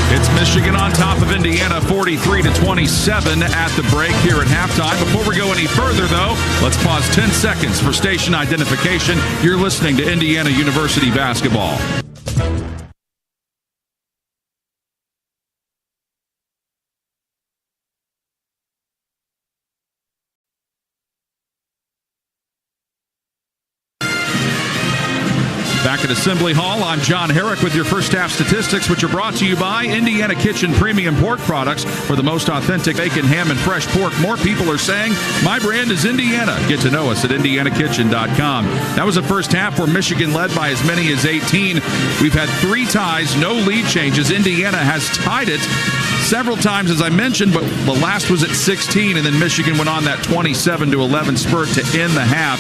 It's Michigan on top of Indiana, 43-27 at the break here at halftime. Before we go any further, though, let's pause 10 seconds for station identification. You're listening to Indiana University Basketball. Back at Assembly Hall, I'm John Herrick with your first half statistics, which are brought to you by Indiana Kitchen Premium Pork Products. For the most authentic bacon, ham, and fresh pork, more people are saying, my brand is Indiana. Get to know us at indianakitchen.com. That was a first half where Michigan led by as many as 18. We've had 3 ties, no lead changes. Indiana has tied it several times, as I mentioned, but the last was at 16, and then Michigan went on that 27-11 spurt to end the half.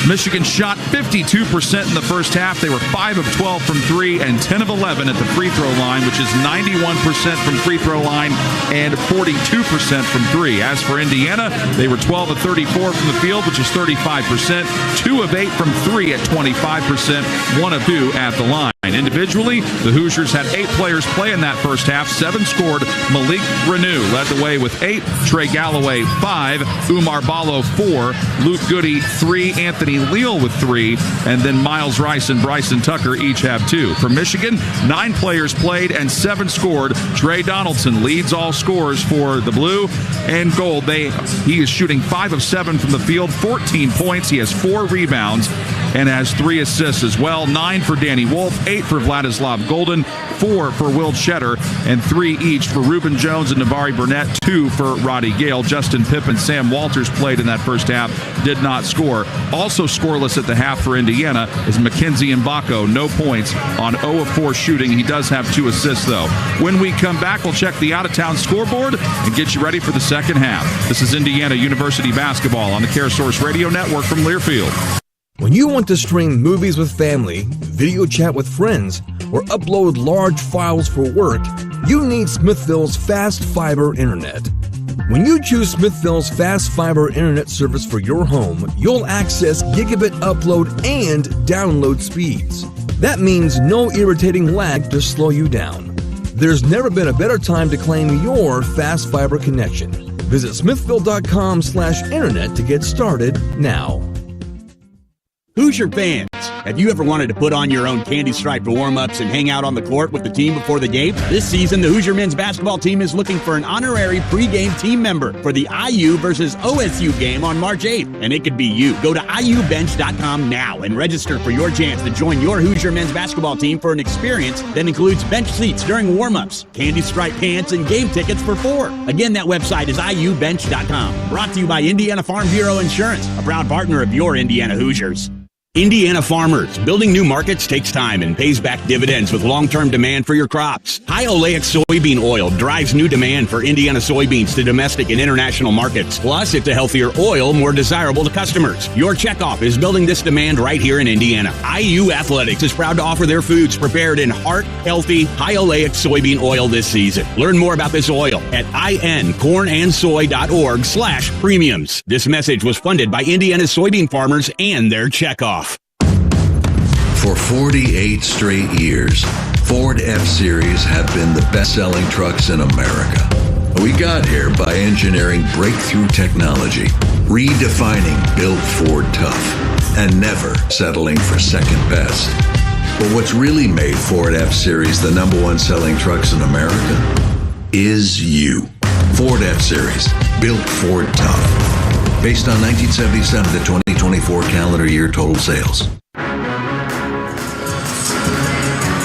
Michigan shot 52% in the first half. They were 5 of 12 from 3 and 10 of 11 at the free throw line, which is 91% from free throw line and 42% from 3. As for Indiana, they were 12 of 34 from the field, which is 35%, 2 of 8 from 3 at 25%, 1 of 2 at the line. Individually, the Hoosiers had 8 players play in that first half. 7 scored. Malik Renew led the way with 8. Trey Galloway, 5. Umar Ballo, 4. Luke Goody, 3. Anthony Leal with 3. And then Miles Rice and Bryson Tucker each have 2. For Michigan, 9 players played and 7 scored. Trey Donaldson leads all scorers for the blue and gold. He is shooting 5 of 7 from the field, 14 points. He has 4 rebounds and has 3 assists as well. 9 for Danny Wolf, 8 for Vladislav Golden, 4 for Will Cheddar, and 3 each for Reuben Jones and Navari Burnett, 2 for Roddy Gale. Justin Pipp and Sam Walters played in that first half, did not score. Also scoreless at the half for Indiana is Mackenzie Mbako, no points on 0 of 4 shooting. He does have 2 assists, though. When we come back, we'll check the out-of-town scoreboard and get you ready for the second half. This is Indiana University Basketball on the CareSource Radio Network from Learfield. When you want to stream movies with family, video chat with friends, or upload large files for work, you need Smithville's Fast Fiber Internet. When you choose Smithville's Fast Fiber Internet service for your home, you'll access gigabit upload and download speeds. That means no irritating lag to slow you down. There's never been a better time to claim your Fast Fiber connection. Visit smithville.com/internet to get started now. Hoosier fans, have you ever wanted to put on your own candy-striped warm-ups and hang out on the court with the team before the game? This season, the Hoosier men's basketball team is looking for an honorary pregame team member for the IU versus OSU game on March 8th, and it could be you. Go to iubench.com now and register for your chance to join your Hoosier men's basketball team for an experience that includes bench seats during warm-ups, candy-striped pants, and game tickets for 4. Again, that website is iubench.com. Brought to you by Indiana Farm Bureau Insurance, a proud partner of your Indiana Hoosiers. Indiana farmers, building new markets takes time and pays back dividends with long-term demand for your crops. High oleic soybean oil drives new demand for Indiana soybeans to domestic and international markets. Plus, it's a healthier oil, more desirable to customers. Your checkoff is building this demand right here in Indiana. IU Athletics is proud to offer their foods prepared in heart-healthy, high oleic soybean oil this season. Learn more about this oil at incornandsoy.org/premiums. This message was funded by Indiana soybean farmers and their checkoff. For For 48 straight years, Ford F-Series have been the best-selling trucks in America. We got here by engineering breakthrough technology, redefining Built Ford Tough, and never settling for second best. But what's really made Ford F-Series the #1 selling trucks in America is you. Ford F-Series, Built Ford Tough. Based on 1977 to 2024 calendar year total sales.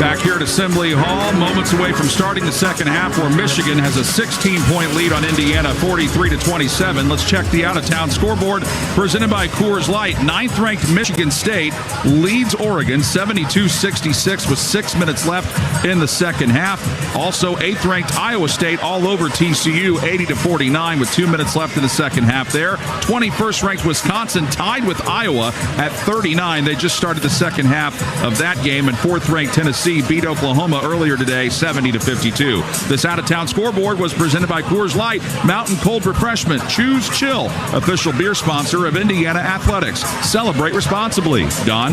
Back here at Assembly Hall, moments away from starting the second half, where Michigan has a 16-point lead on Indiana, 43-27. Let's check the out-of-town scoreboard presented by Coors Light. 9th-ranked Michigan State leads Oregon 72-66 with 6 minutes left in the second half. Also, 8th-ranked Iowa State all over TCU, 80-49 with 2 minutes left in the second half there. 21st-ranked Wisconsin tied with Iowa at 39. They just started the second half of that game, and 4th-ranked Tennessee beat Oklahoma earlier today, 70-52. This out-of-town scoreboard was presented by Coors Light, Mountain Cold Refreshment. Choose Chill, official beer sponsor of Indiana Athletics. Celebrate responsibly. Don?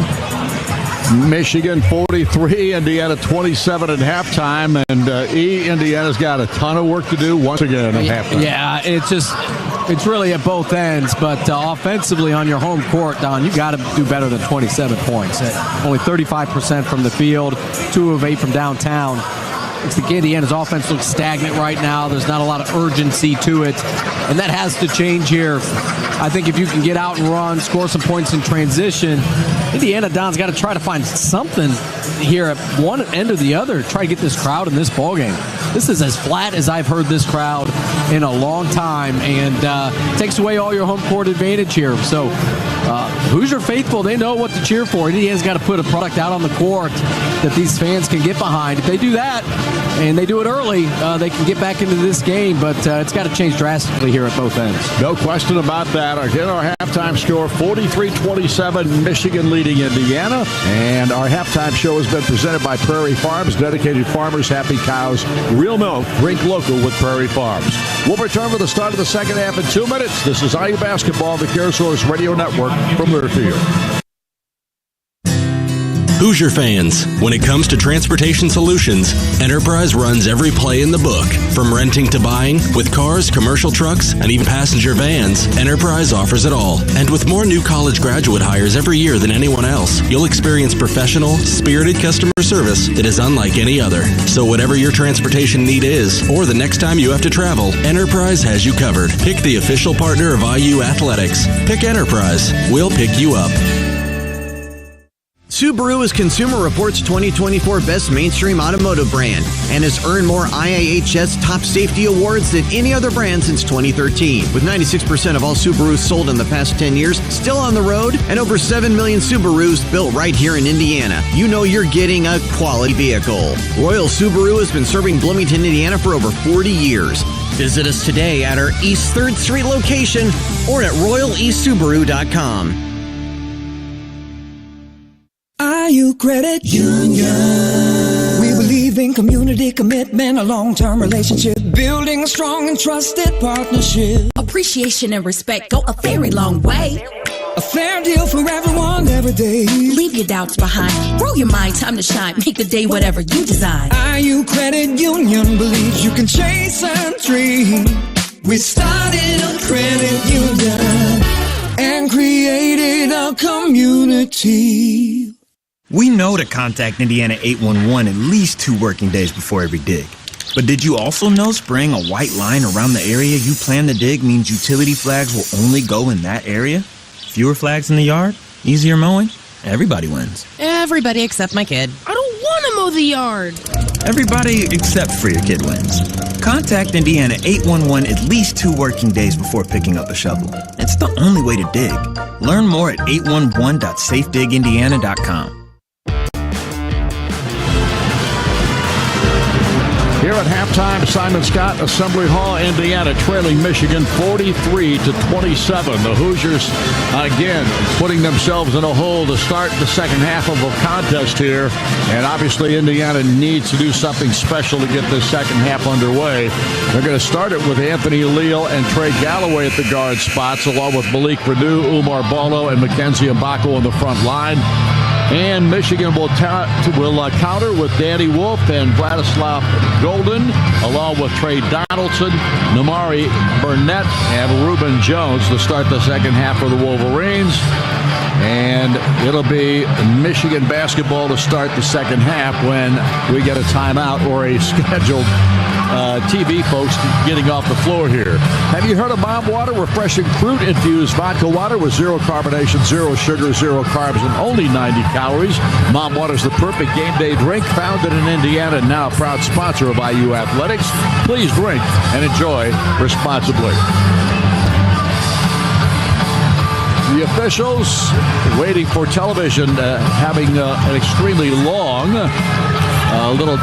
Michigan 43, Indiana 27 at halftime, and Indiana's got a ton of work to do once again at halftime. Yeah, it's really at both ends, but offensively on your home court, Don, you got to do better than 27 points. Only 35% from the field, 2 of 8 from downtown. It's the Indiana's offense looks stagnant right now. There's not a lot of urgency to it, and that has to change here. I think if you can get out and run, score some points in transition, Indiana, Don's got to try to find something here at one end or the other, try to get this crowd in this ballgame. This is as flat as I've heard this crowd in a long time, and takes away all your home court advantage here. So Hoosier faithful, they know what to cheer for. Indiana's got to put a product out on the court that these fans can get behind. If they do that, and they do it early, they can get back into this game, but it's got to change drastically here at both ends. No question about that. Again, our halftime score, 43-27, Michigan leading Indiana. And our halftime show has been presented by Prairie Farms, dedicated farmers, happy cows, real milk, drink local with Prairie Farms. We'll return for the start of the second half in 2 minutes. This is IU Basketball, the CareSource Radio Network from Learfield. Hoosier fans, when it comes to transportation solutions, Enterprise runs every play in the book. From renting to buying, with cars, commercial trucks, and even passenger vans, Enterprise offers it all. And with more new college graduate hires every year than anyone else, you'll experience professional, spirited customer service that is unlike any other. So whatever your transportation need is, or the next time you have to travel, Enterprise has you covered. Pick the official partner of IU Athletics. Pick Enterprise. We'll pick you up. Subaru is Consumer Reports' 2024 Best Mainstream Automotive Brand and has earned more IIHS top safety awards than any other brand since 2013. With 96% of all Subarus sold in the past 10 years still on the road and over 7 million Subarus built right here in Indiana, you know you're getting a quality vehicle. Royal Subaru has been serving Bloomington, Indiana for over 40 years. Visit us today at our East 3rd Street location or at royaleastsubaru.com. IU Credit Union. We believe in community commitment, a long-term relationship, building a strong and trusted partnership. Appreciation and respect go a very long way. A fair deal for everyone every day. Leave your doubts behind. Grow your mind, time to shine. Make the day whatever you design. IU Credit Union believes you can chase a dream. We started a credit union and created a community. We know to contact Indiana 811 at least 2 working days before every dig. But did you also know spraying a white line around the area you plan to dig means utility flags will only go in that area? Fewer flags in the yard? Easier mowing? Everybody wins. Everybody except my kid. I don't want to mow the yard. Everybody except for your kid wins. Contact Indiana 811 at least 2 working days before picking up a shovel. It's the only way to dig. Learn more at 811.safedigindiana.com. Here at halftime, Simon Scott, Assembly Hall, Indiana, trailing Michigan 43-27. The Hoosiers, again, putting themselves in a hole to start the second half of a contest here. And obviously, Indiana needs to do something special to get this second half underway. They're going to start it with Anthony Leal and Trey Galloway at the guard spots, along with Malik Renew, Umar Ballo, and Mackenzie Mbako on the front line. And Michigan will counter with Danny Wolf and Vladislav Golden, along with Trey Donaldson, Namari Burnett, and Reuben Jones to start the second half for the Wolverines. And it'll be Michigan basketball to start the second half when we get a timeout or a scheduled TV folks getting off the floor here. Have you heard of Mom Water? Refreshing fruit-infused vodka water with zero carbonation, zero sugar, zero carbs, and only 90 calories. Mom Water is the perfect game day drink, founded in Indiana and now a proud sponsor of IU Athletics. Please drink and enjoy responsibly. The officials waiting for television, having an extremely long little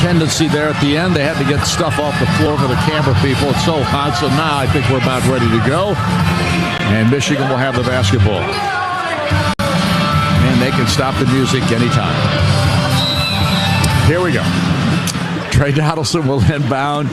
tendency there at the end. They had to get stuff off the floor for the camera people. It's so hot, so now I think we're about ready to go. And Michigan will have the basketball. And they can stop the music anytime. Here we go. Trey Donaldson will inbound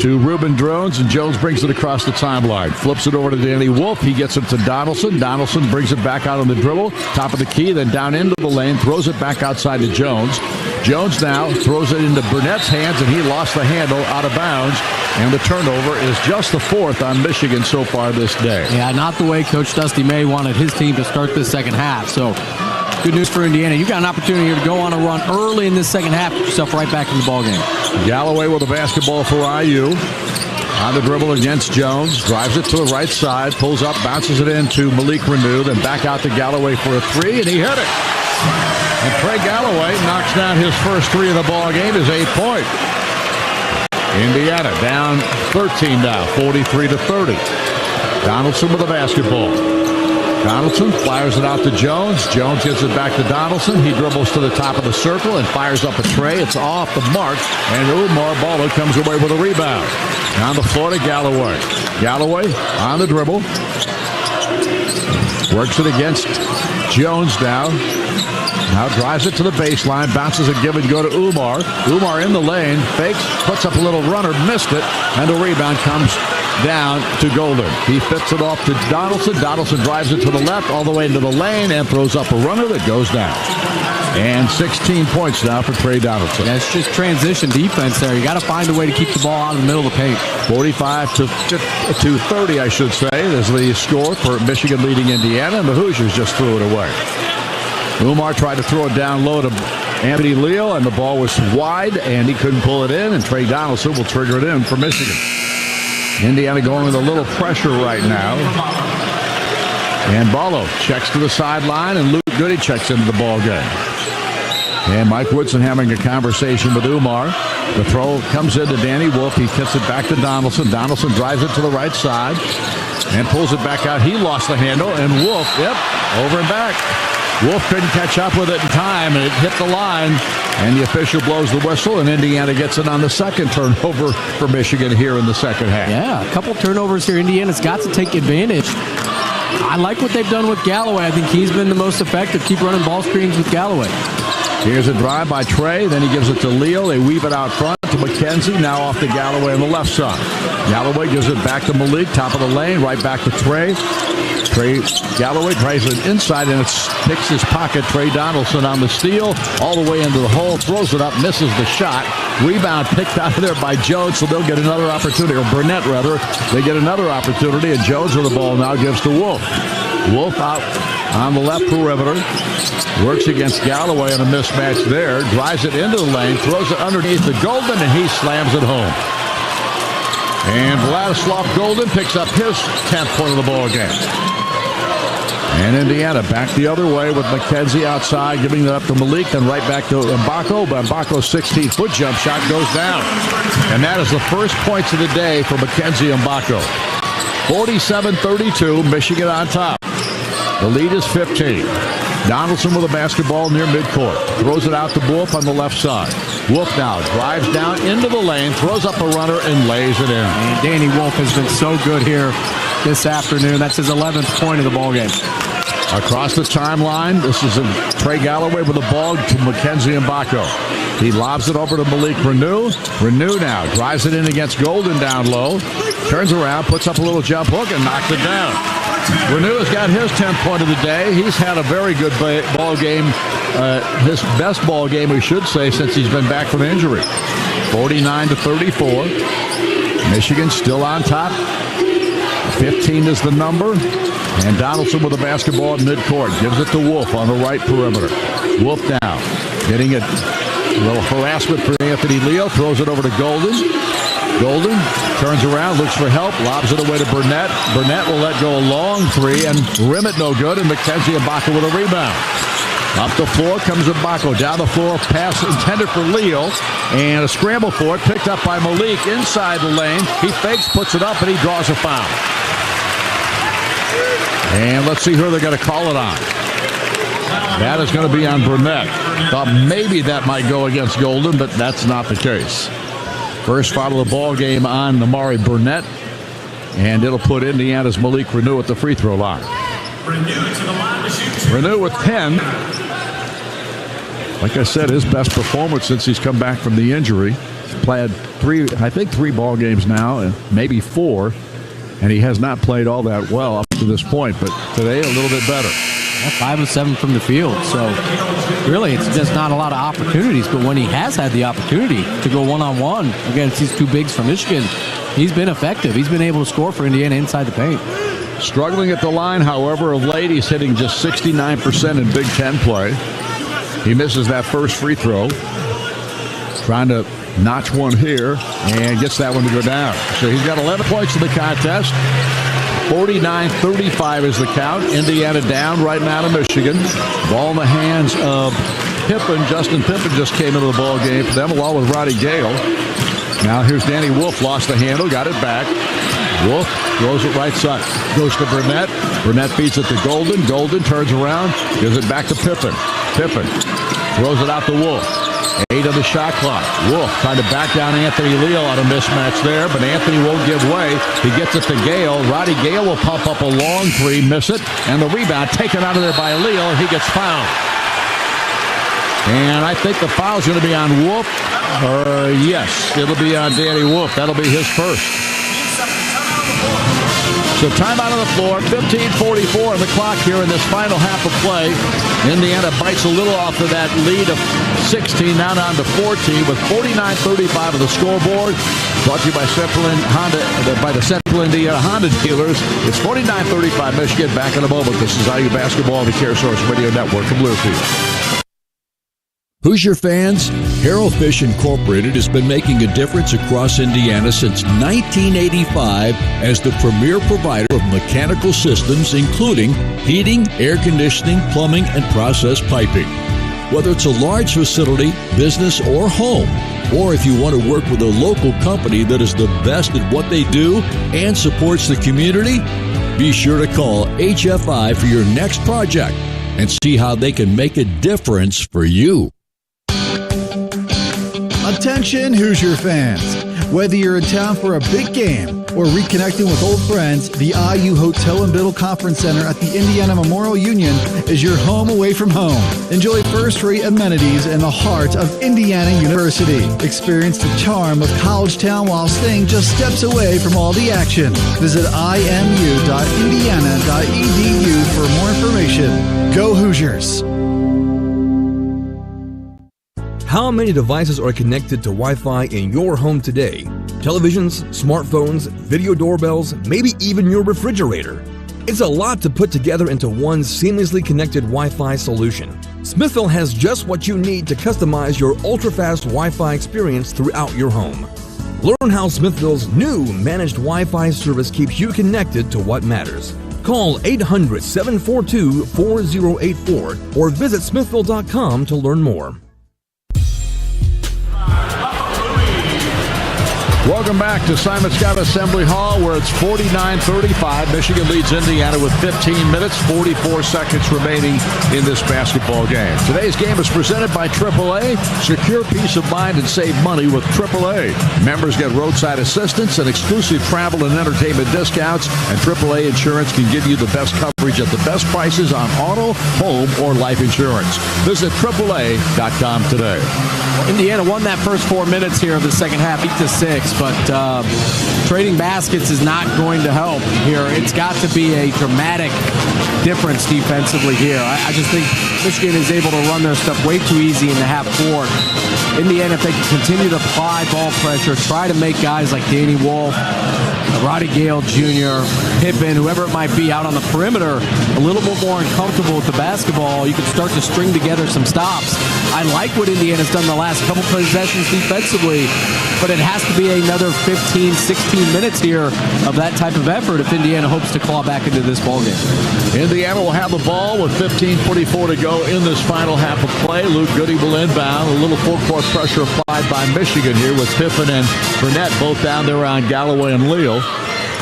to Reuben Jones, and Jones brings it across the timeline. Flips it over to Danny Wolf. He gets it to Donaldson. Donaldson brings it back out on the dribble. Top of the key, then down into the lane. Throws it back outside to Jones. Jones now throws it into Burnett's hands, and he lost the handle out of bounds. And the turnover is just the fourth on Michigan so far this day. Yeah, not the way Coach Dusty May wanted his team to start this second half. So good news for Indiana. You got an opportunity here to go on a run early in this second half. Get yourself right back in the ballgame. Galloway with the basketball for IU. On the dribble against Jones. Drives it to the right side. Pulls up, bounces it into Malik Renew. Then back out to Galloway for a three, and he hit it. And Trey Galloway knocks down his first three of the ballgame, his 8-point. Indiana down 13 now, 43-30. Donaldson with the basketball. Donaldson fires it out to Jones. Jones gives it back to Donaldson. He dribbles to the top of the circle and fires up a tray. It's off the mark, and Umar Balo comes away with a rebound. Down the floor to Galloway. Galloway on the dribble. Works it against Jones now. Now drives it to the baseline, bounces a give and go to Umar. Umar in the lane, fakes, puts up a little runner, missed it, and the rebound comes down to Golden. He fits it off to Donaldson. Donaldson drives it to the left all the way into the lane and throws up a runner that goes down. And 16 points now for Trey Donaldson. That's just transition defense there. You got to find a way to keep the ball out of the middle of the paint. 45-30, I should say, is the score for Michigan leading Indiana, and the Hoosiers just threw it away. Umar tried to throw it down low to Anthony Leo, and the ball was wide, and he couldn't pull it in, and Trey Donaldson will trigger it in for Michigan. Indiana going with a little pressure right now. And Balo checks to the sideline, and Luke Goody checks into the ball game. And Mike Woodson having a conversation with Umar. The throw comes into Danny Wolf. He kicks it back to Donaldson. Donaldson drives it to the right side and pulls it back out. He lost the handle, and Wolf, over and back. Wolf couldn't catch up with it in time, and it hit the line, and the official blows the whistle, and Indiana gets it on the second turnover for Michigan here in the second half. Yeah, a couple turnovers here. Indiana's got to take advantage. I like what they've done with Galloway. I think he's been the most effective. Keep running ball screens with Galloway. Here's a drive by Trey. Then he gives it to Leo. They weave it out front to McKenzie. Now off to Galloway on the left side. Galloway gives it back to Malik. Top of the lane. Right back to Trey. Galloway tries it inside, and it picks his pocket. Trey Donaldson on the steal. All the way into the hole. Throws it up. Misses the shot. Rebound picked out of there by Jones, so they'll get another opportunity. Or Burnett, rather. They get another opportunity, and Jones with the ball now gives to Wolf. Wolf out on the left perimeter. Works against Galloway on a mismatch there. Drives it into the lane. Throws it underneath the Golden, and he slams it home. And Vladislav Golden picks up his 10th point of the ball game. And Indiana back the other way with McKenzie outside, giving it up to Malik, then right back to Mbako. But Mbako's 16-foot jump shot goes down. And that is the first points of the day for McKenzie Mbako. 47-32, Michigan on top. The lead is 15. Donaldson with a basketball near midcourt. Throws it out to Wolf on the left side. Wolf now drives down into the lane, throws up a runner, and lays it in. And Danny Wolf has been so good here this afternoon. That's his 11th point of the ballgame. Across the timeline, this is Trey Galloway with the ball to McKenzie Mbako. He lobs it over to Malik Renew. Renew now drives it in against Golden down low. Turns around, puts up a little jump hook, and knocks it down. Renew has got his 10th point of the day. He's had a very good ball game, his best ball game, we should say, since he's been back from injury. 49-34. Michigan still on top. 15 is the number. And Donaldson with the basketball at midcourt. Gives it to Wolf on the right perimeter. Wolf now getting a little harassment for Anthony Leo. Throws it over to Golden. Golden turns around, looks for help, lobs it away to Burnett. Burnett will let go a long three, and rim it no good, and Mackenzie Ibaka with a rebound. Up the floor comes Ibaka. Down the floor, pass intended for Leo, and a scramble for it, picked up by Malik inside the lane. He fakes, puts it up, and he draws a foul. And let's see who they're going to call it on. That is going to be on Burnett. Thought maybe that might go against Golden, but that's not the case. First foul of the ball game on Amari Burnett, and it'll put Indiana's Malik Renew at the free throw line. Renew with 10. Like I said, his best performance since he's come back from the injury. He's played three ball games now, and maybe 4, and he has not played all that well up to this point, but today a little bit better. 5 of 7 from the field, so really it's just not a lot of opportunities, but when he has had the opportunity to go one-on-one against these two bigs from Michigan, he's been effective. He's been able to score for Indiana inside the paint. Struggling at the line, however, of late, he's hitting just 69% in Big Ten play. He misses that first free throw. Trying to notch one here, and gets that one to go down. So he's got 11 points in the contest. 49-35 is the count. Indiana down right now to Michigan. Ball in the hands of Pippen. Justin Pippen just came into the ball game for them along with Roddy Gale. Now here's Danny Wolf. Lost the handle. Got it back. Wolf throws it right side. Goes to Burnett. Burnett feeds it to Golden. Golden turns around. Gives it back to Pippen. Pippen throws it out to Wolf. 8 on the shot clock. Wolf trying to back down Anthony Leo on a mismatch there, but Anthony won't give way. He gets it to Gale. Roddy Gale will pump up a long three, miss it, and the rebound taken out of there by Leo, and he gets fouled. And I think the foul's going to be on Wolf. Yes, it'll be on Danny Wolf. That'll be his first. So timeout on the floor, 15:44 on the clock here in this final half of play. Indiana bites a little off of that lead of 16, now down to 14 with 49-35 of the scoreboard. Brought to you by the Central Indiana Honda dealers. It's 49-35 Michigan. Back in a moment. This is IU Basketball on the CareSource Radio Network from Learfield. Hoosier fans, Harold Fish Incorporated has been making a difference across Indiana since 1985 as the premier provider of mechanical systems, including heating, air conditioning, plumbing, and process piping. Whether it's a large facility, business, or home, or if you want to work with a local company that is the best at what they do and supports the community, be sure to call HFI for your next project and see how they can make a difference for you. Attention Hoosier fans! Whether you're in town for a big game or reconnecting with old friends, the IU Hotel and Biddle Conference Center at the Indiana Memorial Union is your home away from home. Enjoy first-rate amenities in the heart of Indiana University. Experience the charm of College Town while staying just steps away from all the action. Visit imu.indiana.edu for more information. Go Hoosiers! How many devices are connected to Wi-Fi in your home today? Televisions, smartphones, video doorbells, maybe even your refrigerator. It's a lot to put together into one seamlessly connected Wi-Fi solution. Smithville has just what you need to customize your ultra-fast Wi-Fi experience throughout your home. Learn how Smithville's new managed Wi-Fi service keeps you connected to what matters. Call 800-742-4084 or visit smithville.com to learn more. Welcome back to Simon Scott Assembly Hall, where it's 49-35. Michigan leads Indiana with 15 minutes, 44 seconds remaining in this basketball game. Today's game is presented by AAA. Secure peace of mind and save money with AAA. Members get roadside assistance and exclusive travel and entertainment discounts, and AAA Insurance can give you the best coverage coverage at the best prices on auto, home, or life insurance. Visit AAA.com today. Indiana won that first 4 minutes here of the second half, 8-6, but trading baskets is not going to help here. It's got to be a dramatic difference defensively here. I just think Michigan is able to run their stuff way too easy in the half court. Indiana, if they can continue to apply ball pressure, try to make guys like Danny Wolf, Roddy Gale Jr., Pippen, whoever it might be out on the perimeter, a little bit more uncomfortable with the basketball, you can start to string together some stops. I like what Indiana's done the last couple possessions defensively, but it has to be another 15, 16 minutes here of that type of effort if Indiana hopes to claw back into this ballgame. Indiana will have the ball with 15:44 to go in this final half of play. Luke Goody will inbound. A little full-court pressure applied by Michigan here with Pippen and Burnett both down there on Galloway and Leal.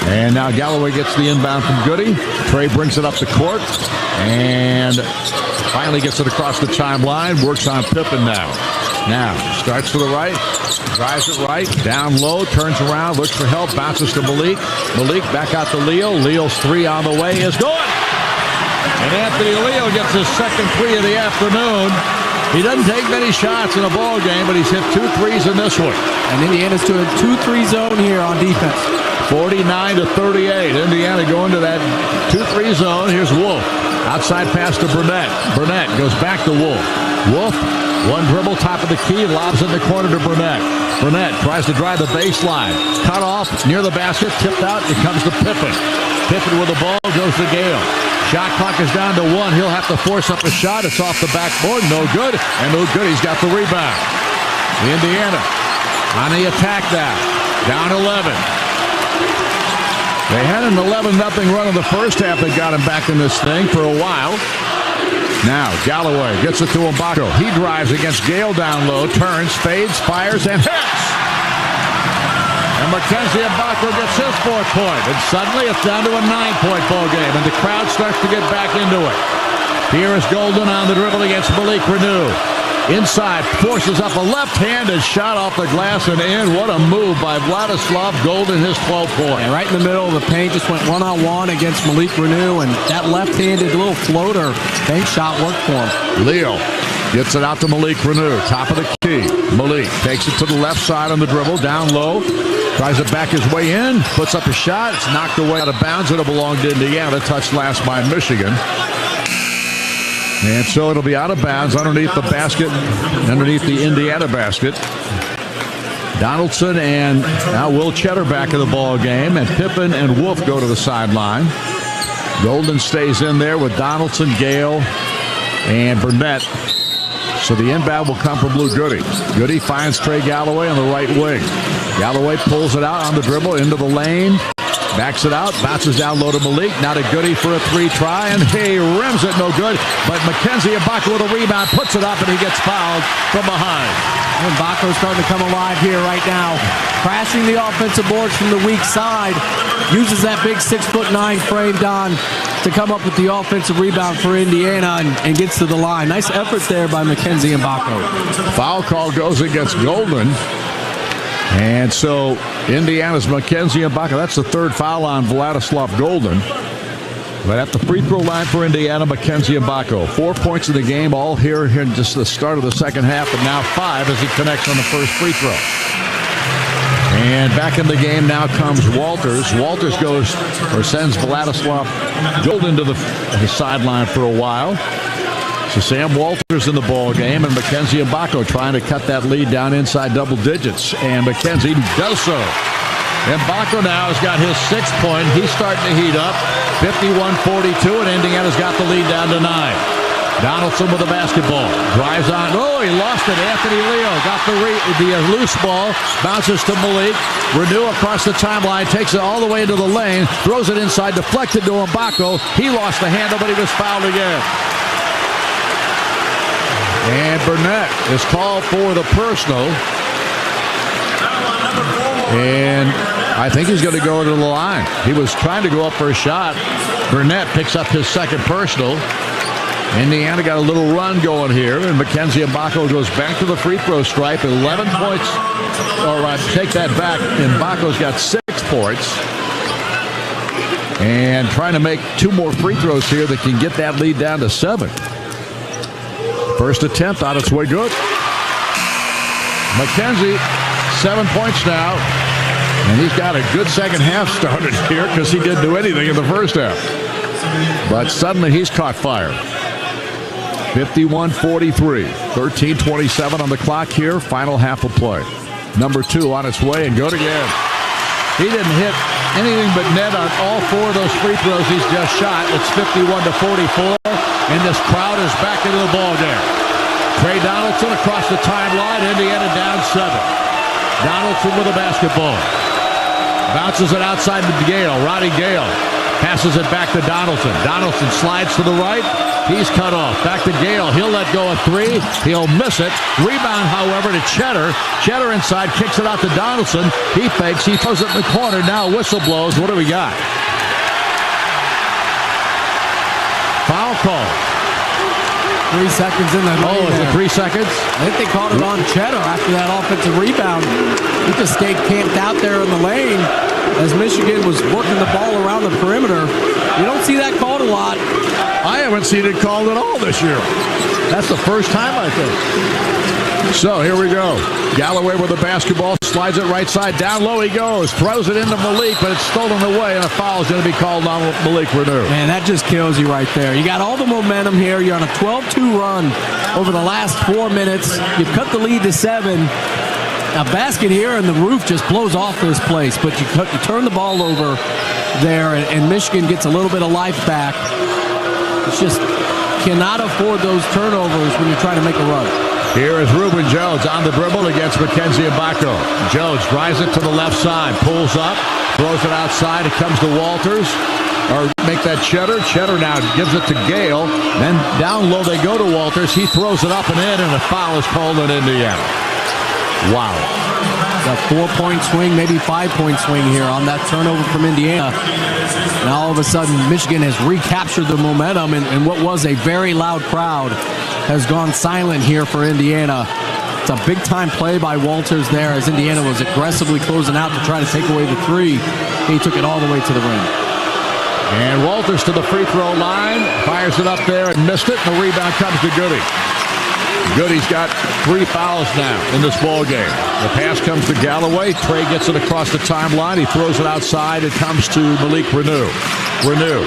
And now Galloway gets the inbound from Goody. Trey brings it up the court and finally gets it across the timeline. Works on Pippen now. Now, starts to the right, drives it right, down low, turns around, looks for help, bounces to Malik. Malik back out to Leal. Leal's three on the way is good. And Anthony Leal gets his second three of the afternoon. He doesn't take many shots in a ball game, but he's hit 2 threes in this one. And Indiana's to a 2-3 zone here on defense. 49-38. Indiana going to that 2-3 zone. Here's Wolf. Outside pass to Burnett. Burnett goes back to Wolf. Wolf, one dribble, top of the key, lobs in the corner to Burnett. Burnett tries to drive the baseline. Cut off near the basket, tipped out. It comes to Pippen. Pippen with the ball, goes to Gale. Shot clock is down to 1. He'll have to force up a shot. It's off the backboard. No good. And no good. He's got the rebound. Indiana on the attack now. Down 11. They had an 11-0 run in the first half that got him back in this thing for a while. Now Galloway gets it to Mbako. He drives against Gale down low, turns, fades, fires, and hits. And Mackenzie Mbako gets his 4th point. And suddenly it's down to a 9-point ball game, and the crowd starts to get back into it. Here is Golden on the dribble against Malik Renew. Inside, forces up a left-handed shot off the glass and in. What a move by Vladislav Golden, his 12th point. And right in the middle of the paint, just went one-on-one against Malik Renew, and that left-handed little floater bank shot worked for him. Leo gets it out to Malik Renew, top of the key. Malik takes it to the left side on the dribble, down low. Tries to back his way in, puts up a shot. It's knocked away out of bounds. It'll belong to Indiana. Touched last by Michigan. And so it'll be out of bounds underneath the basket, underneath the Indiana basket. Donaldson and now Will Cheddar back in the ball game, and Pippen and Wolf go to the sideline. Golden stays in there with Donaldson, Gale, and Burnett. So the inbound will come from Luke Goody. Goody finds Trey Galloway on the right wing. Galloway pulls it out on the dribble into the lane. Backs it out, bounces down low to Malik. Now to Goody for a 3 try, and he rims it, no good. But Mackenzie Mbako with a rebound, puts it up, and he gets fouled from behind. Mbako's starting to come alive here right now. Crashing the offensive boards from the weak side. Uses that big 6'9" frame, Don, to come up with the offensive rebound for Indiana and gets to the line. Nice effort there by Mackenzie Mbako. Foul call goes against Golden. And so Indiana's Mackenzie Mbako. That's the 3rd foul on Vladislav Golden. But at the free throw line for Indiana, Mackenzie Mbako. 4 points in the game, all here in just the start of the second half, and now 5 as he connects on the first free throw. And back in the game now comes Walters. Walters goes or sends Vladislav Golden to the sideline for a while. So Sam Walters in the ball game, and Mackenzie Mbako trying to cut that lead down inside double digits, and Mackenzie does so. Mbako now has got his 6th point. He's starting to heat up. 51-42, and Indiana's got the lead down to 9. Donaldson with the basketball. Drives on. Oh, he lost it. Anthony Leo got the loose ball. Bounces to Malik. Renew across the timeline. Takes it all the way into the lane. Throws it inside. Deflected to Mbako. He lost the handle, but he was fouled again. And Burnett is called for the personal. And I think he's going to go to the line. He was trying to go up for a shot. Burnett picks up his 2nd personal. Indiana got a little run going here, and Mackenzie Mbako goes back to the free throw stripe. 11 points. All right, take that back. Mbako's got 6 points. And trying to make 2 more free throws here that can get that lead down to 7. First attempt on its way good. McKenzie, 7 points now. And he's got a good second half started here because he didn't do anything in the first half. But suddenly he's caught fire. 51-43. 13:27 on the clock here. Final half of play. Number 2 on its way and good again. He didn't hit anything but net on all 4 of those free throws he's just shot. It's 51-44. And this crowd is back into the ball game. Trey Donaldson across the timeline. Indiana down 7. Donaldson with the basketball. Bounces it outside to Gale. Roddy Gale passes it back to Donaldson. Donaldson slides to the right. He's cut off. Back to Gale. He'll let go of 3. He'll miss it. Rebound, however, to Cheddar. Cheddar inside, kicks it out to Donaldson. He fakes. He throws it in the corner. Now whistle blows. What do we got? Foul call. 3 seconds in the lane. Oh, is it 3 seconds? I think they called it on Cheddar after that offensive rebound. He just stayed camped out there in the lane as Michigan was working the ball around the perimeter. You don't see that called a lot. I haven't seen it called at all this year. That's the first time, I think. So here we go. Galloway with the basketball, slides it right side. Down low he goes. Throws it into Malik, but it's stolen away, and a foul is going to be called on Malik Renew. Man, that just kills you right there. You got all the momentum here. You're on a 12-2 run over the last 4 minutes. You've cut the lead to 7. A basket here, and the roof just blows off this place. But you turn the ball over there, and Michigan gets a little bit of life back. It's just cannot afford those turnovers when you're trying to make a run. Here is Reuben Jones on the dribble against Mackenzie Mbako. Jones drives it to the left side, pulls up, throws it outside. It comes to Walters. Or make that Cheddar. Cheddar now gives it to Gale. Then down low they go to Walters. He throws it up and in, and a foul is called on Indiana. Wow. A 4-point swing, maybe 5-point swing here on that turnover from Indiana. Now all of a sudden, Michigan has recaptured the momentum, and what was a very loud crowd has gone silent here for Indiana. It's a big-time play by Walters there as Indiana was aggressively closing out to try to take away the 3. He took it all the way to the rim. And Walters to the free throw line, fires it up there and missed it, and the rebound comes to Goody. Goody's got 3 fouls now in this ball game. The pass comes to Galloway. Trey gets it across the timeline. He throws it outside. It comes to Malik Renew. Renew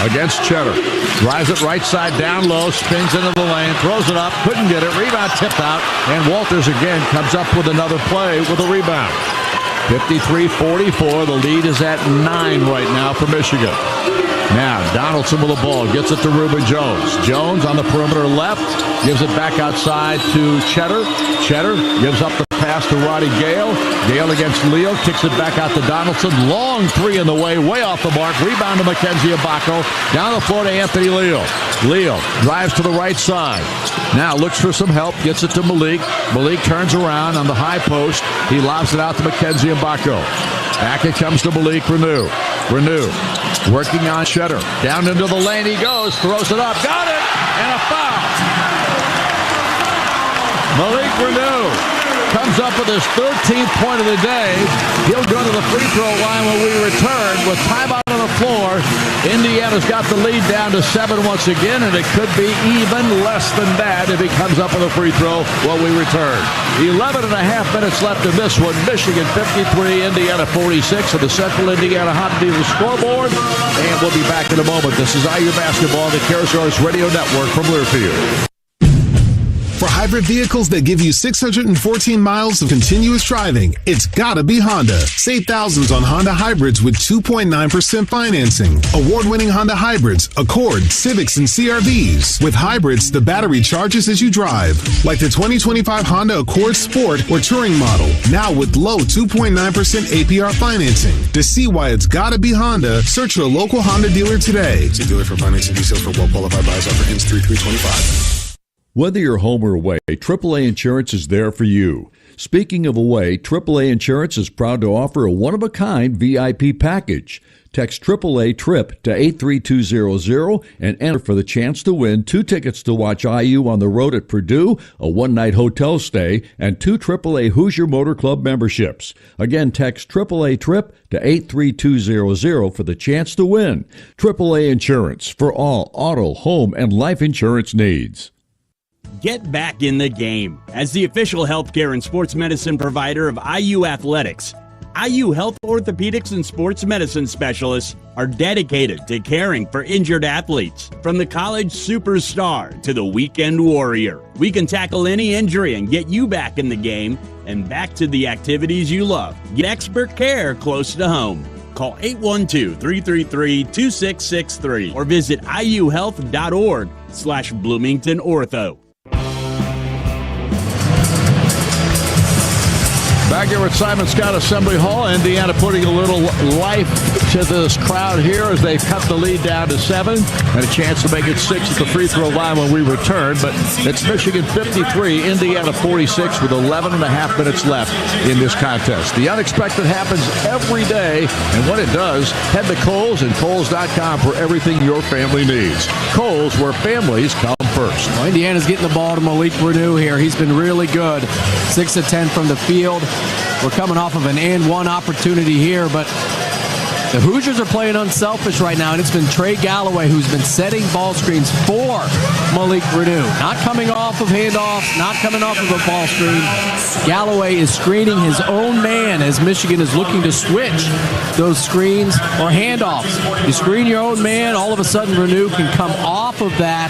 against Cheddar. Drives it right side down low. Spins into the lane. Throws it up. Couldn't get it. Rebound tipped out. And Walters again comes up with another play with a rebound. 53-44. The lead is at 9 right now for Michigan. Now, Donaldson with the ball, gets it to Reuben Jones. Jones on the perimeter left, gives it back outside to Cheddar. Cheddar gives up the pass to Roddy Gale. Gale against Leo, kicks it back out to Donaldson. Long 3 in the way off the mark. Rebound to Mackenzie Mbako. Down the floor to Anthony Leo. Leo drives to the right side. Now looks for some help, gets it to Malik. Malik turns around on the high post. He lobs it out to Mackenzie Mbako. Back it comes to Malik Renew. Renew working on Cheddar. Down into the lane he goes, throws it up, got it, and a foul. Malik Renew comes up with his 13th point of the day. He'll go to the free throw line when we return with timeout on the floor. Indiana's got the lead down to 7 once again, and it could be even less than that if he comes up with a free throw when we return. 11 and a half minutes left in this one. Michigan 53, Indiana 46 on the Central Indiana Hot Dealer scoreboard. And we'll be back in a moment. This is IU Basketball, the CareSource Radio Network from Learfield. For hybrid vehicles that give you 614 miles of continuous driving, it's gotta be Honda. Save thousands on Honda hybrids with 2.9% financing. Award-winning Honda hybrids, Accord, Civics, and CR-Vs. With hybrids, the battery charges as you drive. Like the 2025 Honda Accord Sport or Touring model. Now with low 2.9% APR financing. To see why it's gotta be Honda, search your local Honda dealer today. See dealer for financing details for well-qualified buyers. Offer ends 3/3/25. Whether you're home or away, AAA Insurance is there for you. Speaking of away, AAA Insurance is proud to offer a one-of-a-kind VIP package. Text AAA-TRIP to 83200 and enter for the chance to win 2 tickets to watch IU on the road at Purdue, a one-night hotel stay, and 2 AAA Hoosier Motor Club memberships. Again, text AAA-TRIP to 83200 for the chance to win. AAA Insurance for all auto, home, and life insurance needs. Get back in the game. As the official healthcare and sports medicine provider of IU Athletics, IU Health Orthopedics and Sports Medicine Specialists are dedicated to caring for injured athletes. From the college superstar to the weekend warrior, we can tackle any injury and get you back in the game and back to the activities you love. Get expert care close to home. Call 812-333-2663 or visit iuhealth.org/Bloomington Ortho. Back here at Simon Scott Assembly Hall, Indiana putting a little life to this crowd here as they cut the lead down to 7 and a chance to make it 6 at the free throw line when we return. But it's Michigan 53, Indiana 46 with 11 and a half minutes left in this contest. The unexpected happens every day, and when it does, head to Kohl's and Kohl's.com for everything your family needs. Kohl's, where families come first. Well, Indiana's getting the ball to Malik Renew here. He's been really good. 6 of 10 from the field. We're coming off of an and one opportunity here, but the Hoosiers are playing unselfish right now, and it's been Trey Galloway who's been setting ball screens for Malik Renew. Not coming off of handoffs, not coming off of a ball screen. Galloway is screening his own man as Michigan is looking to switch those screens or handoffs. You screen your own man, all of a sudden Renew can come off of that,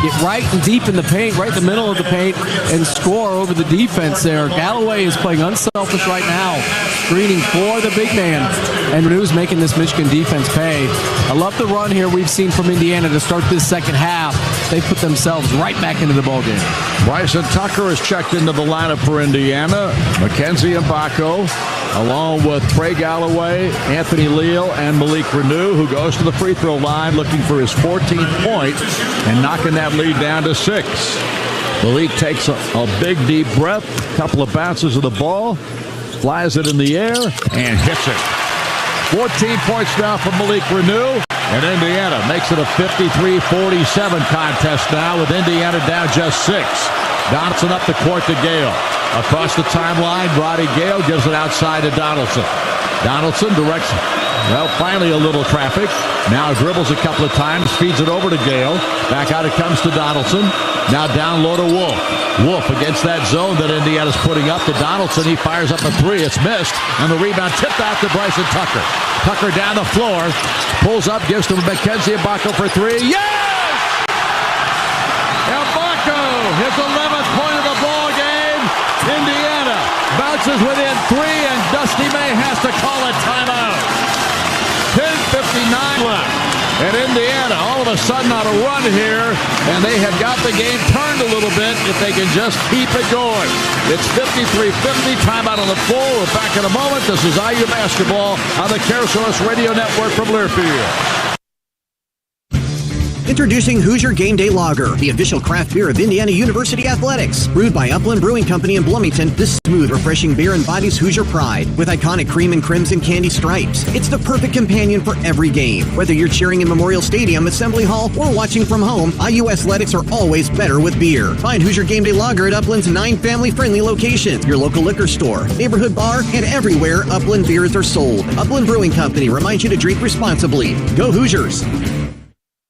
get right and deep in the paint, right in the middle of the paint, and score over the defense there. Galloway is playing unselfish right now, screening for the big man, and Renew's making this Michigan defense pay. I love the run here we've seen from Indiana to start this second half. They put themselves right back into the ballgame. Bryson Tucker is checked into the lineup for Indiana. Mackenzie Mbako, along with Trey Galloway, Anthony Leal, and Malik Renew, who goes to the free throw line looking for his 14th point and knocking that lead down to 6. Malik takes a big deep breath, couple of bounces of the ball, flies it in the air, and hits it. 14 points now for Malik Renew, and Indiana makes it a 53-47 contest now with Indiana down just 6. Donaldson up the court to Gale. Across the timeline, Roddy Gale gives it outside to Donaldson. Donaldson directs, finally a little traffic. Now dribbles a couple of times, feeds it over to Gale. Back out it comes to Donaldson. Now down low to Wolf. Wolf against that zone that Indiana's putting up to Donaldson. He fires up a 3. It's missed. And the rebound tipped out to Bryson Tucker. Tucker down the floor. Pulls up, gives to Mackenzie Mbako for 3. Yes! Mbako, his 11th point of the ball game. Indiana bounces within 3, and Dusty May has to call a timeout. 10:59 left. And Indiana all of a sudden on a run here, and they have got the game turned a little bit if they can just keep it going. It's 53-50, timeout on the floor. We're back in a moment. This is IU Basketball on the CareSource Radio Network from Learfield. Introducing Hoosier Game Day Lager, the official craft beer of Indiana University Athletics. Brewed by Upland Brewing Company in Bloomington, this smooth, refreshing beer embodies Hoosier pride with iconic cream and crimson candy stripes. It's the perfect companion for every game. Whether you're cheering in Memorial Stadium, Assembly Hall, or watching from home, IU Athletics are always better with beer. Find Hoosier Game Day Lager at Upland's 9 family-friendly locations, your local liquor store, neighborhood bar, and everywhere Upland beers are sold. Upland Brewing Company reminds you to drink responsibly. Go Hoosiers!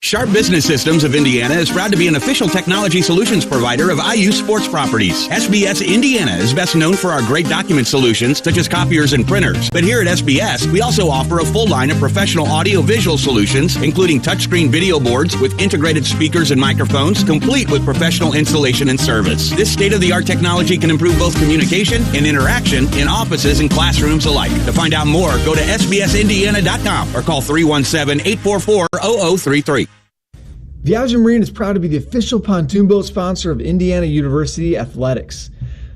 Sharp Business Systems of Indiana is proud to be an official technology solutions provider of IU Sports Properties. SBS Indiana is best known for our great document solutions such as copiers and printers. But here at SBS, we also offer a full line of professional audio-visual solutions, including touchscreen video boards with integrated speakers and microphones, complete with professional installation and service. This state-of-the-art technology can improve both communication and interaction in offices and classrooms alike. To find out more, go to sbsindiana.com or call 317-844-0033. Viaggio Marine is proud to be the official pontoon boat sponsor of Indiana University Athletics.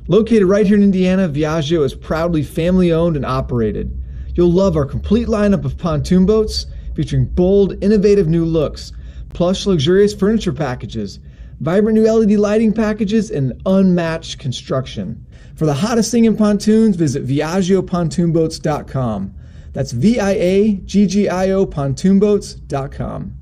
Located right here in Indiana, Viaggio is proudly family-owned and operated. You'll love our complete lineup of pontoon boats featuring bold, innovative new looks, plush, luxurious furniture packages, vibrant new LED lighting packages, and unmatched construction. For the hottest thing in pontoons, visit ViaggioPontoonboats.com. That's VIAGGIO pontoonboats.com.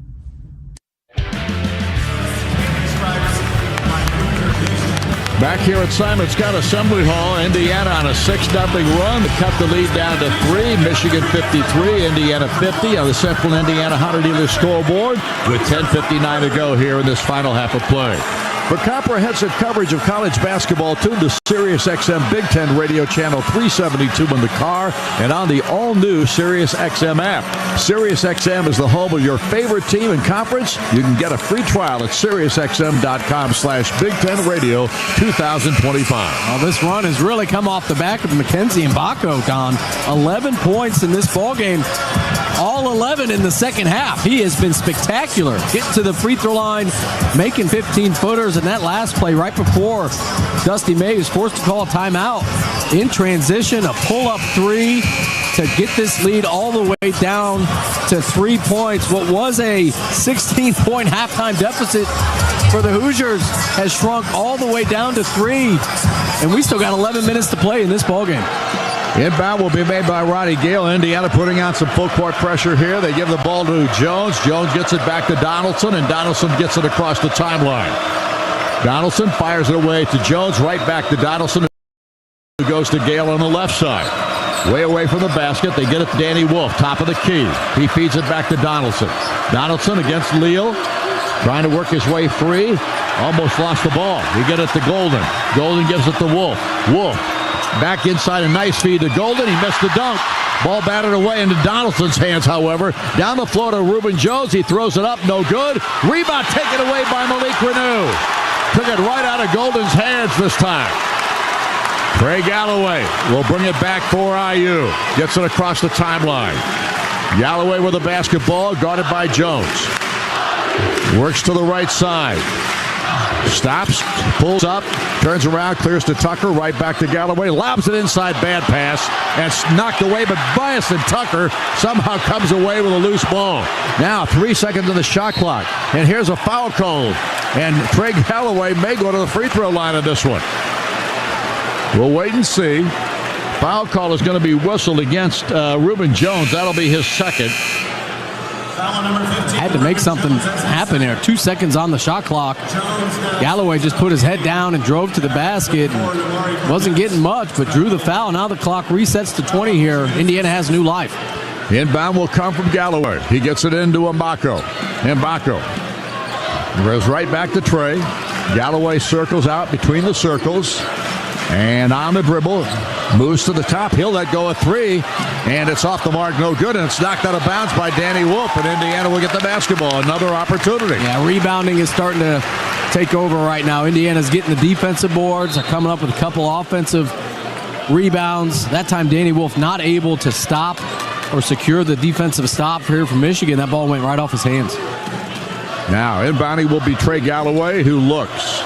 Back here at Simon Scott Assembly Hall, Indiana on a 6-0 run to cut the lead down to 3. Michigan 53, Indiana 50 on the Central Indiana Hunter Dealer scoreboard with 10:59 to go here in this final half of play. For comprehensive coverage of college basketball, tune to SiriusXM Big Ten Radio Channel 372 in the car and on the all-new SiriusXM app. SiriusXM is the home of your favorite team and conference. You can get a free trial at SiriusXM.com/Big Ten Radio 2025. Well, this run has really come off the back of Mackenzie Mbako, Don. 11 points in this ballgame. All 11 in the second half. He has been spectacular. Getting to the free throw line, making 15-footers, and that last play right before Dusty May was forced to call a timeout. In transition, a pull-up three to get this lead all the way down to 3 points. What was a 16-point halftime deficit for the Hoosiers has shrunk all the way down to 3. And we still got 11 minutes to play in this ballgame. Inbound will be made by Roddy Gale. Indiana putting on some full court pressure here. They give the ball to Jones. Jones gets it back to Donaldson, and Donaldson gets it across the timeline. Donaldson fires it away to Jones, right back to Donaldson, who goes to Gale on the left side. Way away from the basket. They get it to Danny Wolf, top of the key. He feeds it back to Donaldson. Donaldson against Leal, trying to work his way free. Almost lost the ball. We get it to Golden. Golden gives it to Wolf. Wolf back inside, a nice feed to Golden. He missed the dunk. Ball batted away into Donaldson's hands, however. Down the floor to Reuben Jones. He throws it up. No good. Rebound taken away by Malik Renew. Took it right out of Golden's hands this time. Trey Galloway will bring it back for IU. Gets it across the timeline. Galloway with the basketball, guarded by Jones. Works to the right side. Stops, pulls up, turns around, clears to Tucker, right back to Galloway, lobs it inside, bad pass, and it's knocked away, but Bias and Tucker somehow comes away with a loose ball. Now 3 seconds on the shot clock, and here's a foul call, and Trey Galloway may go to the free throw line on this one. We'll wait and see. Foul call is going to be whistled against Reuben Jones. That'll be his second. Had to make something happen there. 2 seconds on the shot clock. Galloway just put his head down and drove to the basket. Wasn't getting much, but drew the foul. Now the clock resets to 20 here. Indiana has new life. Inbound will come from Galloway. He gets it into Mbako. Mbako goes right back to Trey. Galloway circles out between the circles. And on the dribble, moves to the top. He'll let go a three, and it's off the mark, no good, and it's knocked out of bounds by Danny Wolf, and Indiana will get the basketball. Another opportunity. Yeah, rebounding is starting to take over right now. Indiana's getting the defensive boards. They're coming up with a couple offensive rebounds. That time, Danny Wolf not able to stop or secure the defensive stop here from Michigan. That ball went right off his hands. Now, inbounding will be Trey Galloway, who looks.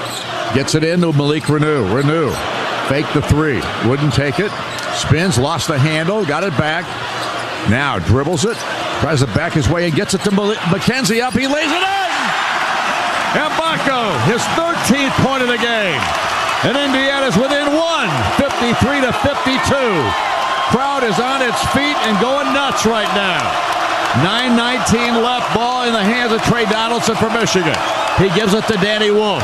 Gets it into Malik Renew. Renew. Fake the three. Wouldn't take it. Spins, lost the handle, got it back. Now dribbles it. Tries to back his way and gets it to Mackenzie up. He lays it in! Mbako, his 13th point of the game. And Indiana's within one, 53-52. Crowd is on its feet and going nuts right now. 9:19 left, ball in the hands of Trey Donaldson for Michigan. He gives it to Danny Wolf.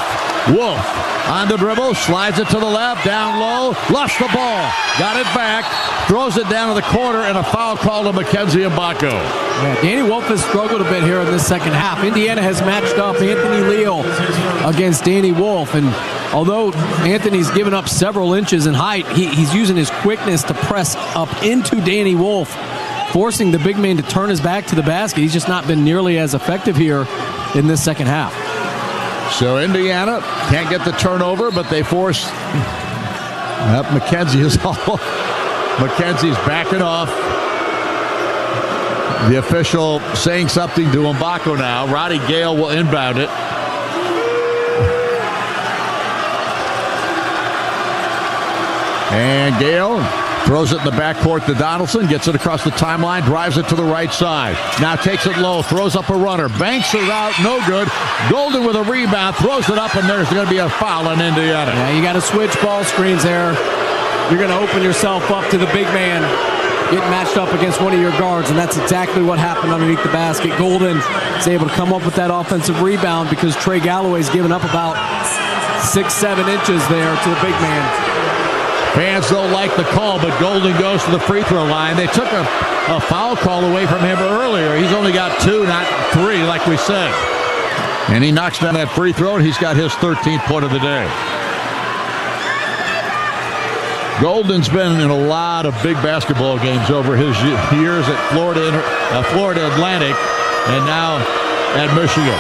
Wolf on the dribble, slides it to the left, down low, lost the ball, got it back, throws it down to the corner, and a foul call to Mackenzie Mbako. Yeah, Danny Wolf has struggled a bit here in this second half. Indiana has matched up Anthony Leal against Danny Wolf, and although Anthony's given up several inches in height, he's using his quickness to press up into Danny Wolf, forcing the big man to turn his back to the basket. He's just not been nearly as effective here in this second half. So Indiana can't get the turnover, but they force Mackenzie's backing off. The official saying something to Mbako now. Roddy Gale will inbound it. And Gale throws it in the backcourt to Donaldson, gets it across the timeline, drives it to the right side. Now takes it low, throws up a runner, banks it out, no good. Golden with a rebound, throws it up, and there's going to be a foul on Indiana. Yeah, you got to switch ball screens there. You're going to open yourself up to the big man. getting matched up against one of your guards, and that's exactly what happened underneath the basket. Golden is able to come up with that offensive rebound because Trey Galloway's given up about 6-7 inches there to the big man. Fans don't like the call, but Golden goes to the free throw line. They took a foul call away from him earlier. He's only got 2, not 3, like we said. And he knocks down that free throw, and he's got his 13th point of the day. Golden's been in a lot of big basketball games over his years at Florida Atlantic and now at Michigan.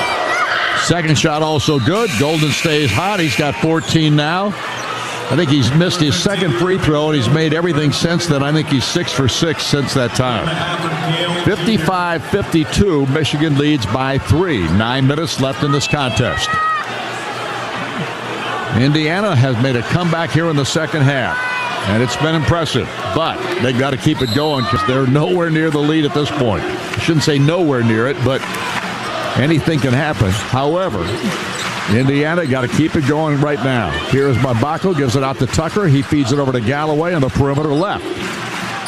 Second shot also good. Golden stays hot. He's got 14 now. I think he's missed his second free throw, and he's made everything since then. I think he's 6 for 6 since that time. 55-52, Michigan leads by 3. 9 minutes left in this contest. Indiana has made a comeback here in the second half, and it's been impressive. But they've got to keep it going because they're nowhere near the lead at this point. I shouldn't say nowhere near it, but anything can happen. However, Indiana got to keep it going right now. Here's Mbako, gives it out to Tucker. He feeds it over to Galloway on the perimeter left.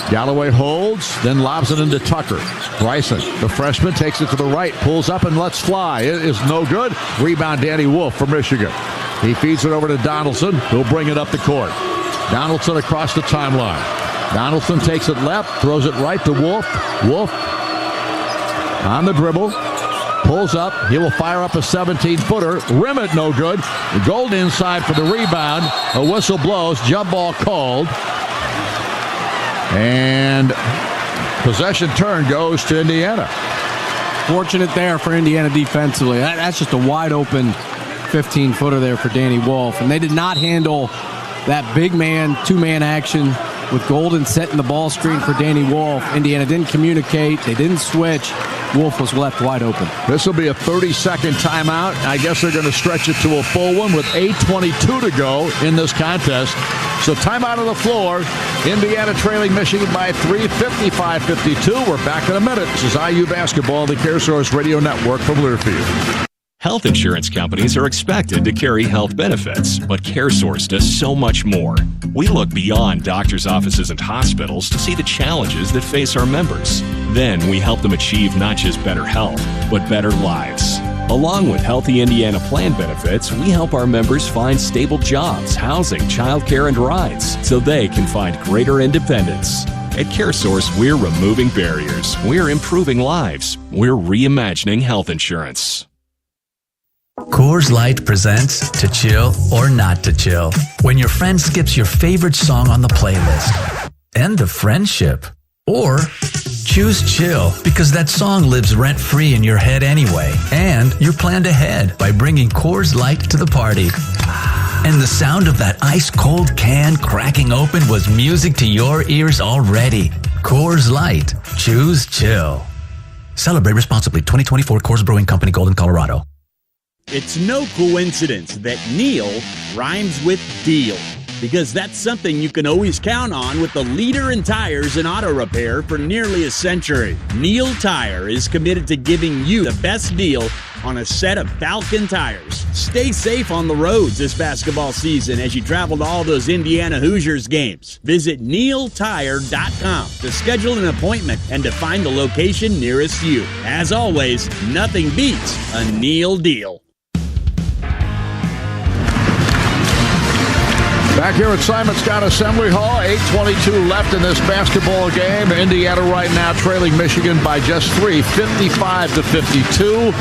Galloway holds, then lobs it into Tucker. Bryson, the freshman, takes it to the right, pulls up and lets fly. It is no good. Rebound, Danny Wolf from Michigan. He feeds it over to Donaldson, who'll bring it up the court. Donaldson across the timeline. Donaldson takes it left, throws it right to Wolf. Wolf on the dribble. Pulls up. He will fire up a 17-footer. Rim it, no good. Golden inside for the rebound. A whistle blows. Jump ball called. And possession turn goes to Indiana. Fortunate there for Indiana defensively. That's just a wide-open 15-footer there for Danny Wolf. And they did not handle that big man, two-man action with Golden setting the ball screen for Danny Wolf. Indiana didn't communicate. They didn't switch. Wolf was left wide open. This will be a 30-second timeout. I guess they're going to stretch it to a full one with 8:22 to go in this contest. So timeout on the floor. Indiana trailing Michigan by 3, 55-52. We're back in a minute. This is IU Basketball, the CareSource Radio Network from Learfield. Health insurance companies are expected to carry health benefits, but CareSource does so much more. We look beyond doctors' offices and hospitals to see the challenges that face our members. Then we help them achieve not just better health, but better lives. Along with Healthy Indiana plan benefits, we help our members find stable jobs, housing, childcare, and rides so they can find greater independence. At CareSource, we're removing barriers. We're improving lives. We're reimagining health insurance. Coors Light presents To Chill or Not to Chill. When your friend skips your favorite song on the playlist. End of friendship. Or choose chill because that song lives rent-free in your head anyway. And you're planned ahead by bringing Coors Light to the party. And the sound of that ice-cold can cracking open was music to your ears already. Coors Light. Choose chill. Celebrate responsibly. 2024 Coors Brewing Company, Golden, Colorado. It's no coincidence that Neil rhymes with deal, because that's something you can always count on with the leader in tires and auto repair for nearly a century. Neil Tire is committed to giving you the best deal on a set of Falcon tires. Stay safe on the roads this basketball season as you travel to all those Indiana Hoosiers games. Visit neiltire.com to schedule an appointment and to find the location nearest you. As always, nothing beats a Neil deal. Back here at Simon Scott Assembly Hall, 8:22 left in this basketball game. Indiana right now trailing Michigan by just 3, 55-52.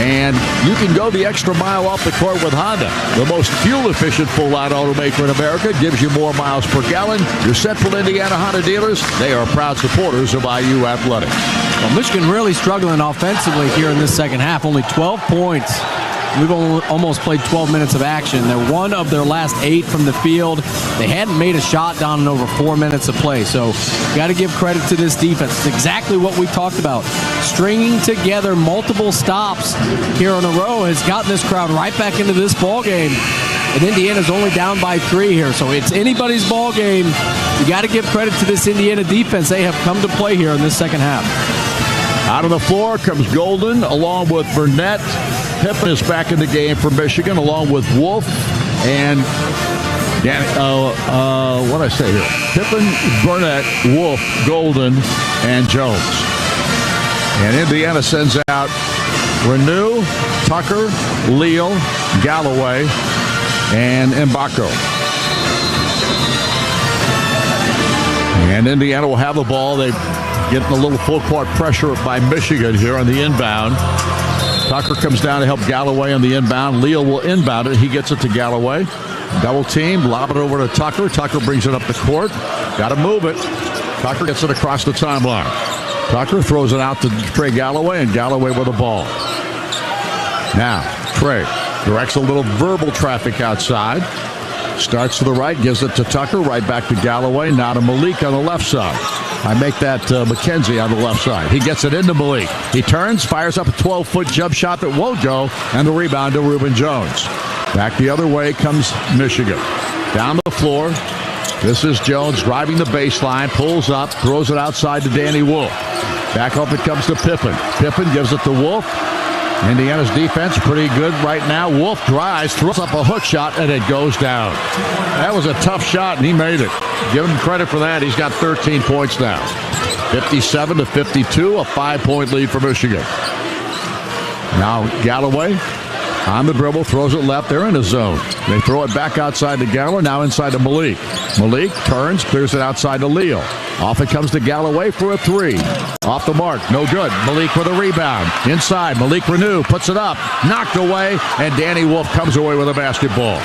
And you can go the extra mile off the court with Honda. The most fuel-efficient full-line automaker in America, gives you more miles per gallon. Your Central Indiana Honda dealers, they are proud supporters of IU athletics. Well, Michigan really struggling offensively here in this second half. Only 12 points. We've almost played 12 minutes of action. They're one of their last 8 from the field. They hadn't made a shot down in over 4 minutes of play. So got to give credit to this defense. It's exactly what we talked about. Stringing together multiple stops here in a row has gotten this crowd right back into this ball game. And Indiana's only down by 3 here. So it's anybody's ball game. You got to give credit to this Indiana defense. They have come to play here in this second half. Out on the floor comes Golden along with Burnett. Pippen is back in the game for Michigan along with Wolf. And What did I say here? Pippen, Burnett, Wolf, Golden, and Jones. And Indiana sends out Renew, Tucker, Leal, Galloway, and Mbako. And Indiana will have the ball. They're getting a little full court pressure by Michigan here on the inbound. Tucker comes down to help Galloway on the inbound. Leal will inbound it. He gets it to Galloway. Double team, lob it over to Tucker. Tucker brings it up the court. Got to move it. Tucker gets it across the timeline. Tucker throws it out to Trey Galloway, and Galloway with the ball. Now, Trey directs a little verbal traffic outside. Starts to the right, gives it to Tucker, right back to Galloway. Now to Malik on the left side. I make that McKenzie on the left side. He gets it into Malik. He turns, fires up a 12-foot jump shot that won't go, and the rebound to Reuben Jones. Back the other way comes Michigan. Down the floor, this is Jones driving the baseline, pulls up, throws it outside to Danny Wolf. Back up it comes to Pippen. Pippen gives it to Wolf. Indiana's defense pretty good right now. Wolf drives, throws up a hook shot, and it goes down. That was a tough shot, and he made it. Give him credit for that. He's got 13 points now. 57-52, a 5-point lead for Michigan. Now Galloway on the dribble, throws it left. They're in a zone. They throw it back outside to Galloway, now inside to Malik. Malik turns, clears it outside to Leal. Off it comes to Galloway for a three. Off the mark, no good. Malik with a rebound. Inside, Malik Renew puts it up. Knocked away, and Danny Wolf comes away with a basketball.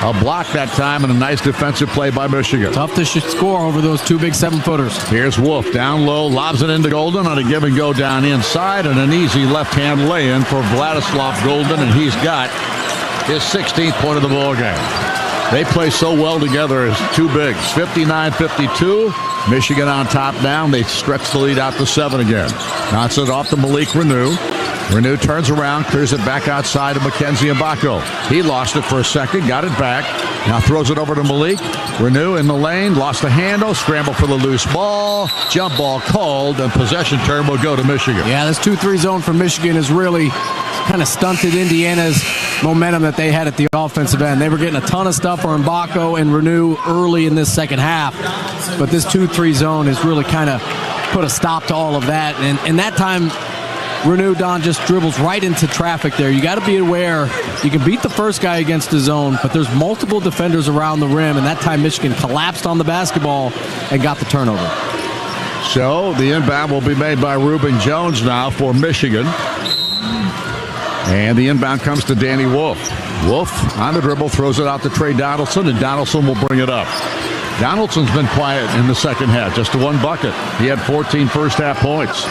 A block that time and a nice defensive play by Michigan. Tough to score over those two big 7-footers. Here's Wolf down low, lobs it into Golden on a give and go down inside, and an easy left-hand lay-in for Vladislav Golden, and he's got his 16th point of the ball game. They play so well together as two bigs. 59-52. Michigan on top now. They stretch the lead out to 7 again. Knocks it off to Malik Renew. Renew turns around, clears it back outside to Mackenzie Mbako. He lost it for a second, got it back. Now throws it over to Malik. Renew in the lane, lost the handle, scramble for the loose ball. Jump ball called, and possession turn will go to Michigan. Yeah, this 2-3 zone for Michigan has really kind of stunted Indiana's momentum that they had at the offensive end. They were getting a ton of stuff for Mbako and Renew early in this second half, but this 2-3 zone has really kind of put a stop to all of that. And that time, Renew Don just dribbles right into traffic there. You got to be aware. You can beat the first guy against the zone, but there's multiple defenders around the rim, and that time Michigan collapsed on the basketball and got the turnover. So the inbound will be made by Reuben Jones now for Michigan. And the inbound comes to Danny Wolf. Wolf on the dribble, throws it out to Trey Donaldson, and Donaldson will bring it up. Donaldson's been quiet in the second half, just to one bucket. He had 14 first-half points.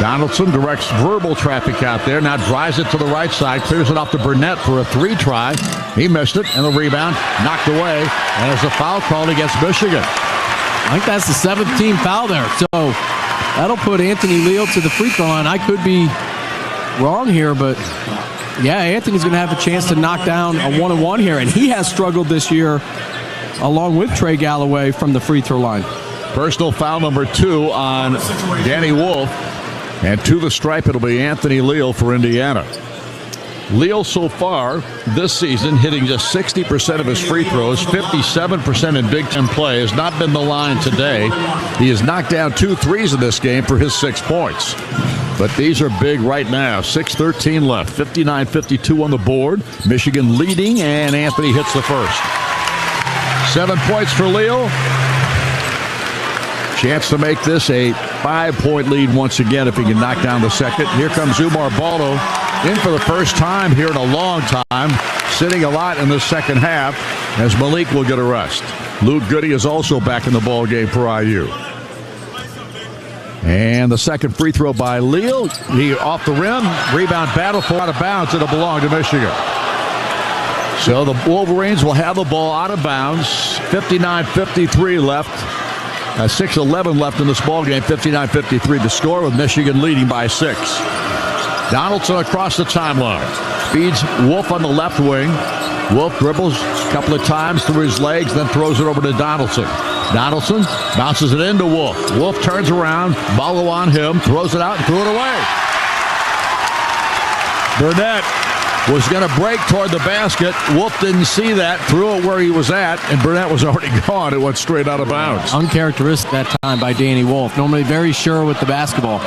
Donaldson directs verbal traffic out there, now drives it to the right side, clears it off to Burnett for a 3 try. He missed it, and the rebound knocked away, and there's a foul called against Michigan. I think that's the 7th team foul there, so that'll put Anthony Leal to the free throw line. I could be wrong here, but yeah, Anthony's going to have a chance to knock down a 1-on-1 here, and he has struggled this year along with Trey Galloway from the free throw line. Personal foul number 2 on Danny Wolf, and to the stripe it'll be Anthony Leal for Indiana. Leal so far this season hitting just 60% of his free throws, 57% in Big Ten play, has not been the line today. He has knocked down 2 threes in this game for his 6 points. But these are big right now. 6:13 left. 59-52 on the board. Michigan leading, and Anthony hits the first. 7 points for Leal. Chance to make this a 5-point lead once again if he can knock down the second. Here comes Umar Baldo in for the first time here in a long time. Sitting a lot in the second half as Malik will get a rest. Luke Goody is also back in the ball game for IU. And the second free throw by Leal. He off the rim. Rebound battle for out of bounds. It'll belong to Michigan. So the Wolverines will have the ball out of bounds. 59-53 left. 6:11 left in this ball game. 59-53 to score with Michigan leading by 6. Donaldson across the timeline. Feeds Wolf on the left wing. Wolf dribbles a couple of times through his legs, then throws it over to Donaldson. Donaldson bounces it into Wolf. Wolf turns around, Ballo on him, throws it out and threw it away. Burnett was going to break toward the basket. Wolf didn't see that, threw it where he was at, and Burnett was already gone. It went straight out of bounds. Uncharacteristic that time by Danny Wolf. Normally very sure with the basketball.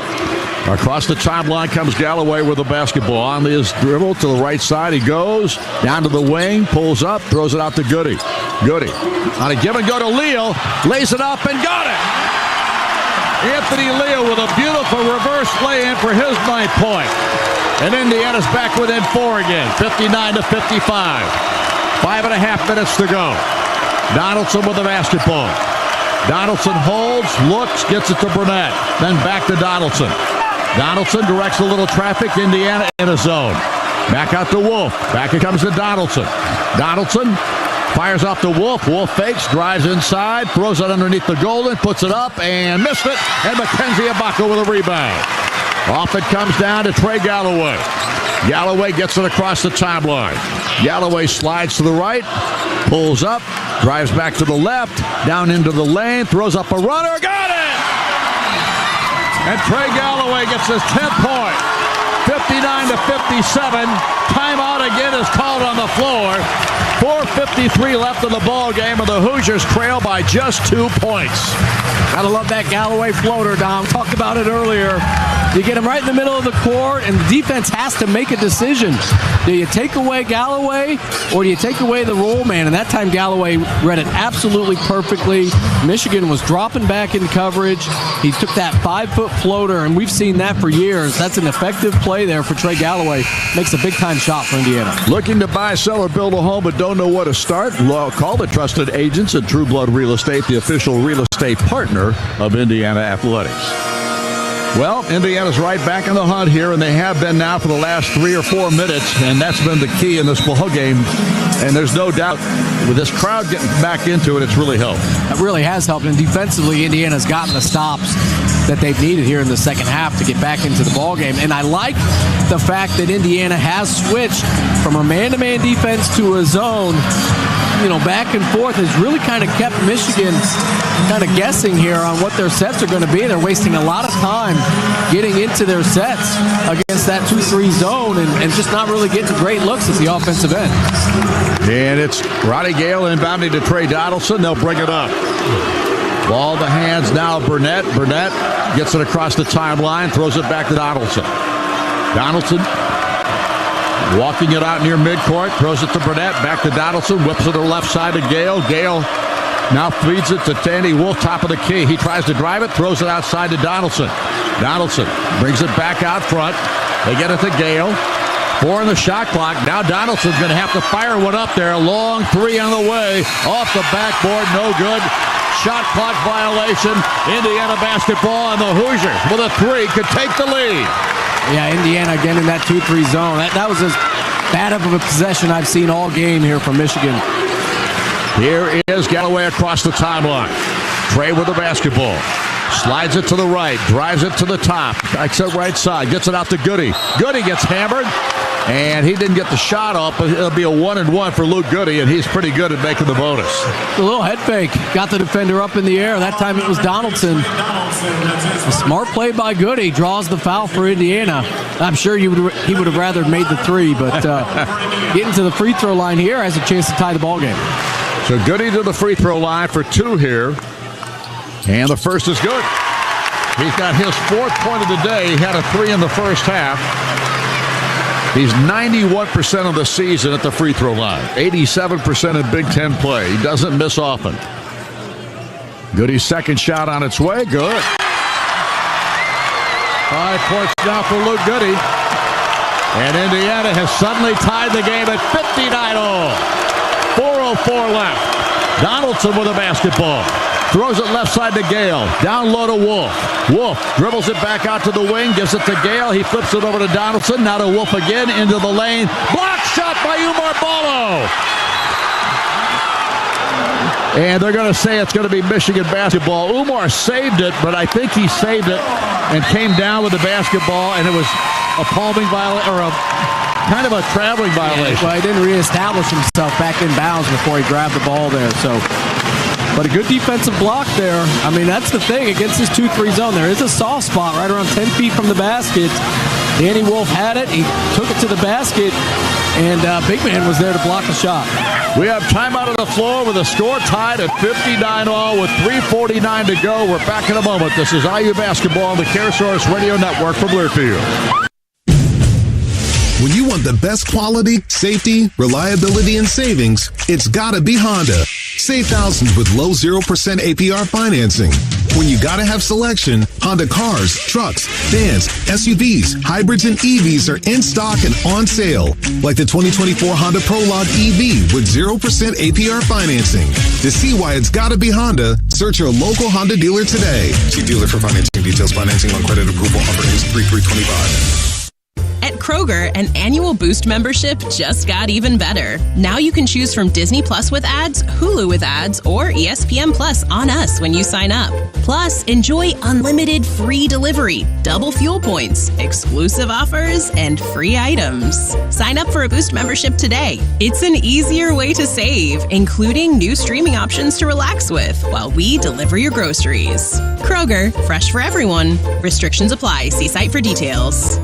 Across the timeline comes Galloway with the basketball. On his dribble to the right side, he goes down to the wing, pulls up, throws it out to Goody. Goody on a give and go to Leal, lays it up and got it. Anthony Leal with a beautiful reverse lay-in for his 9th point. And Indiana's back within 4 again, 59-55. 5.5 minutes to go. Donaldson with the basketball. Donaldson holds, looks, gets it to Burnett. Then back to Donaldson. Donaldson directs a little traffic. Indiana in a zone. Back out to Wolf. Back it comes to Donaldson. Donaldson fires off to Wolf. Wolf fakes, drives inside, throws it underneath the Golden, puts it up, and missed it. And Mackenzie Ibaka with a rebound. Off it comes down to Trey Galloway. Galloway gets it across the timeline. Galloway slides to the right, pulls up, drives back to the left, down into the lane, throws up a runner, got it! And Trey Galloway gets his 10th point. 59-57. Timeout again is called on the floor. 4:53 left in the ball game, and the Hoosiers trail by just 2 points. Gotta love that Galloway floater, Dom. Talked about it earlier. You get him right in the middle of the court, and the defense has to make a decision. Do you take away Galloway, or do you take away the roll man? And that time Galloway read it absolutely perfectly. Michigan was dropping back in coverage. He took that 5-foot floater, and we've seen that for years. That's an effective play there for Trey Galloway. Makes a big-time shot for Indiana. Looking to buy, sell, or build a home but don't know where to start? Call the trusted agents at True Blood Real Estate, the official real estate partner of Indiana Athletics. Well, Indiana's right back in the hunt here, and they have been now for the last 3 or 4 minutes, and that's been the key in this ball game. And there's no doubt with this crowd getting back into it, it's really helped. It really has helped, and defensively, Indiana's gotten the stops that they've needed here in the second half to get back into the ball game. And I like the fact that Indiana has switched from a man-to-man defense to a zone. Back and forth has really kind of kept Michigan kind of guessing here on what their sets are going to be. They're wasting a lot of time getting into their sets against that 2-3 zone and just not really getting great looks at the offensive end. And it's Roddy Gale inbounding to Trey Donaldson. They'll bring it up. Ball to hands now, Burnett. Burnett gets it across the timeline, throws it back to Donaldson. Donaldson walking it out near midcourt, throws it to Burnett, back to Donaldson, whips it to the left side to Gale. Gale now feeds it to Danny Wolf, top of the key. He tries to drive it, throws it outside to Donaldson. Donaldson brings it back out front. They get it to Gale. 4 in the shot clock. Now Donaldson's going to have to fire one up there. A long 3 on the way. Off the backboard, no good. Shot clock violation. Indiana basketball, and the Hoosiers with a 3 could take the lead. Yeah, Indiana again in that 2-3 zone. That was as bad of a possession I've seen all game here from Michigan. Here is Galloway across the timeline. Trey with the basketball. Slides it to the right. Drives it to the top. Backs it right side. Gets it out to Goody. Goody gets hammered. And he didn't get the shot off, but it'll be a 1-and-1 for Luke Goody, and he's pretty good at making the bonus. A little head fake. Got the defender up in the air. That time it was Donaldson. A smart play by Goody. Draws the foul for Indiana. I'm sure he would have rather made the 3, but getting to the free throw line here has a chance to tie the ball game. So Goody to the free throw line for 2 here. And the first is good. He's got his 4th point of the day. He had a 3 in the first half. He's 91% of the season at the free throw line. 87% in Big Ten play. He doesn't miss often. Goody's second shot on its way. Good. 5 points now for Luke Goody. And Indiana has suddenly tied the game at 59-all. 4:04 left. Donaldson with the basketball. Throws it left side to Gale. Down low to Wolf. Wolf dribbles it back out to the wing. Gives it to Gale. He flips it over to Donaldson. Now to Wolf again. Into the lane. Block shot by Umar Ballo. And they're going to say it's going to be Michigan basketball. Umar saved it, but I think he saved it and came down with the basketball, and it was a palming violation, or a kind of a traveling violation. Yeah, well, he didn't reestablish himself back in bounds before he grabbed the ball there. But a good defensive block there. I mean, that's the thing against this 2-3 zone. There is a soft spot right around 10 feet from the basket. Danny Wolf had it. He took it to the basket. and Big Man was there to block the shot. We have timeout on the floor with a score tied at 59 all with 3:49 to go. We're back in a moment. This is IU Basketball on the CareSource Radio Network from Learfield. When you want the best quality, safety, reliability, and savings, it's gotta be Honda. Save thousands with low 0% APR financing. When you gotta have selection, Honda cars, trucks, vans, SUVs, hybrids, and EVs are in stock and on sale. Like the 2024 Honda Prologue EV with 0% APR financing. To see why it's gotta be Honda, search your local Honda dealer today. See dealer for financing details. Financing on credit approval. Offer is 3/3/25. At Kroger, an annual Boost membership just got even better. Now you can choose from Disney Plus with ads, Hulu with ads, or ESPN Plus on us when you sign up. Plus, enjoy unlimited free delivery, double fuel points, exclusive offers, and free items. Sign up for a Boost membership today. It's an easier way to save, including new streaming options to relax with while we deliver your groceries. Kroger, fresh for everyone. Restrictions apply. See site for details.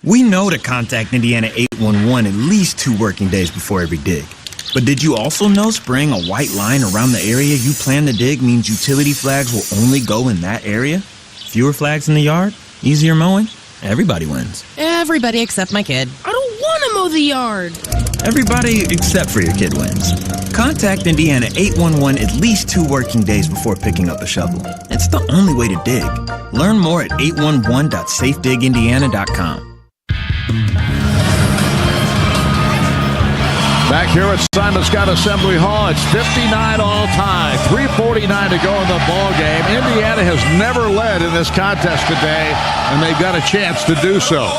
We know to contact Indiana 811 at least 2 working days before every dig. But did you also know spraying a white line around the area you plan to dig means utility flags will only go in that area? Fewer flags in the yard? Easier mowing? Everybody wins. Everybody except my kid. I don't want to mow the yard. Everybody except for your kid wins. Contact Indiana 811 at least 2 working days before picking up a shovel. It's the only way to dig. Learn more at 811.safedigindiana.com. Back here at Simon Scott Assembly Hall, it's 59 all tie. 3:49 to go in the ball game. Indiana has never led in this contest today, and they've got a chance to do so.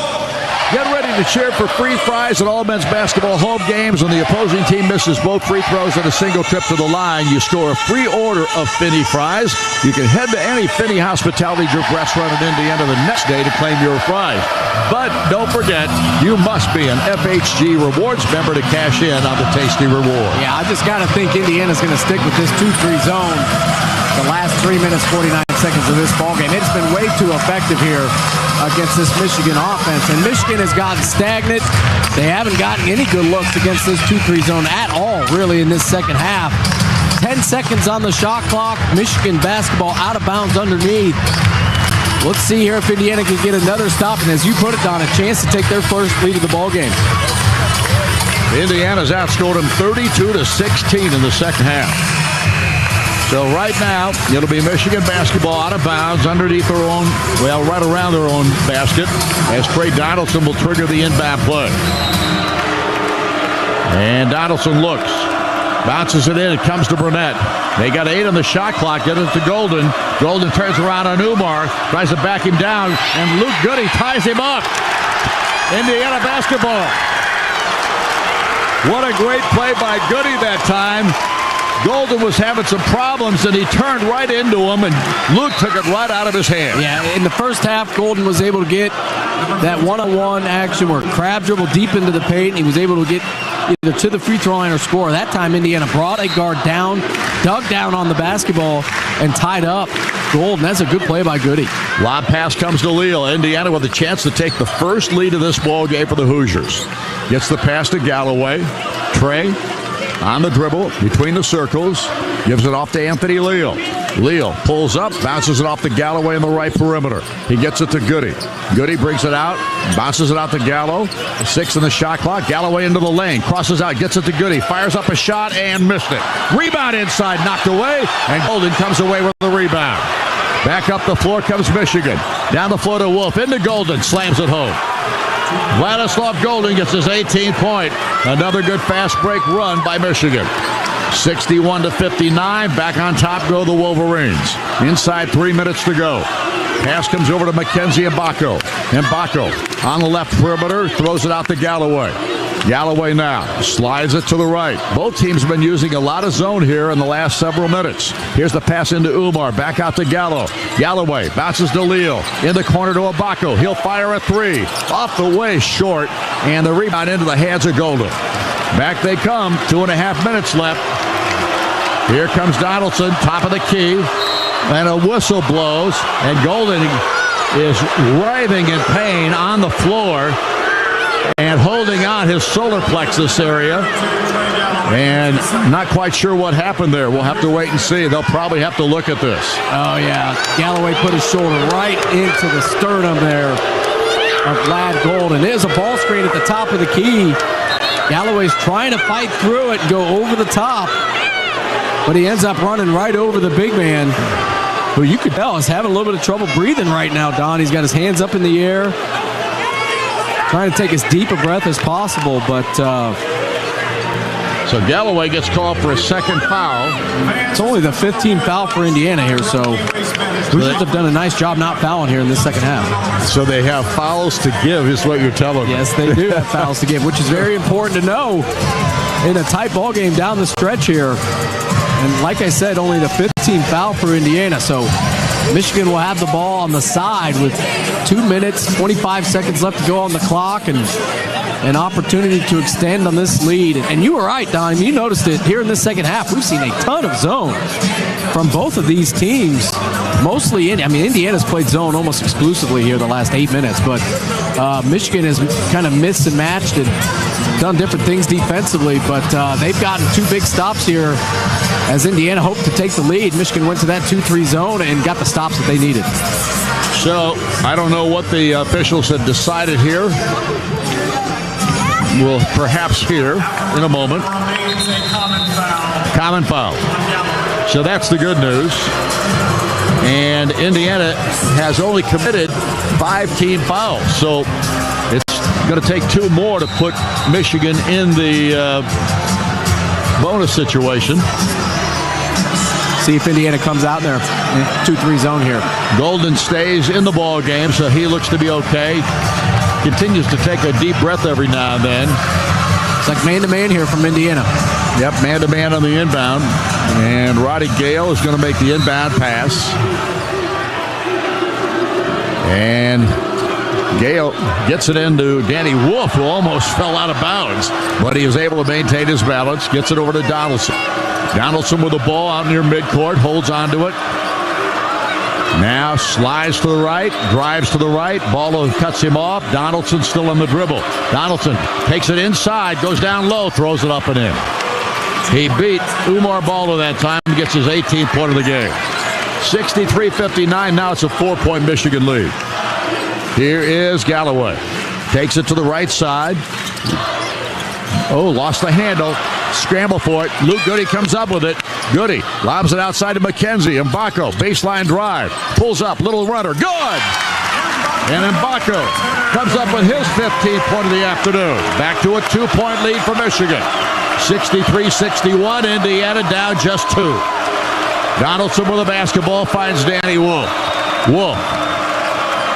Get ready to cheer for free fries at all men's basketball home games. When the opposing team misses both free throws and a single trip to the line, you score a free order of Finney fries. You can head to any Finney Hospitality Group restaurant in Indiana the next day to claim your fries. But don't forget, you must be an FHG Rewards member to cash in on the tasty reward. Yeah, I just got to think Indiana's going to stick with this 2-3 zone the last 3 minutes, 49 seconds of this ballgame. It's been way too effective here against this Michigan offense. And Michigan has gotten stagnant. They haven't gotten any good looks against this 2-3 zone at all, really, in this second half. 10 seconds on the shot clock. Michigan basketball out of bounds underneath. Let's see here if Indiana can get another stop. And as you put it, Don, a chance to take their first lead of the ballgame. Indiana's outscored them 32-16 in the second half. So right now, it'll be Michigan basketball out of bounds underneath their own, well, right around their own basket, as Trey Donaldson will trigger the inbound play. And Donaldson looks, bounces it in, it comes to Burnett. They got 8 on the shot clock, get it to Golden. Golden turns around on Umar, tries to back him down, and Luke Goody ties him up. Indiana basketball. What a great play by Goody that time. Golden was having some problems, and he turned right into him, and Luke took it right out of his hand. Yeah, in the first half, Golden was able to get that one-on-one action where Crab dribbled deep into the paint, and he was able to get either to the free throw line or score. That time, Indiana brought a guard down, dug down on the basketball, and tied up Golden. That's a good play by Goody. Lob pass comes to Leal. Indiana with a chance to take the first lead of this ball game for the Hoosiers. Gets the pass to Galloway. Trey on the dribble between the circles, gives it off to Anthony Leal. Leal pulls up, bounces it off to Galloway in the right perimeter. He gets it to Goody. Goody brings it out, bounces it out to Gallo. 6 in the shot clock. Galloway into the lane, crosses out, gets it to Goody, fires up a shot and missed it. Rebound inside, knocked away, and Golden comes away with the rebound. Back up the floor comes Michigan. Down the floor to Wolf, into Golden, slams it home. Vladislav Golden gets his 18th point. Another good fast break run by Michigan. 61-59. Back on top go the Wolverines. Inside 3 minutes to go. Pass comes over to Mackenzie Mbako. Mbako on the left perimeter, throws it out to Galloway. Galloway now slides it to the right. Both teams have been using a lot of zone here in the last several minutes. Here's the pass into Umar. Back out to Gallo. Galloway bounces to Leal. In the corner to Mbako. He'll fire a 3. Off the way, short. And the rebound into the hands of Golden. Back they come. 2.5 minutes left. Here comes Donaldson, top of the key. And a whistle blows. And Golden is writhing in pain on the floor and holding on. around his solar plexus area. And not quite sure what happened there. We'll have to wait and see. They'll probably have to look at this. Oh, yeah. Galloway put his shoulder right into the sternum there of Vlad Golden. There's a ball screen at the top of the key. Galloway's trying to fight through it and go over the top. But he ends up running right over the big man, who you could tell is having a little bit of trouble breathing right now, Don. He's got his hands up in the air, trying to take as deep a breath as possible, but... So Galloway gets called for a second foul. It's only the 15th foul for Indiana here, so Hoosiers have done a nice job not fouling here in this second half. So they have fouls to give, is what you're telling me. Yes, they do have fouls to give, which is very important to know in a tight ball game down the stretch here. And like I said, only the 15th foul for Indiana, so Michigan will have the ball on the side with 2 minutes, 25 seconds left to go on the clock, and an opportunity to extend on this lead. And you were right, Don. You noticed it here in this second half. We've seen a ton of zone from both of these teams. Mostly, Indiana's played zone almost exclusively here the last 8 minutes, but Michigan has kind of missed and matched and done different things defensively, but they've gotten 2 big stops here as Indiana hoped to take the lead. Michigan went to that 2-3 zone and got the stops that they needed. So I don't know what the officials had decided here. We'll perhaps hear in a moment. Common foul. So that's the good news. And Indiana has only committed 5 team fouls. So it's going to take 2 more to put Michigan in the bonus situation. See if Indiana comes out there in 2-3 zone here. Golden stays in the ball game, so he looks to be okay. Continues to take a deep breath every now and then. It's like man-to-man here from Indiana. Yep, man-to-man on the inbound. And Roddy Gale is going to make the inbound pass. And Gale gets it into Danny Wolf, who almost fell out of bounds. But he is able to maintain his balance. Gets it over to Donaldson. Donaldson with the ball out near midcourt. Holds onto it. Now slides to the right, drives to the right. Ball cuts him off. Donaldson still on the dribble. Donaldson takes it inside, goes down low, throws it up and in. He beat Umar Baldo that time, gets his 18th point of the game. 63-59, now it's a 4-point Michigan lead. Here is Galloway. Takes it to the right side. Oh, lost the handle. Scramble for it. Luke Goody comes up with it. Goody lobs it outside to McKenzie. Mbako, baseline drive. Pulls up, little runner. Good! And Mbako comes up with his 15th point of the afternoon. Back to a 2-point lead for Michigan. 63-61, Indiana down just 2. Donaldson with the basketball finds Danny Wolf. Wolf,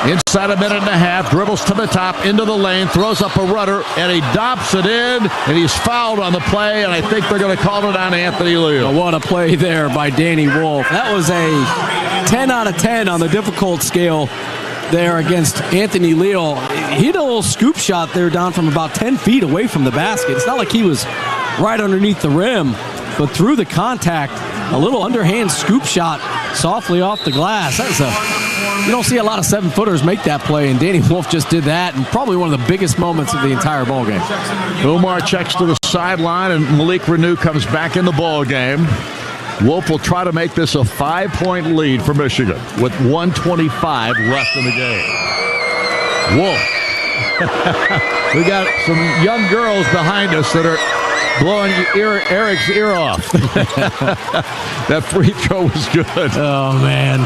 inside a minute and a half, dribbles to the top, into the lane, throws up a runner, and he dumps it in, and he's fouled on the play, and I think they're going to call it on Anthony Leal. What a play there by Danny Wolf. That was a 10 out of 10 on the difficult scale there against Anthony Leal. He had a little scoop shot there down from about 10 feet away from the basket. It's not like he was right underneath the rim, but through the contact, a little underhand scoop shot softly off the glass. You don't see a lot of 7-footers make that play, and Danny Wolf just did that, and probably one of the biggest moments of the entire ball game. Umar checks to the sideline, and Malik Renew comes back in the ball game. Wolf will try to make this a 5-point lead for Michigan with 1:25 left in the game. Wolf. We got some young girls behind us that are blowing Eric's ear off. That free throw was good. Oh, man.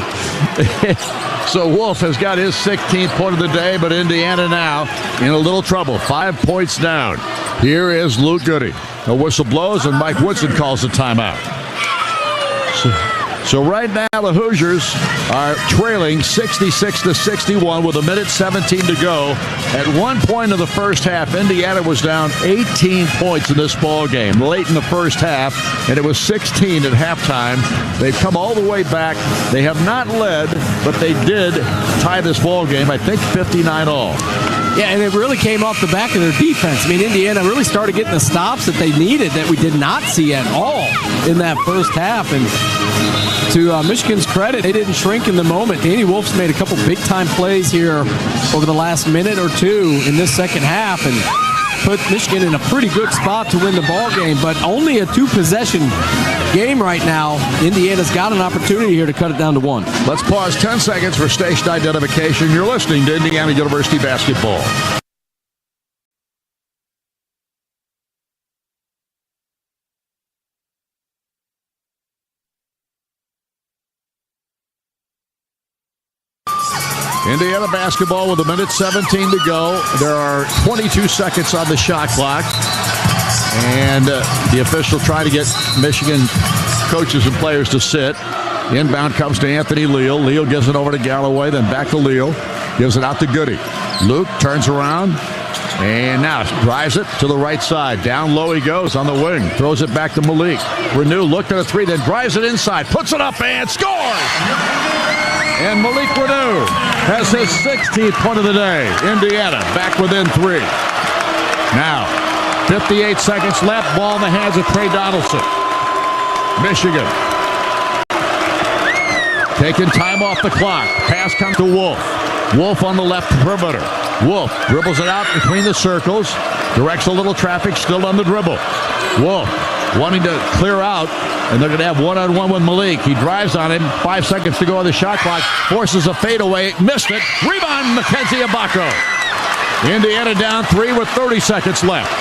So Wolf has got his 16th point of the day, but Indiana now in a little trouble. 5 points down. Here is Luke Goody. A whistle blows, and Mike Woodson calls a timeout. So right now the Hoosiers are trailing 66-61 with 1:17 to go. At one point in the first half, Indiana was down 18 points in this ball game late in the first half, and it was 16 at halftime. They've come all the way back. They have not led, but they did tie this ball game, I think 59 all. Yeah, and it really came off the back of their defense. I mean, Indiana really started getting the stops that they needed that we did not see at all in that first half. And to Michigan's credit, they didn't shrink in the moment. Danny Wolf's made a couple big-time plays here over the last minute or two in this second half. And put Michigan in a pretty good spot to win the ball game, but only a 2-possession game right now. Indiana's got an opportunity here to cut it down to 1. Let's pause 10 seconds for station identification. You're listening to Indiana University Basketball. Indiana basketball with 1:17 to go. There are 22 seconds on the shot clock. And the official trying to get Michigan coaches and players to sit. Inbound comes to Anthony Leal. Leal gives it over to Galloway, then back to Leal. Gives it out to Goody. Luke turns around and now drives it to the right side. Down low he goes on the wing. Throws it back to Malik. Renew looked at a 3, then drives it inside. Puts it up and scores! And Malik Renew has his 16th point of the day. Indiana back within 3. Now, 58 seconds left. Ball in the hands of Trey Donaldson. Michigan taking time off the clock. Pass comes to Wolf. Wolf on the left perimeter. Wolf dribbles it out between the circles. Directs a little traffic, still on the dribble. Wolf wanting to clear out, and they're going to have one-on-one with Malik. He drives on him. 5 seconds to go on the shot clock. Forces a fadeaway. Missed it. Rebound, Mackenzie Mbako. Indiana down 3 with 30 seconds left.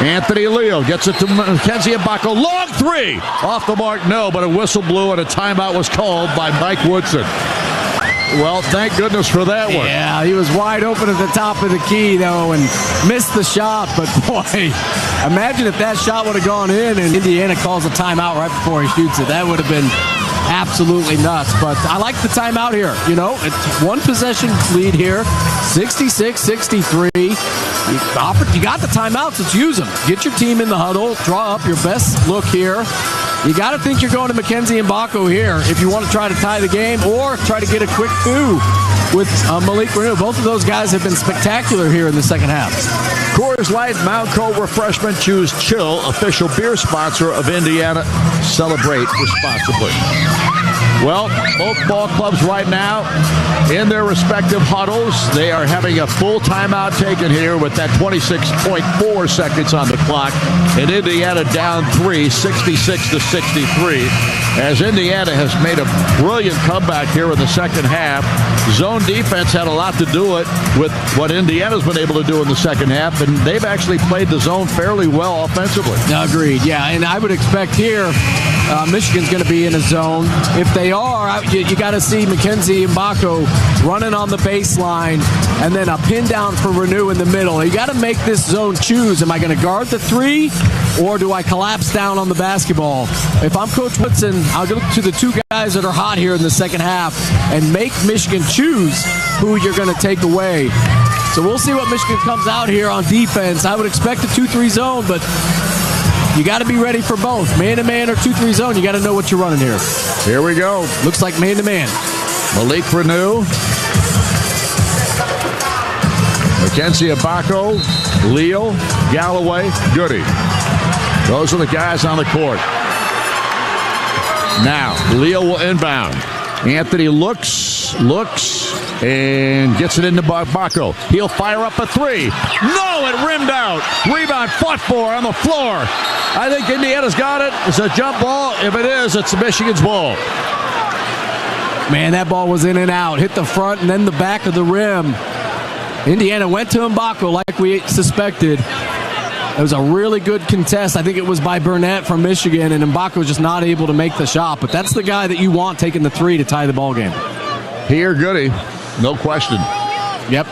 Anthony Leal gets it to Mackenzie Mbako. Long 3. Off the mark, no, but a whistle blew and a timeout was called by Mike Woodson. Well, thank goodness for that one. Yeah, he was wide open at the top of the key, though, and missed the shot. But, boy, imagine if that shot would have gone in and Indiana calls a timeout right before he shoots it. That would have been absolutely nuts. But I like the timeout here. You know, it's 1 possession lead here, 66-63. You got the timeouts, let's use them. Get your team in the huddle, draw up your best look here. You got to think you're going to Mackenzie Mbako here if you want to try to tie the game or try to get a quick 2 with Malik Renew. Both of those guys have been spectacular here in the second half. Coors Light, Mount Cold Refreshment, choose Chill, official beer sponsor of Indiana. Celebrate responsibly. Well, both ball clubs right now in their respective huddles. They are having a full timeout taken here with that 26.4 seconds on the clock. And Indiana down 3, 66-63. As Indiana has made a brilliant comeback here in the second half. Zone defense had a lot to do it with what Indiana's been able to do in the second half, and they've actually played the zone fairly well offensively. Agreed, yeah, and I would expect here Michigan's going to be in a zone. If they are, you got to see Mackenzie Mbako running on the baseline and then a pin down for Renew in the middle. You got to make this zone choose. Am I going to guard the 3 or do I collapse down on the basketball? If I'm Coach Woodson, I'll go to the 2 guys that are hot here in the second half and make Michigan choose who you're going to take away. So we'll see what Michigan comes out here on defense. I would expect a 2-3 zone, but you got to be ready for both. Man-to-man or 2-3 zone, you got to know what you're running here. Here we go. Looks like man-to-man. Malik Renew. Mackenzie Mbako, Leal, Galloway, Goody. Those are the guys on the court. Now, Leal will inbound. Anthony looks, and gets it into Mbako. He'll fire up a 3. No, it rimmed out. Rebound fought for on the floor. I think Indiana's got it. It's a jump ball. If it is, it's Michigan's ball. Man, that ball was in and out. Hit the front and then the back of the rim. Indiana went to Mbako like we suspected. It was a really good contest. I think it was by Burnett from Michigan, and Mbako was just not able to make the shot. But that's the guy that you want taking the 3 to tie the ball game. Here, Goody. No question. Yep.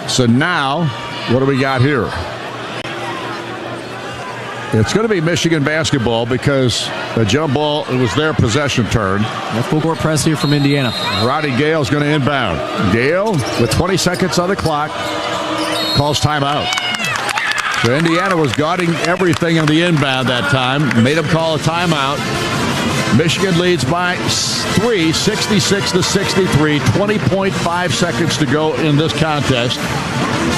So now, what do we got here? It's going to be Michigan basketball because the jump ball, it was their possession turn. Full court press here from Indiana. Roddy Gale's going to inbound. Gale, with 20 seconds on the clock, calls timeout. So Indiana was guarding everything on the inbound that time. Made him call a timeout. Michigan leads by 3, 66-63. 20.5 seconds to go in this contest.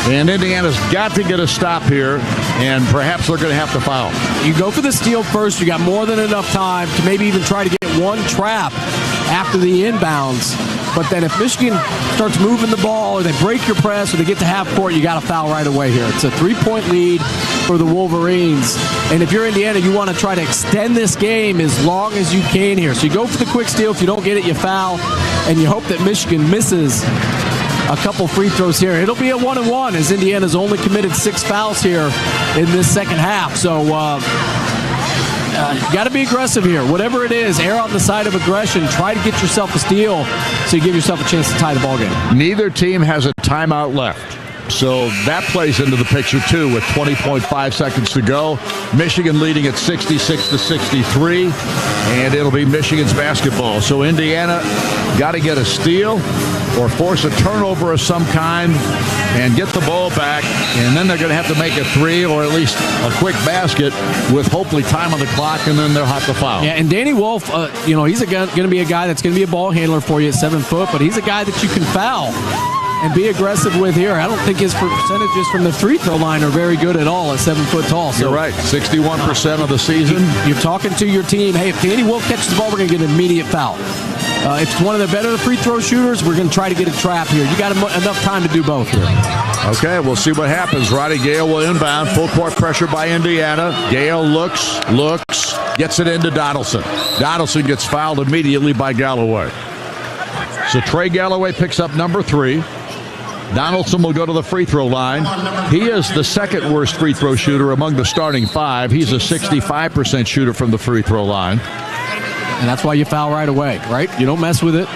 And Indiana's got to get a stop here, and perhaps they're going to have to foul. You go for the steal first. You got more than enough time to maybe even try to get one trap after the inbounds. But then if Michigan starts moving the ball or they break your press or they get to half court, you got to foul right away here. It's a 3-point lead for the Wolverines. And if you're Indiana, you want to try to extend this game as long as you can here. So you go for the quick steal. If you don't get it, you foul. And you hope that Michigan misses a couple free throws here. It'll be a 1-1 as Indiana's only committed 6 fouls here in this second half. So you got to be aggressive here. Whatever it is, err on the side of aggression. Try to get yourself a steal so you give yourself a chance to tie the ball game. Neither team has a timeout left. So that plays into the picture, too, with 20.5 seconds to go. Michigan leading at 66-63, and it'll be Michigan's basketball. So Indiana got to get a steal or force a turnover of some kind and get the ball back, and then they're going to have to make a 3 or at least a quick basket with hopefully time on the clock, and then they'll have to foul. Yeah, and Danny Wolf, he's going to be a guy that's going to be a ball handler for you at 7 foot, but he's a guy that you can foul and be aggressive with here. I don't think his percentages from the free throw line are very good at all at 7 foot tall. So you're right, 61% of the season. You're talking to your team, hey, if Danny Wolf catches the ball, we're going to get an immediate foul. If it's one of the better free throw shooters, we're going to try to get a trap here. You got enough time to do both here. Okay, we'll see what happens. Roddy Gale will inbound. Full court pressure by Indiana. Gale looks, gets it into Donaldson. Donaldson gets fouled immediately by Galloway. So Trey Galloway picks up number 3. Donaldson will go to the free throw line. He is the second worst free throw shooter among the starting 5. He's a 65% shooter from the free throw line. And that's why you foul right away, right? You don't mess with it.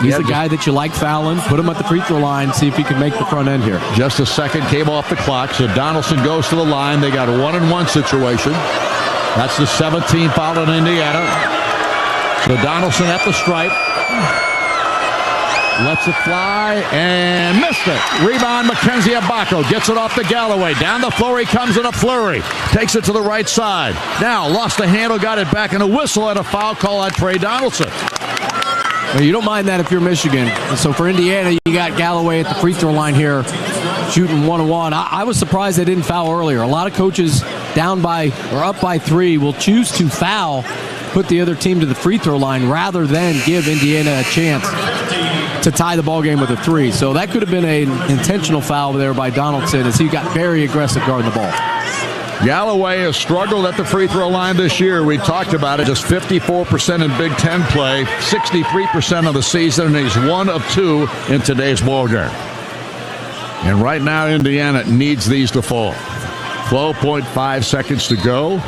He's the guy that you like fouling. Put him at the free throw line, see if he can make the front end here. Just a second came off the clock, so Donaldson goes to the line. They got a 1-and-1 situation. That's the 17th foul in Indiana. So Donaldson at the stripe. Lets it fly and missed it. Rebound, Mackenzie Abaco gets it off to Galloway. Down the floor he comes in a flurry. Takes it to the right side. Now lost the handle, got it back, and a whistle and a foul call on Trey Donaldson. Well, you don't mind that if you're Michigan. So for Indiana, you got Galloway at the free throw line here, shooting 1-on-1. I was surprised they didn't foul earlier. A lot of coaches down by or up by 3 will choose to foul, put the other team to the free throw line rather than give Indiana a chance to tie the ball game with a 3. So that could have been an intentional foul there by Donaldson as he got very aggressive guarding the ball. Galloway has struggled at the free throw line this year. We talked about it. Just 54% in Big Ten play, 63% of the season, and he's 1 of 2 in today's ball game. And right now, Indiana needs these to fall. 12.5 seconds to go.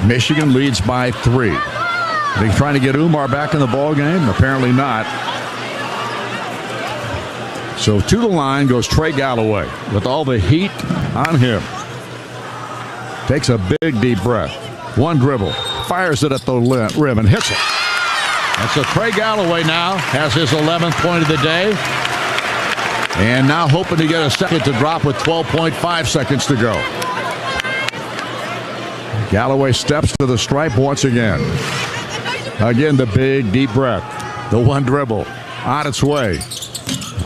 Michigan leads by 3. Are they trying to get Umar back in the ball game? Apparently not. So to the line goes Trey Galloway with all the heat on him. Takes a big, deep breath. One dribble. Fires it at the rim and hits it. And so Trey Galloway now has his 11th point of the day. And now hoping to get a second to drop with 12.5 seconds to go. Galloway steps to the stripe once again. Again, the big, deep breath. The one dribble. On its way.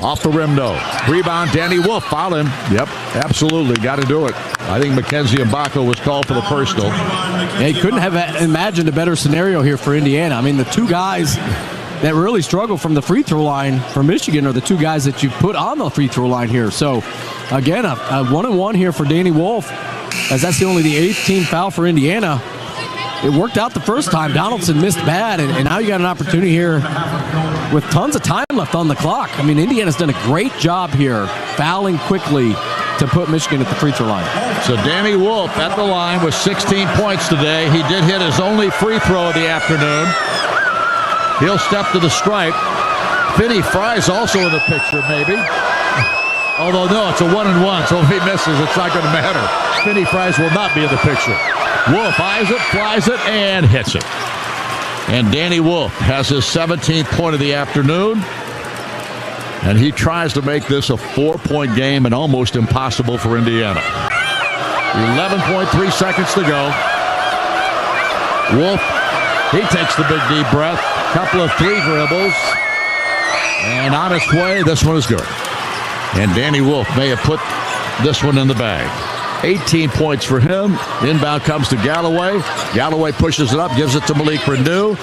Off the rim, though. Rebound, Danny Wolf. Foul him. Yep, absolutely. Got to do it. I think Mackenzie Abaco was called for the personal. Yeah, he couldn't have imagined a better scenario here for Indiana. I mean, the 2 guys that really struggle from the free throw line for Michigan are the 2 guys that you put on the free throw line here. So, again, a 1-and-1 here for Danny Wolf, as that's only the 8th team foul for Indiana. It worked out the first time. Donaldson missed bad, and now you got an opportunity here with tons of time left on the clock. I mean, Indiana's done a great job here, fouling quickly to put Michigan at the free throw line. So Danny Wolf at the line with 16 points today. He did hit his only free throw of the afternoon. He'll step to the stripe. Finney Fry's also in the picture, maybe. Although, no, it's a 1-and-1, so if he misses, it's not going to matter. Finney Fry's will not be in the picture. Wolf eyes it, flies it, and hits it. And Danny Wolf has his 17th point of the afternoon. And he tries to make this a 4-point game and almost impossible for Indiana. 11.3 seconds to go. Wolf, he takes the big deep breath. Couple of 3 dribbles. And on its way, this one is good. And Danny Wolf may have put this one in the bag. 18 points for him. Inbound comes to Galloway. Galloway pushes it up, gives it to Malik Renew.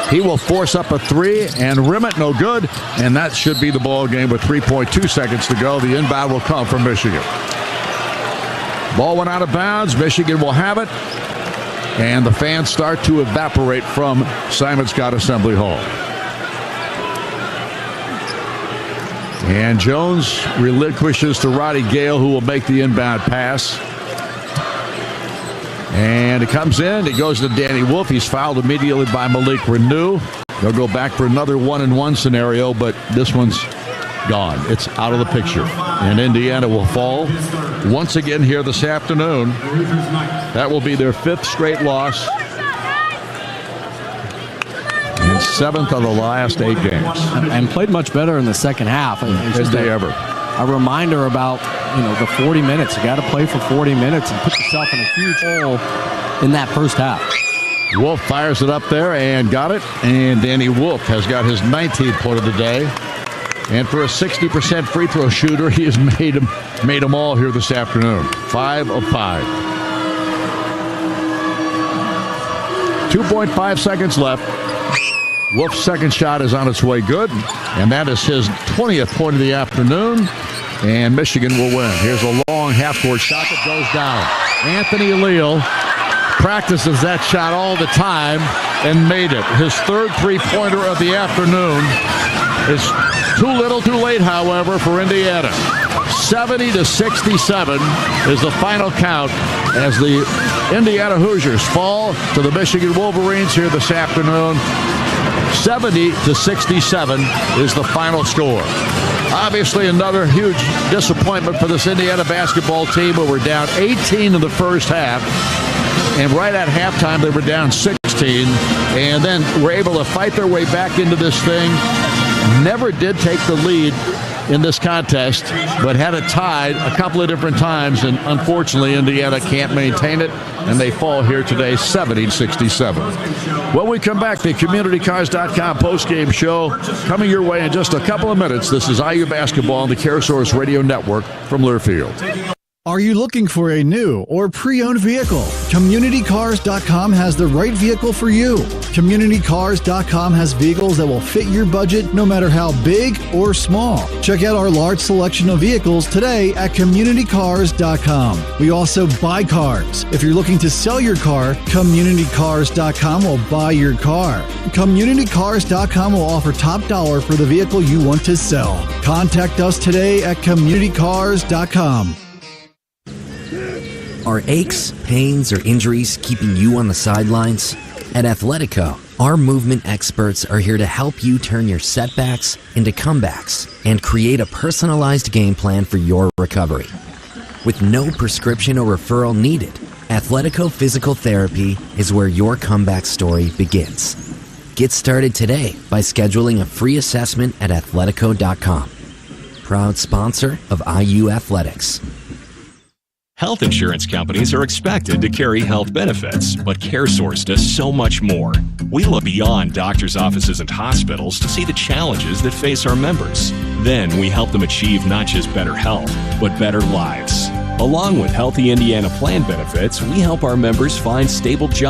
He will force up a three and rim it, no good. And that should be the ball game with 3.2 seconds to go. The inbound will come from Michigan. Ball went out of bounds. Michigan will have it. And the fans start to evaporate from Simon Scott Assembly Hall. And Jones relinquishes to Roddy Gale, who will make the inbound pass. And it comes in. It goes to Danny Wolf. He's fouled immediately by Malik Renew. They'll go back for another 1-and-1 scenario, but this one's gone. It's out of the picture. And Indiana will fall once again here this afternoon. That will be their 5th straight loss. And 7th of the last 8 games. And played much better in the second half. As they ever. A reminder about, the 40 minutes. You got to play for 40 minutes and put yourself in a huge hole in that first half. Wolf fires it up there and got it. And Danny Wolf has got his 19th point of the day. And for a 60% free throw shooter, he has made them all here this afternoon. 5 of 5. 2.5 seconds left. Wolf's second shot is on its way good, and that is his 20th point of the afternoon, and Michigan will win. Here's a long half-court shot that goes down. Anthony Leal practices that shot all the time and made it. His 3rd three-pointer of the afternoon is too little, too late, however, for Indiana. 70-67 is the final count as the Indiana Hoosiers fall to the Michigan Wolverines here this afternoon. 70-67 is the final score. Obviously, another huge disappointment for this Indiana basketball team, where we're down 18 in the first half. And right at halftime, they were down 16. And then were able to fight their way back into this thing. Never did take the lead in this contest, but had it tied a couple of different times, and unfortunately Indiana can't maintain it, and they fall here today 70-67. When we come back, the CommunityCars.com postgame show coming your way in just a couple of minutes. This is IU Basketball on the CareSource Radio Network from Learfield. Are you looking for a new or pre-owned vehicle? CommunityCars.com has the right vehicle for you. CommunityCars.com has vehicles that will fit your budget no matter how big or small. Check out our large selection of vehicles today at CommunityCars.com. We also buy cars. If you're looking to sell your car, CommunityCars.com will buy your car. CommunityCars.com will offer top dollar for the vehicle you want to sell. Contact us today at CommunityCars.com. Are aches, pains, or injuries keeping you on the sidelines? At Athletico, our movement experts are here to help you turn your setbacks into comebacks and create a personalized game plan for your recovery. With no prescription or referral needed, Athletico Physical Therapy is where your comeback story begins. Get started today by scheduling a free assessment at Athletico.com. Proud sponsor of IU Athletics. Health insurance companies are expected to carry health benefits, but CareSource does so much more. We look beyond doctors' offices and hospitals to see the challenges that face our members. Then we help them achieve not just better health, but better lives. Along with healthy Indiana plan benefits, we help our members find stable jobs